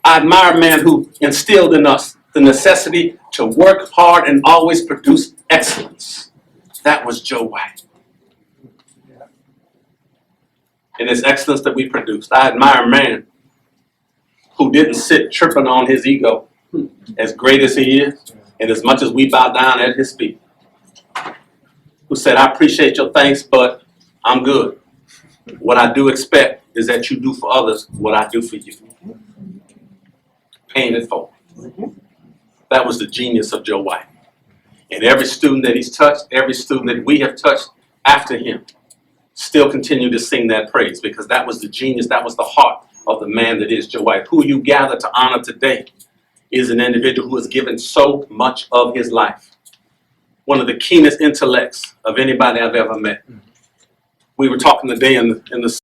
I admire a man who instilled in us the necessity to work hard and always produce excellence. That was Joe White. And this excellence that we produced. I admire a man who didn't sit tripping on his ego, as great as he is, and as much as we bow down at his feet. Who said, I appreciate your thanks, but I'm good. What I do expect is that you do for others what I do for you. Paying it forward. That was the genius of Joe White. And every student that he's touched, every student that we have touched after him, still continue to sing that praise, because that was the genius, that was the heart of the man that is Joe White. Who you gather to honor today is an individual who has given so much of his life. One of the keenest intellects of anybody I've ever met. We were talking today in the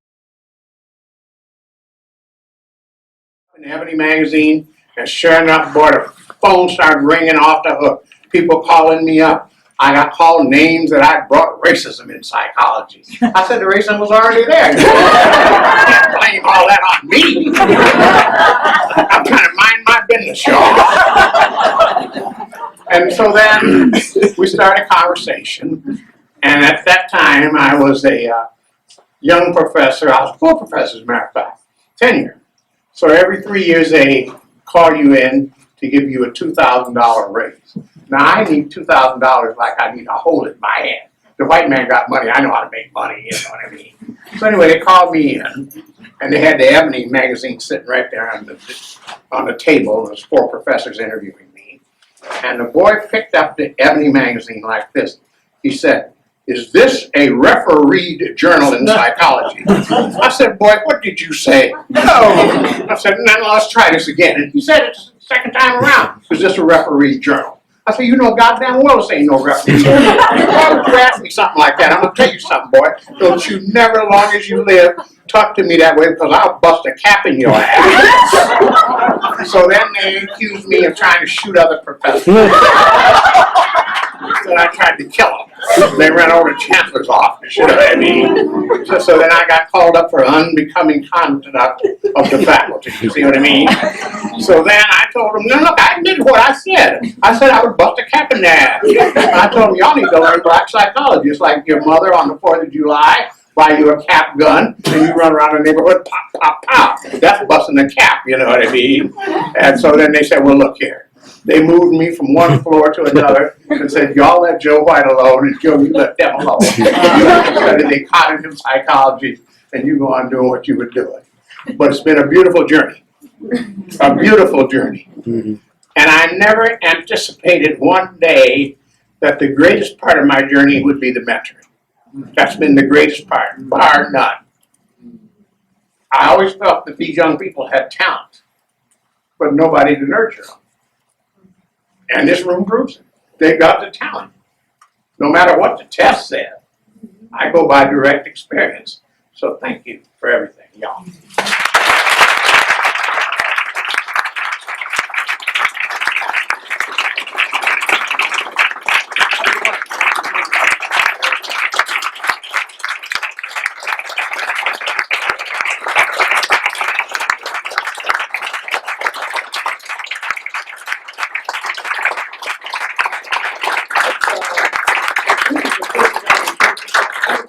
Ebony magazine, and sure enough, boy, the phone started ringing off the hook. People calling me up. I got called names that I brought racism in psychology. I said the racism was already there. You can't blame all that on me. I'm trying to mind my business, y'all. And so then we started a conversation. And at that time, I was a young professor. I was a full professor, as a matter of fact, tenure. So every 3 years, they call you in to give you a $2,000 raise. Now, I need $2,000 like I need a hole in my hand. The white man got money. I know how to make money, you know what I mean? So anyway, they called me in, and they had the Ebony magazine sitting right there on the table. There was 4 professors interviewing me. And the boy picked up the Ebony magazine like this. He said, "Is this a refereed journal in psychology?" I said, "Boy, what did you say?" "No." I said, "No, let's try this again." And he said it the second time around. "Is this a refereed journal?" I said, "You know goddamn well this ain't no refereed journal. Why would you ask me something like that? I'm gonna tell you something, boy. Don't you never, as long as you live, talk to me that way, because I'll bust a cap in your ass." So then they accused me of trying to shoot other professors. Then I tried to kill them. They ran over to Chancellor's office, you know what I mean? So then I got called up for unbecoming conduct of the faculty, you see what I mean? So then I told them, "No, look, I admit what I said. I said I would bust a cap in their ass." I told them, "Y'all need to learn black psychology. It's like your mother on the 4th of July, buy you a cap gun, and you run around the neighborhood, pop, pop, pop. That's busting a cap, you know what I mean?" And so then they said, "Well, look here." They moved me from one floor to another and said, "Y'all let Joe White alone, and Joe, you let them alone." Studied the cognitive psychology, and you go on doing what you were doing. But it's been a beautiful journey. A beautiful journey. And I never anticipated one day that the greatest part of my journey would be the mentoring. That's been the greatest part, bar none. I always felt that these young people had talent, but nobody to nurture them. And this room proves it. They got the talent. No matter what the test said. I go by direct experience. So thank you for everything, y'all.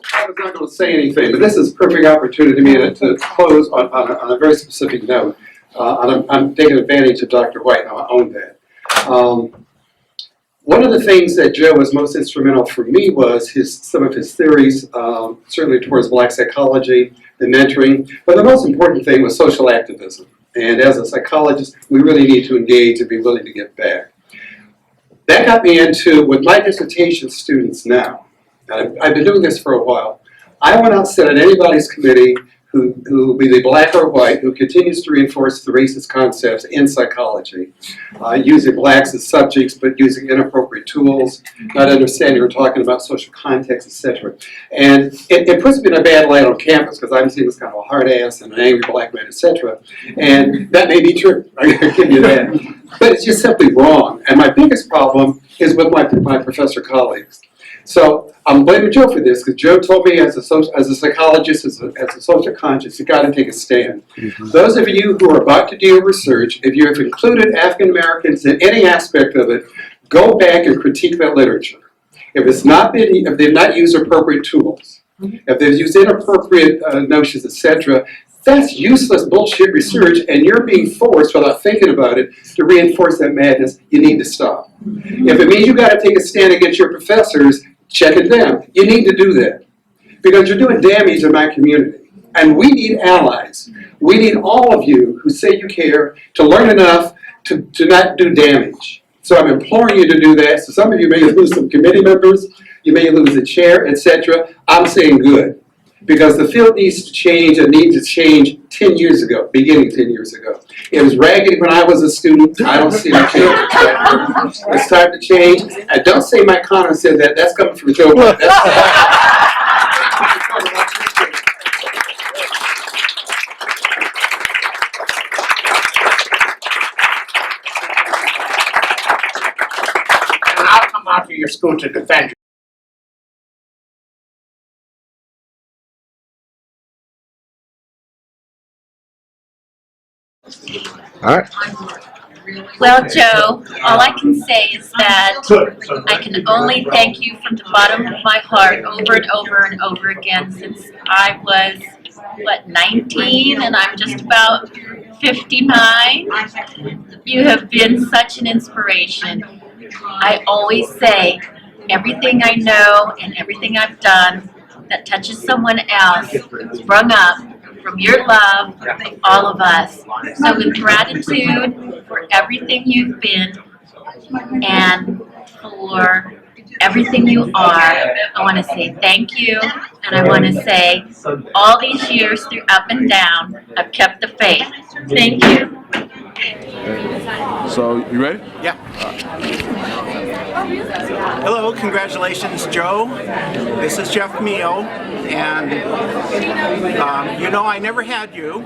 I was not going to say anything, but this is a perfect opportunity to close on a very specific note. I'm taking advantage of Dr. White, and I own that. One of the things that Joe was most instrumental for me was some of his theories, certainly towards black psychology, the mentoring, but the most important thing was social activism. And as a psychologist, we really need to engage and be willing to give back. That got me into, with my dissertation students now, I've been doing this for a while. I went out and sit on anybody's committee who be they black or white, who continues to reinforce the racist concepts in psychology, using blacks as subjects, but using inappropriate tools, not understanding or talking about social context, etc. And it puts me in a bad light on campus, because I'm seen as kind of a hard ass and an angry black man, etc. And that may be true, I can give you that. But it's just simply wrong. And my biggest problem is with my professor colleagues. So I'm blaming Joe for this, because Joe told me as a psychologist, as a social conscious, you got to take a stand. Those of you who are about to do your research, if you have included African Americans in any aspect of it, go back and critique that literature. If they've not used appropriate tools, if they've used inappropriate notions, etc., that's useless bullshit research, and you're being forced, without thinking about it, to reinforce that madness. You need to stop. If it means you got to take a stand against your professors, check it them. You need to do that, because you're doing damage in my community. And we need allies. We need all of you who say you care to learn enough to not do damage. So I'm imploring you to do that. So some of you may lose some committee members, you may lose a chair, etc. I'm saying good, because the field needs to change. It needs to change 10 years ago, beginning 10 years ago. It was raggedy when I was a student. I don't see it changing. It's time to change. And don't say Mike Connor said that. That's coming from Joe. to your school to defend you. Well, Joe, all I can say is that I can only thank you from the bottom of my heart over and over and over again since I was, 19, and I'm just about 59. You have been such an inspiration. I always say everything I know and everything I've done that touches someone else sprung up from your love of all of us. So with gratitude for everything you've been and for everything you are, I want to say thank you, and I want to say all these years through up and down, I've kept the faith. Thank you. So, you ready? Yeah. Hello, congratulations, Joe. This is Jeff Mio, and I never had you,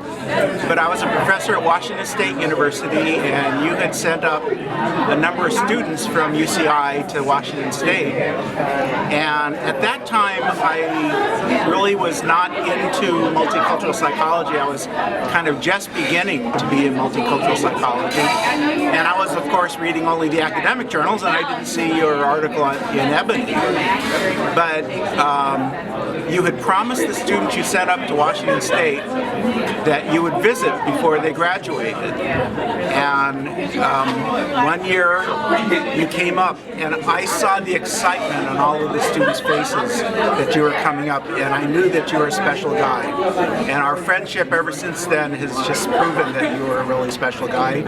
but I was a professor at Washington State University, and you had sent up a number of students from UCI to Washington State. And at that time, I really was not into multicultural psychology. I was kind of just beginning to be in multicultural psychology. And I was, of course, reading only the academic journals, and I didn't see your article in Ebony. But you had promised the students you sent up to Washington State that you would visit before they graduated. And 1 year you came up, and I saw the excitement on all of the students' faces that you were coming up, and I knew that you were a special guy. And our friendship ever since then has just proven that you were a really special guy.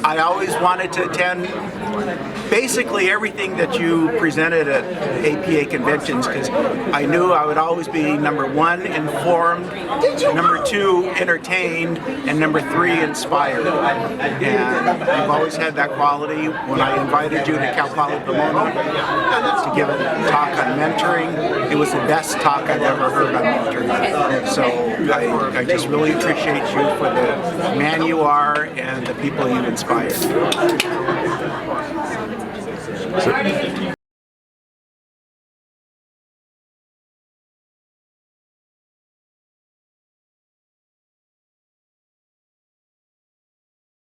I always wanted to attend basically everything that you presented at APA conventions, because I knew I would always be number 1, informed, number 2, entertained, and number 3, inspired. And you've always had that quality. When I invited you to Cal Poly Pomona to give a talk on mentoring, it was the best talk I've ever heard on mentoring. So I just really appreciate you for the man you are and the people you've inspired.